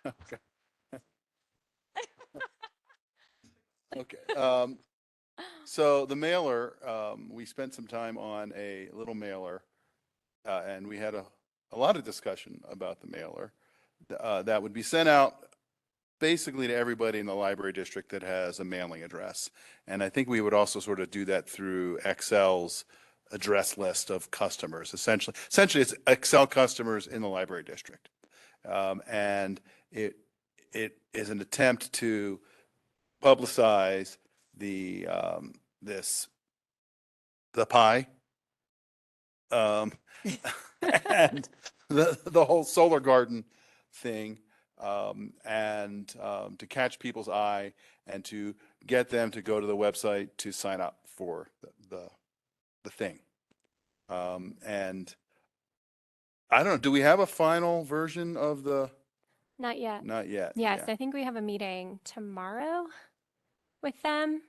[SPEAKER 5] Okay. Okay. So the mailer, we spent some time on a little mailer, and we had a lot of discussion about the mailer that would be sent out basically to everybody in the library district that has a mailing address. And I think we would also sort of do that through Excel's address list of customers. Essentially, it's Excel customers in the library district. And it is an attempt to publicize the pie, and the whole solar garden thing, and to catch people's eye and to get them to go to the website to sign up for the thing. And I don't know, do we have a final version of the?
[SPEAKER 8] Not yet.
[SPEAKER 5] Not yet.
[SPEAKER 8] Yes,
[SPEAKER 5] Yeah.
[SPEAKER 8] I think we have a meeting tomorrow with them.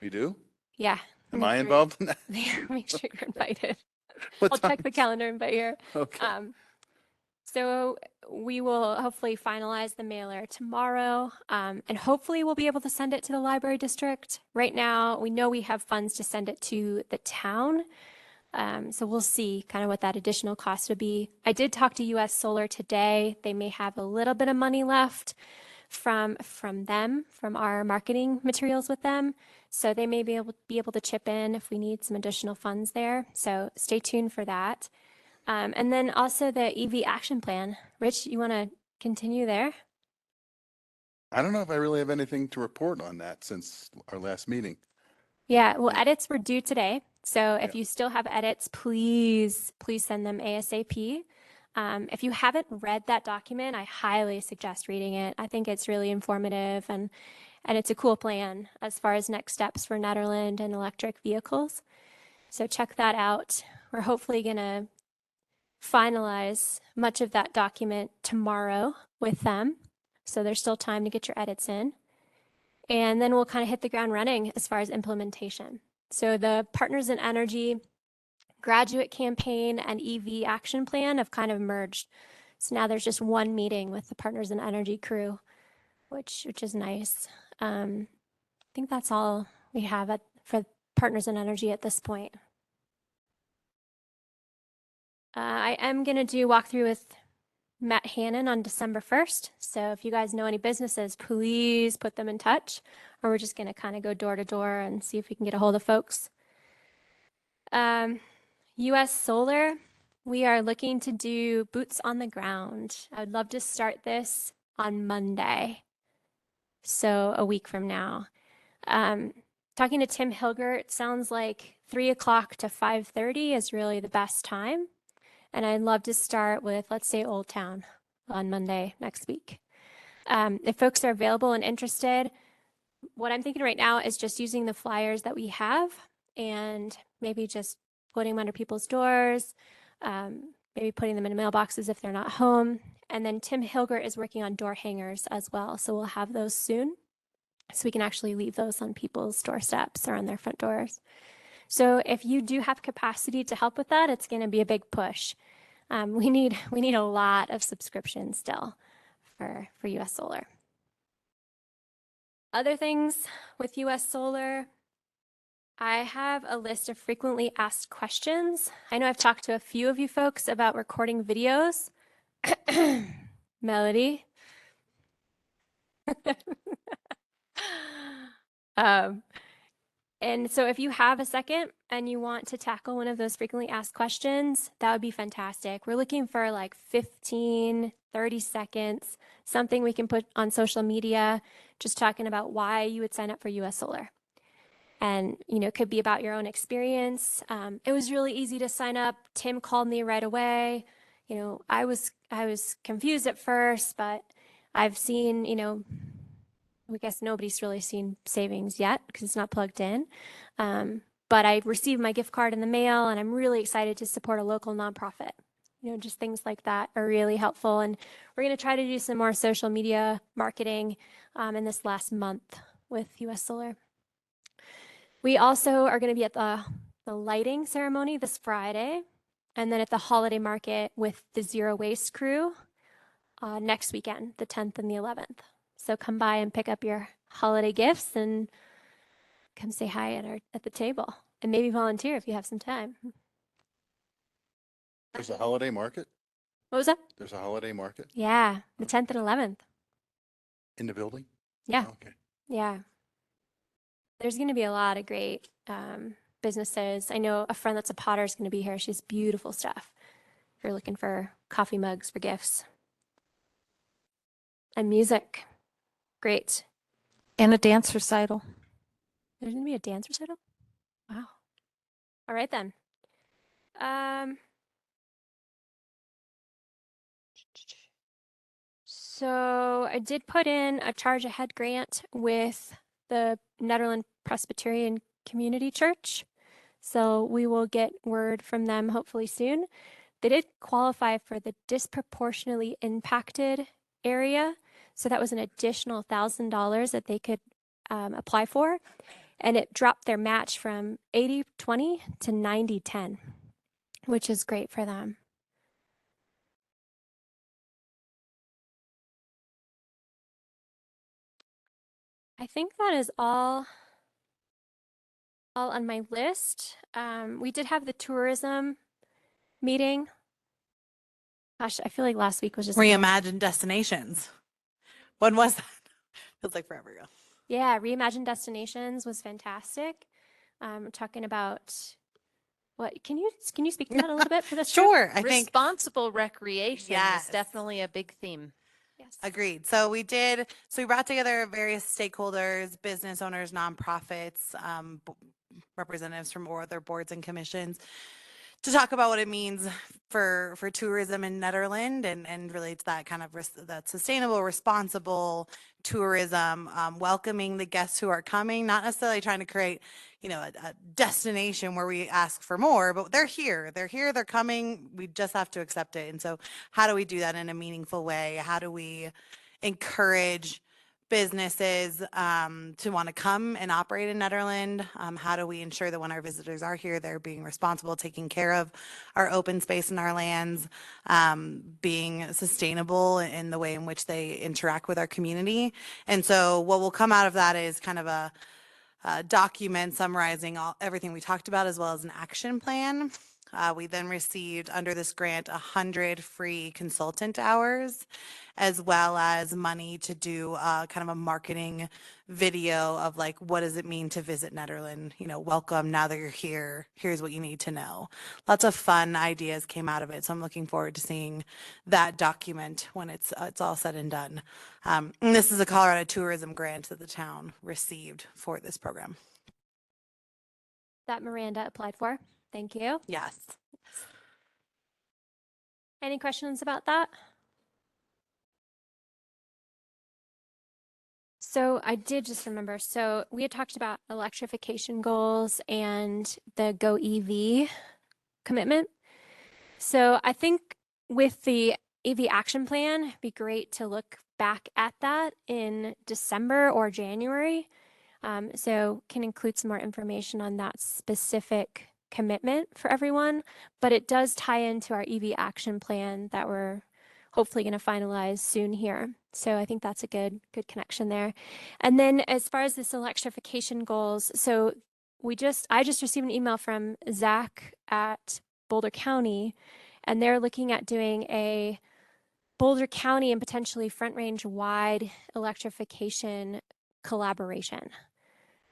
[SPEAKER 5] We do?
[SPEAKER 8] Yeah.
[SPEAKER 5] Am
[SPEAKER 8] make
[SPEAKER 5] I
[SPEAKER 8] sure-
[SPEAKER 5] involved in that?
[SPEAKER 8] Make sure you're invited.
[SPEAKER 5] What
[SPEAKER 8] I'll check
[SPEAKER 5] time
[SPEAKER 8] the
[SPEAKER 5] is-
[SPEAKER 8] calendar invite here.
[SPEAKER 5] Okay.
[SPEAKER 8] So we will hopefully finalize the mailer tomorrow, and hopefully we'll be able to send it to the library district. Right now, we know we have funds to send it to the town. So we'll see kind of what that additional cost would be. I did talk to US Solar today. They may have a little bit of money left from our marketing materials with them. So they may be able to chip in if we need some additional funds there. So stay tuned for that. And then also the EV action plan. Rich, you want to continue there?
[SPEAKER 5] I don't know if I really have anything to report on that since our last meeting.
[SPEAKER 8] Yeah, well,
[SPEAKER 5] Yeah.
[SPEAKER 8] edits were due today. So if
[SPEAKER 5] Yeah.
[SPEAKER 8] you still have edits, please send them ASAP. If you haven't read that document, I highly suggest reading it. I think it's really informative and it's a cool plan as far as next steps for Nederland and electric vehicles. So check that out. We're hopefully going to finalize much of that document tomorrow with them. So there's still time to get your edits in. And then we'll kind of hit the ground running as far as implementation. So the Partners in Energy graduate campaign and EV action plan have kind of merged. So now there's just one meeting with the Partners in Energy crew, which is nice. I think that's all we have for Partners in Energy at this point. I am going to do walkthrough with Matt Hannon on December 1st. So if you guys know any businesses, please put them in touch, or we're just going to kind of go door to door and see if we can get a hold of folks. US Solar, we are looking to do boots on the ground. I would love to start this on Monday, so a week from now. Talking to Tim Hilger, it sounds like 3 o'clock to 5:30 is really the best time. And I'd love to start with, let's say, Old Town on Monday next week. If folks are available and interested, what I'm thinking right now is just using the flyers that we have and maybe just putting them under people's doors, maybe putting them in mailboxes if they're not home. And then Tim Hilger is working on door hangers as well. So we'll have those soon. So we can actually leave those on people's doorsteps or on their front doors. So if you do have capacity to help with that, it's going to be a big push. We need a lot of subscriptions still for US Solar. Other things with US Solar, I have a list of frequently asked questions. I know I've talked to a few of you folks about recording videos. Melody. And so if you have a second and you want to tackle one of those frequently asked questions, that would be fantastic. We're looking for like 15, 30 seconds, something we can put on social media, just talking about why you would sign up for US Solar. And, it could be about your own experience. It was really easy to sign up. Tim called me right away. I was confused at first, but I've seen, I guess nobody's really seen savings yet because it's not plugged in. But I received my gift card in the mail and I'm really excited to support a local nonprofit. Just things like that are really helpful. And we're going to try to do some more social media marketing in this last month with US Solar. We also are going to be at the lighting ceremony this Friday and then at the holiday market with the Zero Waste crew next weekend, the 10th and the 11th. So come by and pick up your holiday gifts and come say hi at the table and maybe volunteer if you have some time.
[SPEAKER 5] There's a holiday market?
[SPEAKER 8] What was that?
[SPEAKER 5] There's a holiday market
[SPEAKER 8] Yeah, the 10th and 11th.
[SPEAKER 5] in the building?
[SPEAKER 8] Yeah,
[SPEAKER 5] Okay.
[SPEAKER 8] yeah. There's going to be a lot of great businesses. I know a friend that's a potter is going to be here. She has beautiful stuff if you're looking for coffee mugs for gifts. And music. Great.
[SPEAKER 10] And a dance recital.
[SPEAKER 8] There's going to be a dance recital? Wow. All right then. So I did put in a charge ahead grant with the Nederland Presbyterian Community Church. So we will get word from them hopefully soon. They did qualify for the disproportionately impacted area. So that was an additional $1,000 that they could apply for. And it dropped their match from 80-20 to 90-10, which is great for them. I think that is all on my list. We did have the tourism meeting. Gosh, I feel like last week was just a blur.
[SPEAKER 1] Reimagine destinations. When was that? Feels like forever ago.
[SPEAKER 8] Yeah, Reimagine Destinations was fantastic. Talking about what can you speak to that a little bit for this trip?
[SPEAKER 1] Sure. I think
[SPEAKER 10] Responsible recreation
[SPEAKER 1] Yes.
[SPEAKER 10] is definitely a big theme.
[SPEAKER 8] Yes.
[SPEAKER 1] agreed. So we brought together various stakeholders, business owners, nonprofits, representatives from other boards and commissions to talk about what it means for tourism in Nederland and relate to that kind of that sustainable, responsible tourism, welcoming the guests who are coming, not necessarily trying to create, a destination where we ask for more, but they're here, they're coming. We just have to accept it. And so how do we do that in a meaningful way? How do we encourage businesses to want to come and operate in Nederland? How do we ensure that when our visitors are here, they're being responsible, taking care of our open space and our lands, being sustainable in the way in which they interact with our community? And so what will come out of that is kind of a document summarizing everything we talked about, as well as an action plan. We then received under this grant 100 free consultant hours, as well as money to do kind of a marketing video of like, what does it mean to visit Nederland? Welcome, now that you're here, here's what you need to know. Lots of fun ideas came out of it. So I'm looking forward to seeing that document when it's all said and done. And this is a Colorado tourism grant that the town received for this program.
[SPEAKER 8] That Miranda applied for. Thank you.
[SPEAKER 1] Yes.
[SPEAKER 8] Any questions about that? So I did just remember. So we had talked about electrification goals and the Go EV commitment. So I think with the EV action plan, it'd be great to look back at that in December or January. So can include some more information on that specific commitment for everyone, but it does tie into our EV action plan that we're hopefully going to finalize soon here. So I think that's a good connection there. And then as far as this electrification goals, so I just received an email from Zach at Boulder County, and they're looking at doing a Boulder County and potentially Front Range wide electrification collaboration.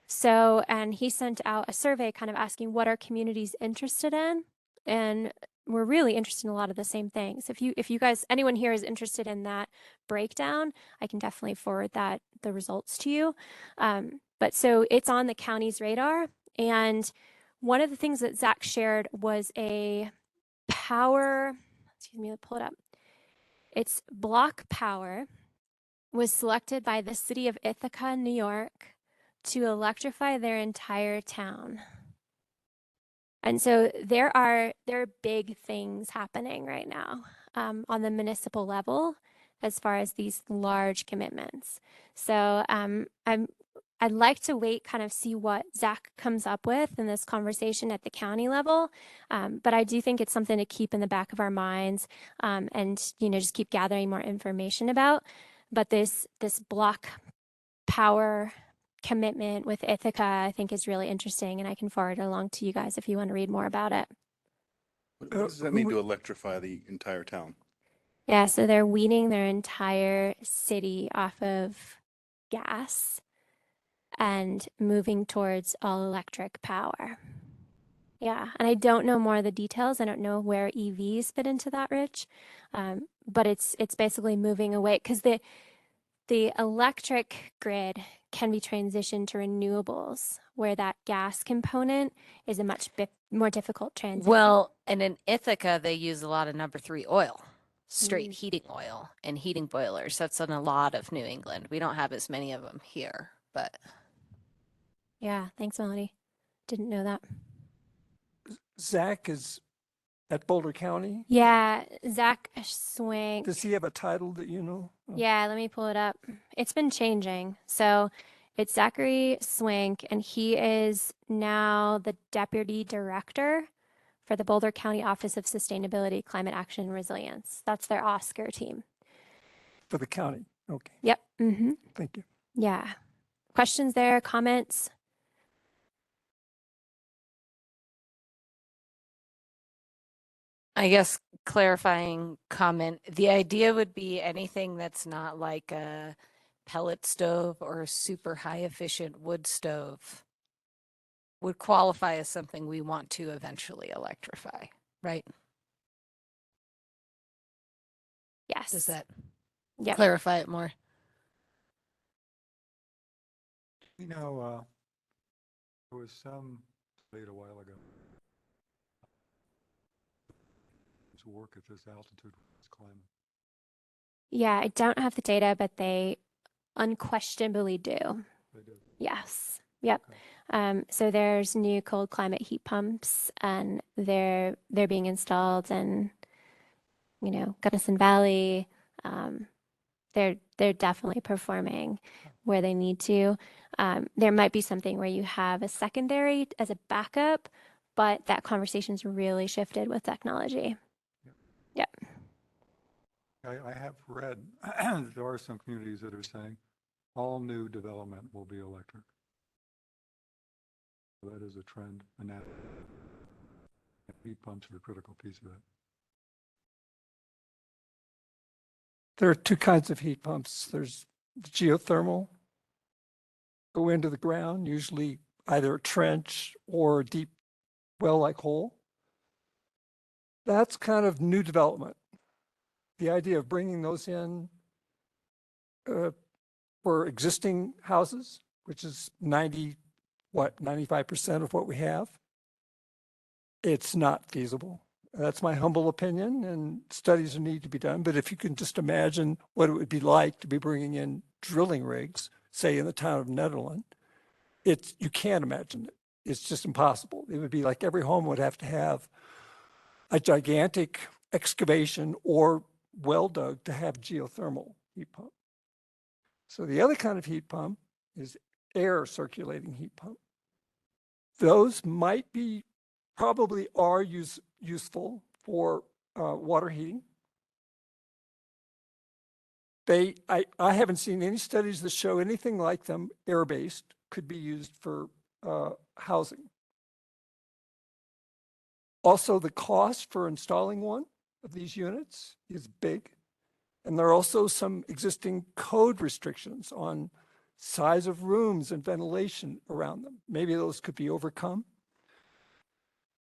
[SPEAKER 8] So, and he sent out a survey kind of asking what are communities interested in, and we're really interested in a lot of the same things. If you guys, anyone here is interested in that breakdown, I can definitely forward the results to you. But so it's on the county's radar. And one of the things that Zach shared was a power, excuse me, let me pull it up. It's Block Power was selected by the city of Ithaca, New York, to electrify their entire town. And so there are big things happening right now on the municipal level as far as these large commitments. So I'd like to wait, kind of see what Zach comes up with in this conversation at the county level. But I do think it's something to keep in the back of our minds and just keep gathering more information about. But this Block Power commitment with Ithaca, I think, is really interesting, and I can forward it along to you guys if you want to read more about it.
[SPEAKER 5] What does that mean to electrify the entire town?
[SPEAKER 8] Yeah, so they're weaning their entire city off of gas and moving towards all electric power. Yeah, and I don't know more of the details. I don't know where EVs fit into that, Rich, but it's basically moving away because the electric grid can be transitioned to renewables, where that gas component is a much more difficult transition.
[SPEAKER 10] Well, and in Ithaca, they use a lot of number 3 oil, straight heating oil and heating boilers. That's in a lot of New England. We don't have as many of them here, but.
[SPEAKER 8] Yeah, thanks, Melody. Didn't know that.
[SPEAKER 6] Zach is at Boulder County.
[SPEAKER 8] Yeah, Zach Swank.
[SPEAKER 6] Does he have a title that you know? Oh.
[SPEAKER 8] Yeah, let me pull it up. It's been changing. So it's Zachary Swank, and he is now the Deputy Director for the Boulder County Office of Sustainability, Climate Action, and Resilience. That's their Oscar team.
[SPEAKER 6] For the county. Okay.
[SPEAKER 8] Yep. Mm-hmm.
[SPEAKER 6] Thank you.
[SPEAKER 8] Yeah. Questions there, comments?
[SPEAKER 10] I guess clarifying comment, the idea would be anything that's not like a pellet stove or a super high efficient wood stove would qualify as something we want to eventually electrify, right?
[SPEAKER 8] Yes.
[SPEAKER 10] Does that
[SPEAKER 8] Yep.
[SPEAKER 10] clarify it more?
[SPEAKER 7] You know, there was some debate a while ago to work at this altitude, this climate.
[SPEAKER 8] Yeah, I don't have the data, but they unquestionably do.
[SPEAKER 7] They do.
[SPEAKER 8] Yes. Yep.
[SPEAKER 7] Okay.
[SPEAKER 8] So there's new cold climate heat pumps, and they're being installed in, Gunnison Valley. They're definitely performing where they need to. There might be something where you have a secondary as a backup, but that conversation's really shifted with technology. Yep.
[SPEAKER 7] I have read there are some communities that are saying all new development will be electric. That is a trend, and that heat pumps are a critical piece of it.
[SPEAKER 6] There are two kinds of heat pumps. There's the geothermal, go into the ground, usually either a trench or a deep well-like hole. That's kind of new development. The idea of bringing those in for existing houses, which is 95% of what we have, it's not feasible. That's my humble opinion, and studies need to be done. But if you can just imagine what it would be like to be bringing in drilling rigs, say in the town of Nederland, you can't imagine it. It's just impossible. It would be like every home would have to have a gigantic excavation or well dug to have geothermal heat pump. So the other kind of heat pump is air circulating heat pump. Those might be, probably are useful for water heating. I haven't seen any studies that show anything like them air-based could be used for housing. Also, the cost for installing one of these units is big. And there are also some existing code restrictions on size of rooms and ventilation around them. Maybe those could be overcome.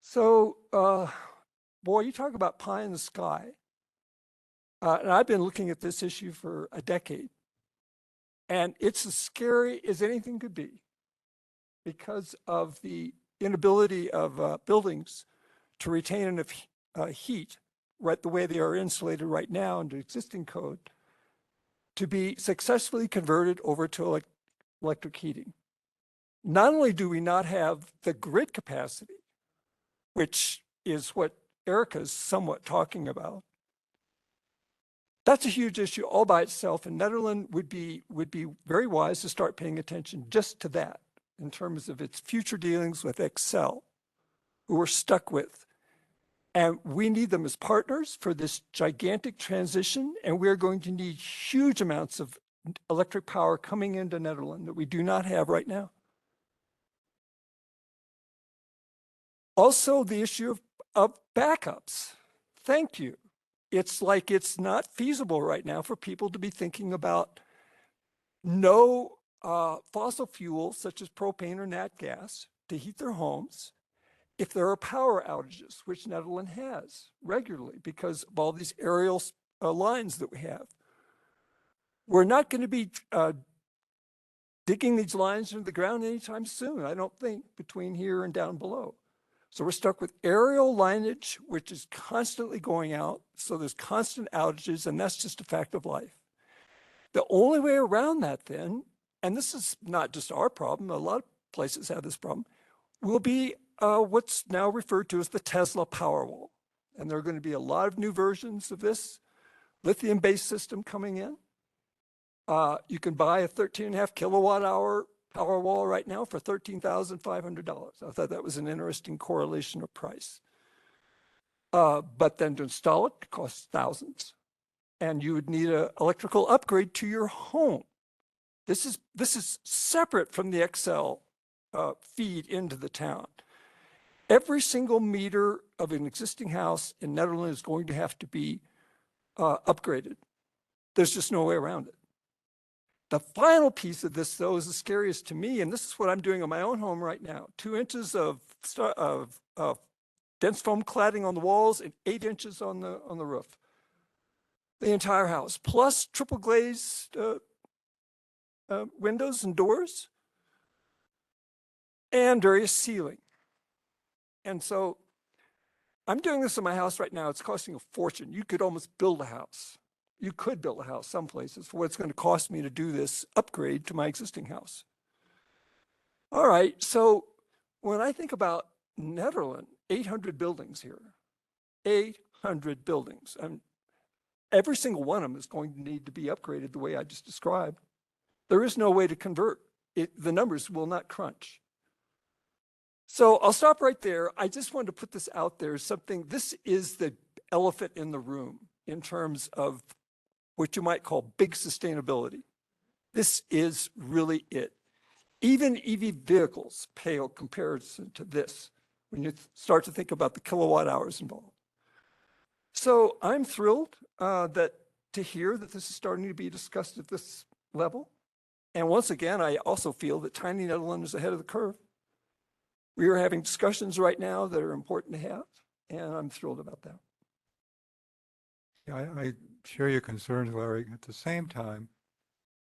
[SPEAKER 6] So, boy, you talk about pie in the sky. And I've been looking at this issue for a decade. And it's as scary as anything could be because of the inability of buildings to retain enough heat, right the way they are insulated right now under existing code, to be successfully converted over to electric heating. Not only do we not have the grid capacity, which is what Erica's somewhat talking about, that's a huge issue all by itself, and Nederland would be very wise to start paying attention just to that in terms of its future dealings with Excel, who we're stuck with. And we need them as partners for this gigantic transition, and we're going to need huge amounts of electric power coming into Nederland that we do not have right now. Also, the issue of backups. Thank you. It's like it's not feasible right now for people to be thinking about no fossil fuels such as propane or nat gas to heat their homes if there are power outages, which Nederland has regularly because of all these aerial lines that we have. We're not going to be digging these lines into the ground anytime soon, I don't think, between here and down below. So we're stuck with aerial lineage, which is constantly going out. So there's constant outages, and that's just a fact of life. The only way around that then, and this is not just our problem, a lot of places have this problem, will be what's now referred to as the Tesla Powerwall. And there are going to be a lot of new versions of this lithium-based system coming in. You can buy a 13.5 kilowatt hour Powerwall right now for $13,500. I thought that was an interesting correlation of price. But then to install it costs thousands. And you would need an electrical upgrade to your home This is separate from the Excel feed into the town. Every single meter of an existing house in Netherlands is going to have to be upgraded. There's just no way around it. The final piece of this, though, is the scariest to me, and this is what I'm doing on my own home right now. 2 inches of dense foam cladding on the walls and 8 inches on the roof. The entire house, plus triple glazed windows and doors, and various ceiling. And so I'm doing this in my house right now. It's costing a fortune. You could almost build a house. You could build a house some places for what it's going to cost me to do this upgrade to my existing house. All right, so when I think about Netherlands, 800 buildings here, 800 buildings. Every single one of them is going to need to be upgraded the way I just described. There is no way to convert it. The numbers will not crunch. So I'll stop right there. I just wanted to put this out there as something. This is the elephant in the room in terms of what you might call big sustainability. This is really it. Even EV vehicles pale comparison to this when you start to think about the kilowatt hours involved. So I'm thrilled to hear that this is starting to be discussed at this level. And once again, I also feel that tiny Netherlands is ahead of the curve. We are having discussions right now that are important to have, and I'm thrilled about that.
[SPEAKER 7] Yeah, I share your concerns, Larry. At the same time,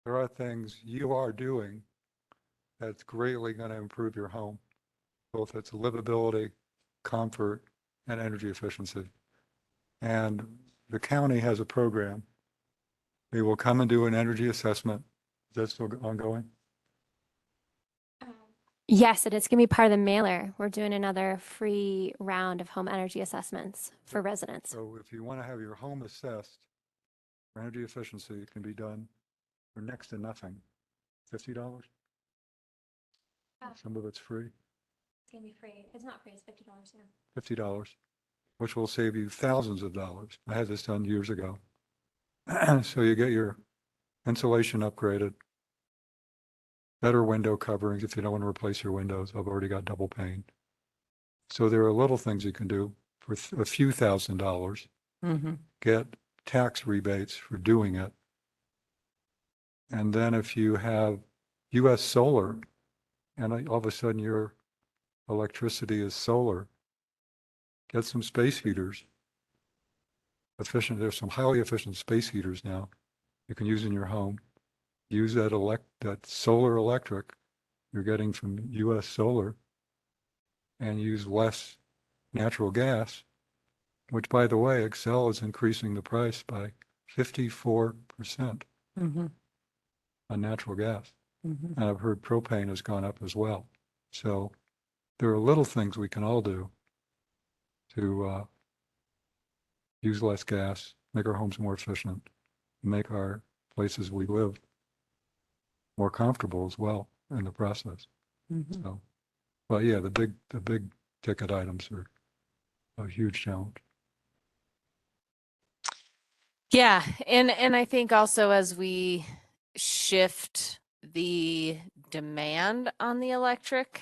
[SPEAKER 7] there are things you are doing that's greatly going to improve your home, both its livability, comfort, and energy efficiency. And the county has a program. They will come and do an energy assessment. Is that still ongoing?
[SPEAKER 8] Yes, it is going to be part of the mailer. We're doing another free round of home energy assessments for residents.
[SPEAKER 7] So if you want to have your home assessed for energy efficiency, it can be done for next to nothing. $50? Some of it's free.
[SPEAKER 8] It's going to be free. It's not free. It's $50 now.
[SPEAKER 7] $50, which will save you thousands of dollars. I had this done years ago. So you get your insulation upgraded, better window coverings if you don't want to replace your windows. I've already got double pane. So there are little things you can do for a few $1,000s.
[SPEAKER 10] Mm-hmm.
[SPEAKER 7] Get tax rebates for doing it. And then if you have US solar, and all of a sudden your electricity is solar, get some space heaters. There's some highly efficient space heaters now you can use in your home. Use that solar electric you're getting from US solar and use less natural gas, which, by the way, Excel is increasing the price by 54%
[SPEAKER 10] Mm-hmm.
[SPEAKER 7] on natural gas.
[SPEAKER 10] Mm-hmm.
[SPEAKER 7] And I've heard propane has gone up as well. So there are little things we can all do to use less gas, make our homes more efficient, make our places we live more comfortable as well in the process.
[SPEAKER 10] Mm-hmm.
[SPEAKER 7] So, but yeah, the big ticket items are a huge challenge.
[SPEAKER 10] Yeah, and I think also as we shift the demand on the electric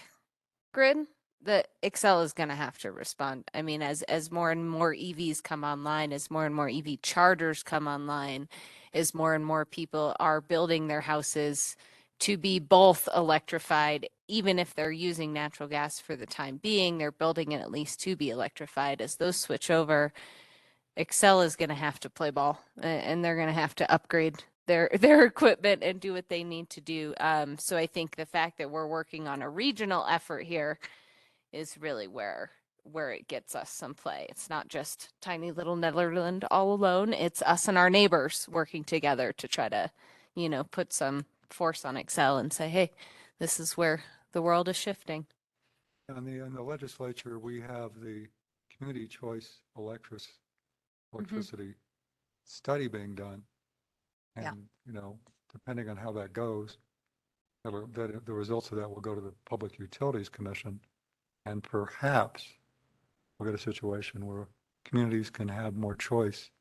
[SPEAKER 10] grid, the Excel is going to have to respond. I mean, as more and more EVs come online, as more and more EV chargers come online, as more and more people are building their houses to be both electrified, even if they're using natural gas for the time being, they're building it at least to be electrified. As those switch over, Excel is going to have to play ball, and they're going to have to upgrade their equipment and do what they need to do. So I think the fact that we're working on a regional effort here is really where it gets us some play. It's not just tiny little Netherlands all alone. It's us and our neighbors working together to try to, put some force on Excel and say, hey, this is where the world is shifting.
[SPEAKER 7] In the legislature, we have the community choice electricity study being done.
[SPEAKER 1] Yeah.
[SPEAKER 7] And, depending on how that goes, the results of that will go to the Public Utilities Commission. And perhaps we'll get a situation where communities can have more choice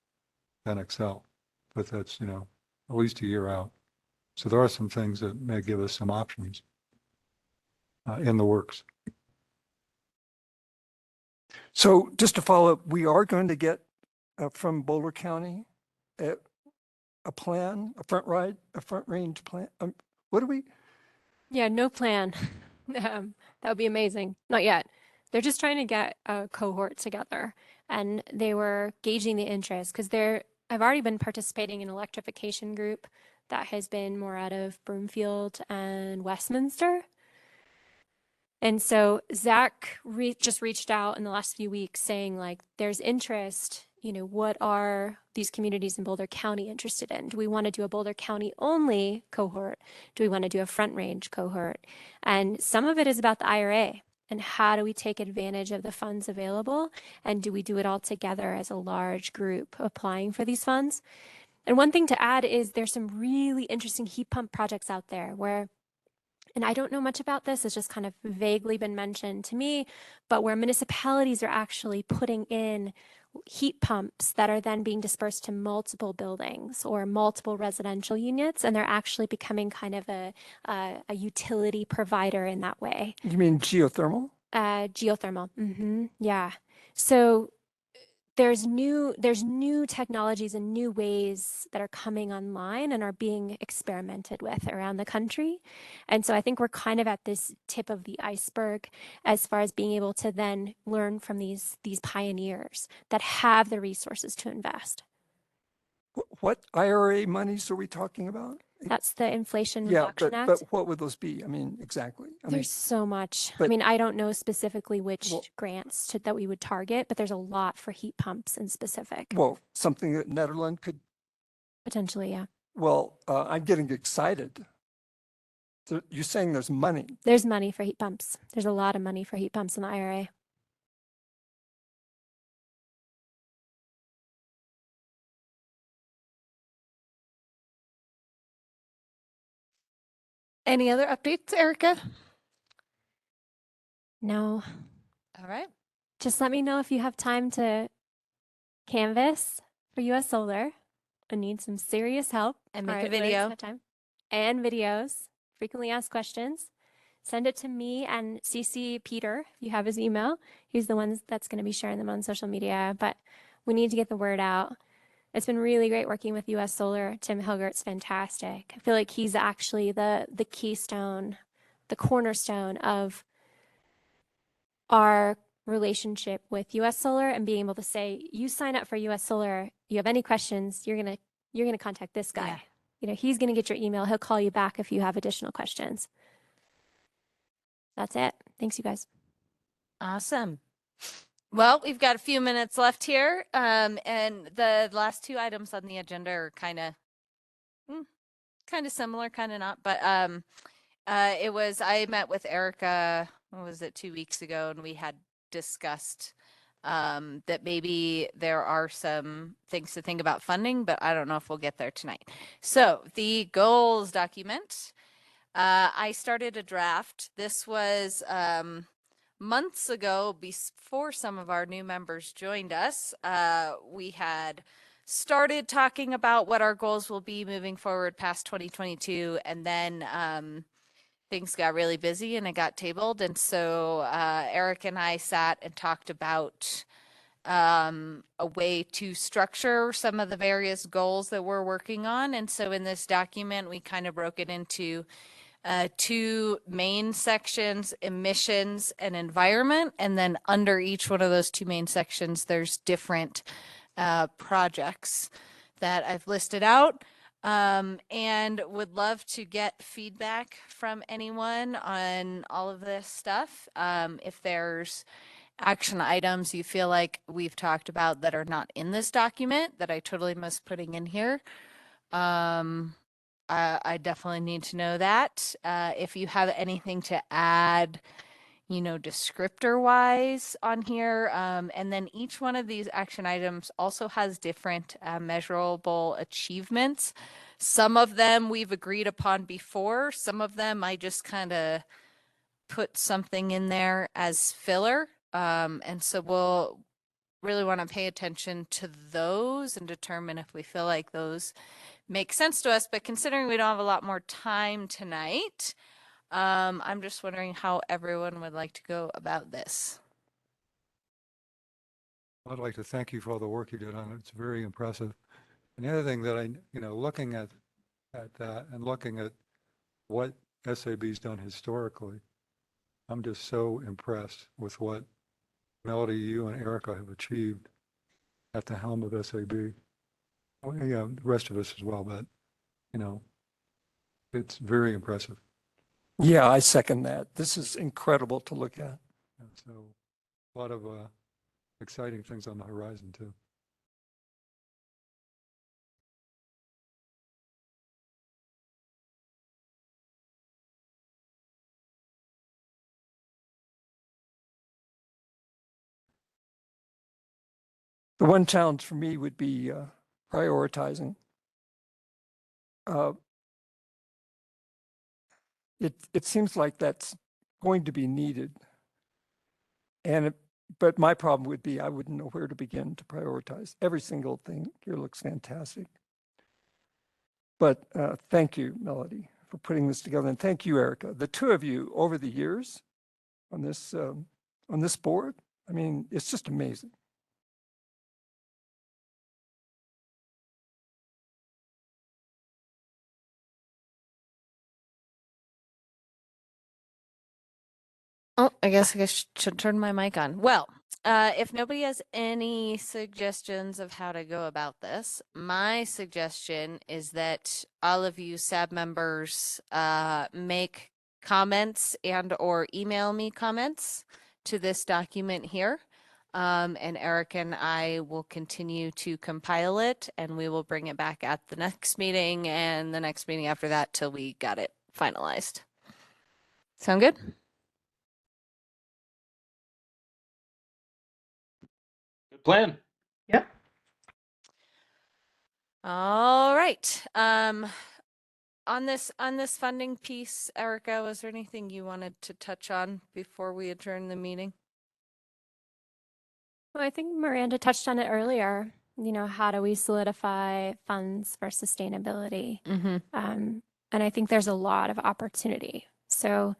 [SPEAKER 7] than Excel. But that's, at least a year out. So there are some things that may give us some options in the works.
[SPEAKER 6] So just to follow up, we are going to get from Boulder County a, a plan, a front range plan. What do we?
[SPEAKER 8] Yeah, no plan. That would be amazing. Not yet. They're just trying to get a cohort together, and they were gauging the interest because I've already been participating in an electrification group that has been more out of Broomfield and Westminster. And so Zach just reached out in the last few weeks saying, like, there's interest. What are these communities in Boulder County interested in? Do we want to do a Boulder County only cohort? Do we want to do a Front Range cohort? And some of it is about the IRA and how do we take advantage of the funds available? And do we do it all together as a large group applying for these funds? And one thing to add is there's some really interesting heat pump projects out there where, and I don't know much about this, it's just kind of vaguely been mentioned to me, but where municipalities are actually putting in heat pumps that are then being dispersed to multiple buildings or multiple residential units, and they're actually becoming kind of a utility provider in that way.
[SPEAKER 6] You mean geothermal?
[SPEAKER 8] Geothermal. Yeah. So there's new technologies and new ways that are coming online and are being experimented with around the country. And so I think we're kind of at this tip of the iceberg as far as being able to then learn from these pioneers that have the resources to invest.
[SPEAKER 6] What IRA monies are we talking about?
[SPEAKER 8] That's the Inflation
[SPEAKER 6] Yeah,
[SPEAKER 8] Reduction Act.
[SPEAKER 6] but what would those be? I mean, exactly.
[SPEAKER 8] There's so much.
[SPEAKER 6] but-
[SPEAKER 8] I don't know specifically which
[SPEAKER 6] Well-
[SPEAKER 8] grants that we would target, but there's a lot for heat pumps in specific.
[SPEAKER 6] Well, something that Nederland could,
[SPEAKER 8] Potentially, yeah.
[SPEAKER 6] well, I'm getting excited. So you're saying there's money.
[SPEAKER 8] There's money for heat pumps. There's a lot of money for heat pumps in the IRA.
[SPEAKER 10] Any other updates, Erica?
[SPEAKER 8] No,
[SPEAKER 10] All right.
[SPEAKER 8] just let me know if you have time to canvas for US Solar. I need some serious help.
[SPEAKER 10] And make
[SPEAKER 8] All
[SPEAKER 10] a
[SPEAKER 8] right, Liz,
[SPEAKER 10] video.
[SPEAKER 8] have time. And videos, frequently asked questions. Send it to me and CC Peter if you have his email. He's the one that's going to be sharing them on social media, but we need to get the word out. It's been really great working with US Solar. Tim Hilgert's fantastic. I feel like he's actually the keystone, the cornerstone of our relationship with US Solar and being able to say, you sign up for US Solar, you have any questions, you're going to contact this guy.
[SPEAKER 10] Yeah.
[SPEAKER 8] He's going to get your email. He'll call you back if you have additional questions. That's it. Thanks, you guys.
[SPEAKER 10] Awesome. Well, we've got a few minutes left here. And the last two items on the agenda are kind of similar, kind of not, but I met with Erica, what was it, 2 weeks ago, and we had discussed that maybe there are some things to think about funding, but I don't know if we'll get there tonight. So the goals document, I started a draft. This was months ago, before some of our new members joined us. We had started talking about what our goals will be moving forward past 2022, and then things got really busy and it got tabled. And so Eric and I sat and talked about a way to structure some of the various goals that we're working on. And so in this document, we kind of broke it into two main sections, emissions and environment. And then under each one of those two main sections, there's different projects that I've listed out. And would love to get feedback from anyone on all of this stuff. If there's action items you feel like we've talked about that are not in this document that I totally missed putting in here, I definitely need to know that. If you have anything to add, descriptor wise on here. And then each one of these action items also has different measurable achievements. Some of them we've agreed upon before. Some of them I just kind of put something in there as filler. And so we'll really want to pay attention to those and determine if we feel like those makes sense to us, but considering we don't have a lot more time tonight, I'm just wondering how everyone would like to go about this.
[SPEAKER 7] I'd like to thank you for all the work you did on it. It's very impressive. And the other thing that looking at that and looking at what SAB's done historically, I'm just so impressed with what Melody, you and Erica have achieved at the helm of SAB. Well, yeah, the rest of us as well, but it's very impressive.
[SPEAKER 6] Yeah, I second that. This is incredible to look at.
[SPEAKER 7] And so a lot of exciting things on the horizon too.
[SPEAKER 6] The one challenge for me would be prioritizing. It seems like that's going to be needed. But my problem would be I wouldn't know where to begin to prioritize. Every single thing here looks fantastic. But thank you, Melody, for putting this together. And thank you, Erica. The two of you over the years on this board, I mean, it's just amazing.
[SPEAKER 10] Oh, I guess should turn my mic on. Well, if nobody has any suggestions of how to go about this, my suggestion is that all of you SAB members make comments and or email me comments to this document here. And Eric and I will continue to compile it, and we will bring it back at the next meeting and the next meeting after that till we got it finalized. Sound good?
[SPEAKER 9] Good plan.
[SPEAKER 3] Yep.
[SPEAKER 10] All right. On this funding piece, Erica, was there anything you wanted to touch on before we adjourn the meeting?
[SPEAKER 8] Well, I think Miranda touched on it earlier. How do we solidify funds for sustainability?
[SPEAKER 10] Mm-hmm.
[SPEAKER 8] And I think there's a lot of opportunity. So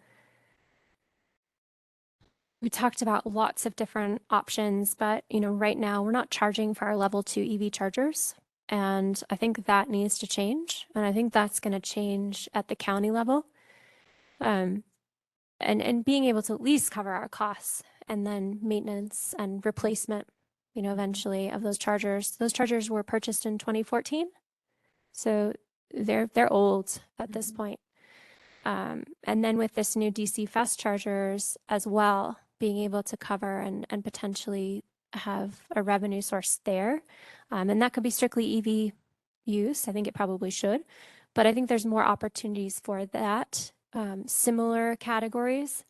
[SPEAKER 8] we talked about lots of different options, but right now we're not charging for our level 2 EV chargers. And I think that needs to change. And I think that's going to change at the county level. And being able to at least cover our costs and then maintenance and replacement, eventually of those chargers. Those chargers were purchased in 2014. So they're old at this point. And then with this new DC fast chargers as well, being able to cover and potentially have a revenue source there. And that could be strictly EV use. I think it probably should. But I think there's more opportunities for that. Similar categories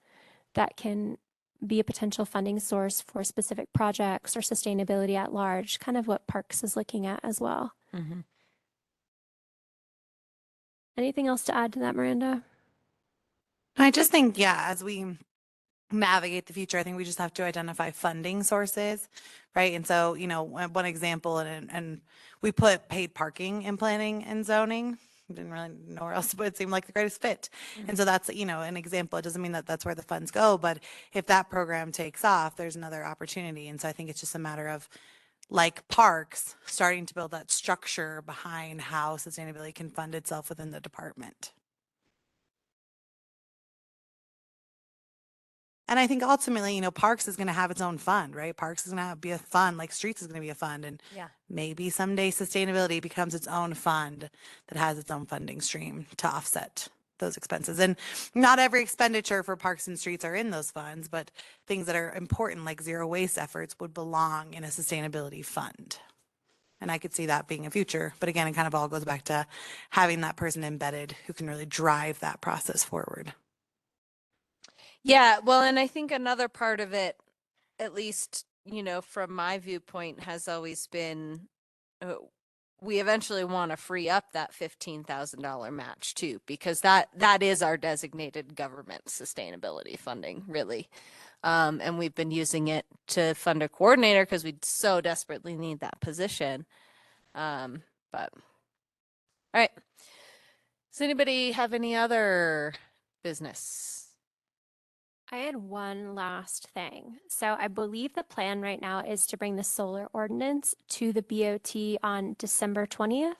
[SPEAKER 8] that can be a potential funding source for specific projects or sustainability at large, kind of what Parks is looking at as well.
[SPEAKER 10] Mm-hmm.
[SPEAKER 8] Anything else to add to that, Miranda?
[SPEAKER 1] I just think, yeah, as we navigate the future, I think we just have to identify funding sources, right? And so, one example, and we put paid parking in planning and zoning. Didn't really know where else, but it seemed like the greatest fit. And so that's, an example. It doesn't mean that that's where the funds go, but if that program takes off, there's another opportunity. And so I think it's just a matter of, like parks, starting to build that structure behind how sustainability can fund itself within the department. And I think ultimately, Parks is going to have its own fund, right? Parks is going to be a fund, like Streets is going to be a fund. And
[SPEAKER 10] Yeah.
[SPEAKER 1] maybe someday sustainability becomes its own fund that has its own funding stream to offset those expenses. And not every expenditure for Parks and Streets are in those funds, but things that are important, like zero waste efforts, would belong in a sustainability fund. And I could see that being a future. But again, it kind of all goes back to having that person embedded who can really drive that process forward.
[SPEAKER 10] Yeah, well, and I think another part of it, at least, from my viewpoint, has always been we eventually want to free up that $15,000 match too, because that is our designated government sustainability funding, really. And we've been using it to fund a coordinator because we so desperately need that position. But All right. Does anybody have any other business?
[SPEAKER 8] I had one last thing. So I believe the plan right now is to bring the solar ordinance to the BOT on December 20th.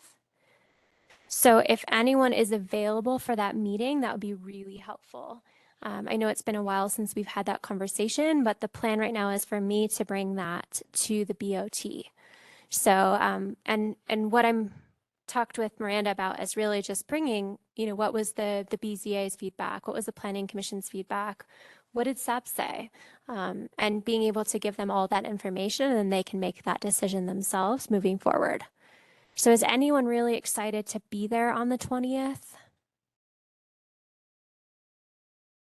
[SPEAKER 8] So if anyone is available for that meeting, that would be really helpful. I know it's been a while since we've had that conversation, but the plan right now is for me to bring that to the BOT. So, and what I'm talked with Miranda about is really just bringing, what was the BZA's feedback? What was the Planning Commission's feedback? What did SAP say? And being able to give them all that information, and they can make that decision themselves moving forward. So is anyone really excited to be there on the 20th?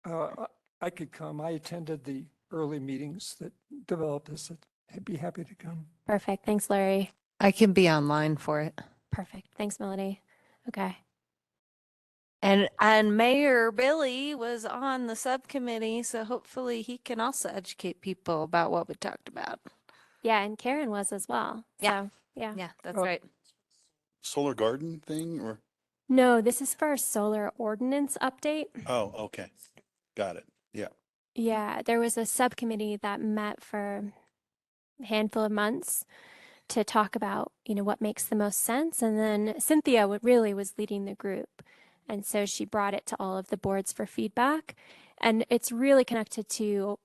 [SPEAKER 6] I could come. I attended the early meetings that developed this. I'd be happy to come.
[SPEAKER 8] Perfect. Thanks, Larry.
[SPEAKER 10] I can be online for it.
[SPEAKER 8] Perfect. Thanks, Melody. Okay.
[SPEAKER 10] And Mayor Billy was on the subcommittee, so hopefully he can also educate people about what we talked about.
[SPEAKER 8] Yeah, and Karen was as well.
[SPEAKER 10] Yeah.
[SPEAKER 8] So, yeah.
[SPEAKER 10] Yeah, that's
[SPEAKER 6] Oh.
[SPEAKER 10] right.
[SPEAKER 5] Solar garden thing or?
[SPEAKER 8] No, this is for a solar ordinance update.
[SPEAKER 5] Oh, okay. Got it. Yeah.
[SPEAKER 8] Yeah, there was a subcommittee that met for a handful of months to talk about, what makes the most sense. And then Cynthia really was leading the group. And so she brought it to all of the boards for feedback. And it's really connected to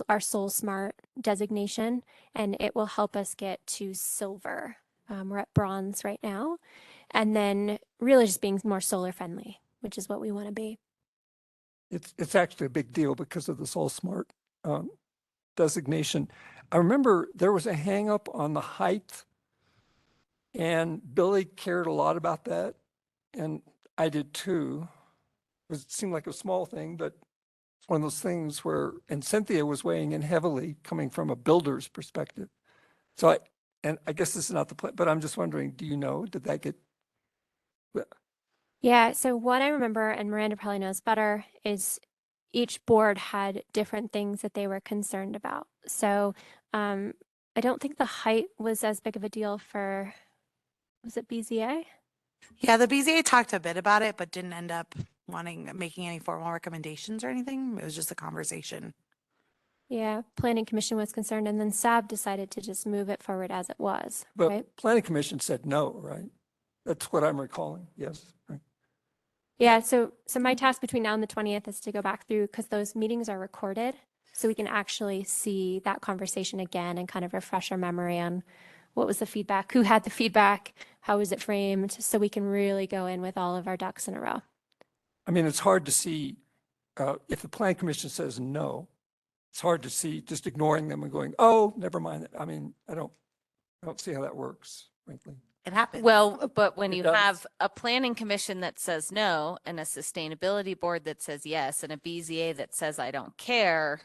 [SPEAKER 8] our Soul Smart designation, and it will help us get to silver. We're at bronze right now. And then really just being more solar friendly, which is what we want to be.
[SPEAKER 6] It's actually a big deal because of the Soul Smart designation. I remember there was a hang up on the height, and Billy cared a lot about that, and I did too. It seemed like a small thing, but it's one of those things where, and Cynthia was weighing in heavily coming from a builder's perspective. So I guess this is not the plan, but I'm just wondering, do you know, did that get?
[SPEAKER 8] Yeah, so what I remember, and Miranda probably knows better, is each board had different things that they were concerned about. So I don't think the height was as big of a deal for, was it BZA?
[SPEAKER 1] Yeah, the BZA talked a bit about it, but didn't end up making any formal recommendations or anything. It was just a conversation.
[SPEAKER 8] Yeah, Planning Commission was concerned, and then SAB decided to just move it forward as it was,
[SPEAKER 6] But
[SPEAKER 8] right?
[SPEAKER 6] Planning Commission said no, right? That's what I'm recalling. Yes. Right.
[SPEAKER 8] Yeah, so my task between now and the 20th is to go back through, because those meetings are recorded, so we can actually see that conversation again and kind of refresh our memory on what was the feedback, who had the feedback, how was it framed, so we can really go in with all of our ducks in a row.
[SPEAKER 6] I mean, it's hard to see if the Planning Commission says no. It's hard to see just ignoring them and going, oh, never mind. I mean, I don't see how that works, frankly.
[SPEAKER 1] It happened.
[SPEAKER 10] Well, but when
[SPEAKER 6] It
[SPEAKER 10] you
[SPEAKER 6] does.
[SPEAKER 10] have a planning commission that says no, and a sustainability board that says yes, and a BZA that says I don't care,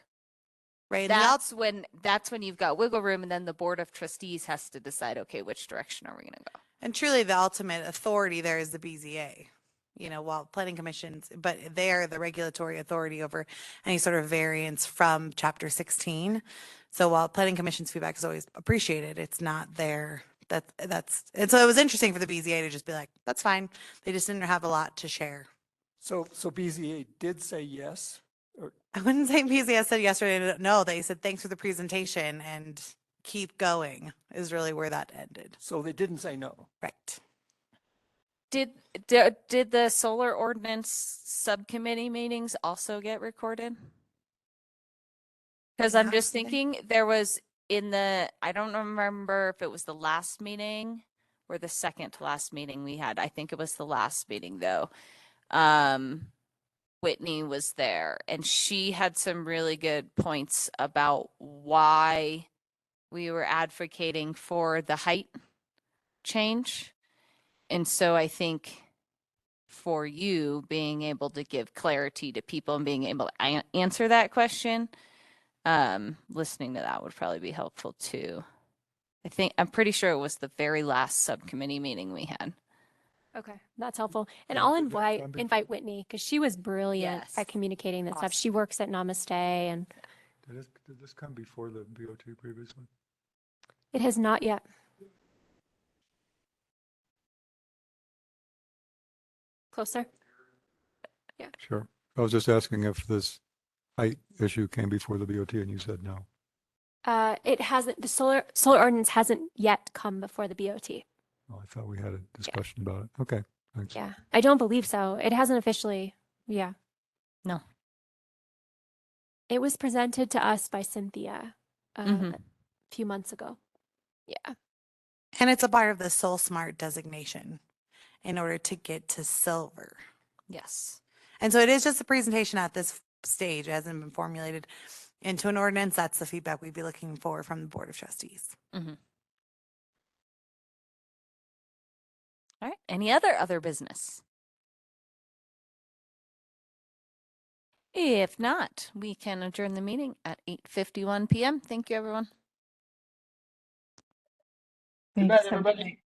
[SPEAKER 1] right. And the al-
[SPEAKER 10] that's when you've got wiggle room, and then the board of trustees has to decide, okay, which direction are we going to go?
[SPEAKER 1] and truly the ultimate authority there is the BZA. While planning commissions, but they're the regulatory authority over any sort of variance from chapter 16. So while planning commission's feedback is always appreciated, it's not there. And so it was interesting for the BZA to just be like, that's fine. They just didn't have a lot to share.
[SPEAKER 6] So BZA did say yes.
[SPEAKER 1] I wouldn't say BZA said yesterday. No, they said, thanks for the presentation and keep going is really where that ended.
[SPEAKER 6] So they didn't say no.
[SPEAKER 1] Right.
[SPEAKER 10] Did the solar ordinance subcommittee meetings also get recorded? Because I'm just thinking there was I don't remember if it was the last meeting or the second to last meeting we had. I think it was the last meeting though. Whitney was there and she had some really good points about why we were advocating for the height change. And so I think for you being able to give clarity to people and being able to answer that question, listening to that would probably be helpful too. I'm pretty sure it was the very last subcommittee meeting we had.
[SPEAKER 8] Okay, that's helpful. And
[SPEAKER 7] Yeah,
[SPEAKER 8] I'll
[SPEAKER 7] did that come
[SPEAKER 8] invite Whitney, because she was brilliant
[SPEAKER 10] Yes.
[SPEAKER 8] at communicating that stuff.
[SPEAKER 10] Awesome.
[SPEAKER 8] She works at Namaste, and
[SPEAKER 7] Did this come before the BOT previously?
[SPEAKER 8] it has not yet. closer.
[SPEAKER 7] Sure. I was just asking if this height issue came before the BOT and you said no.
[SPEAKER 8] It hasn't, the solar ordinance hasn't yet come before the BOT.
[SPEAKER 7] Oh, I thought we had a discussion about it. Okay, thanks.
[SPEAKER 8] Yeah, I don't believe so. It hasn't officially, yeah.
[SPEAKER 2] No.
[SPEAKER 8] It was presented to us by Cynthia
[SPEAKER 2] Mhm.
[SPEAKER 8] a few months ago. Yeah.
[SPEAKER 1] And it's a part of the Soul Smart designation in order to get to silver.
[SPEAKER 2] Yes.
[SPEAKER 1] And so it is just a presentation at this stage. It hasn't been formulated into an ordinance. That's the feedback we'd be looking for from the Board of Trustees.
[SPEAKER 2] Mhm. All right. Any other business? If not, we can adjourn the meeting at 8:51 p.m. Thank you, everyone.
[SPEAKER 3] Thanks, everybody.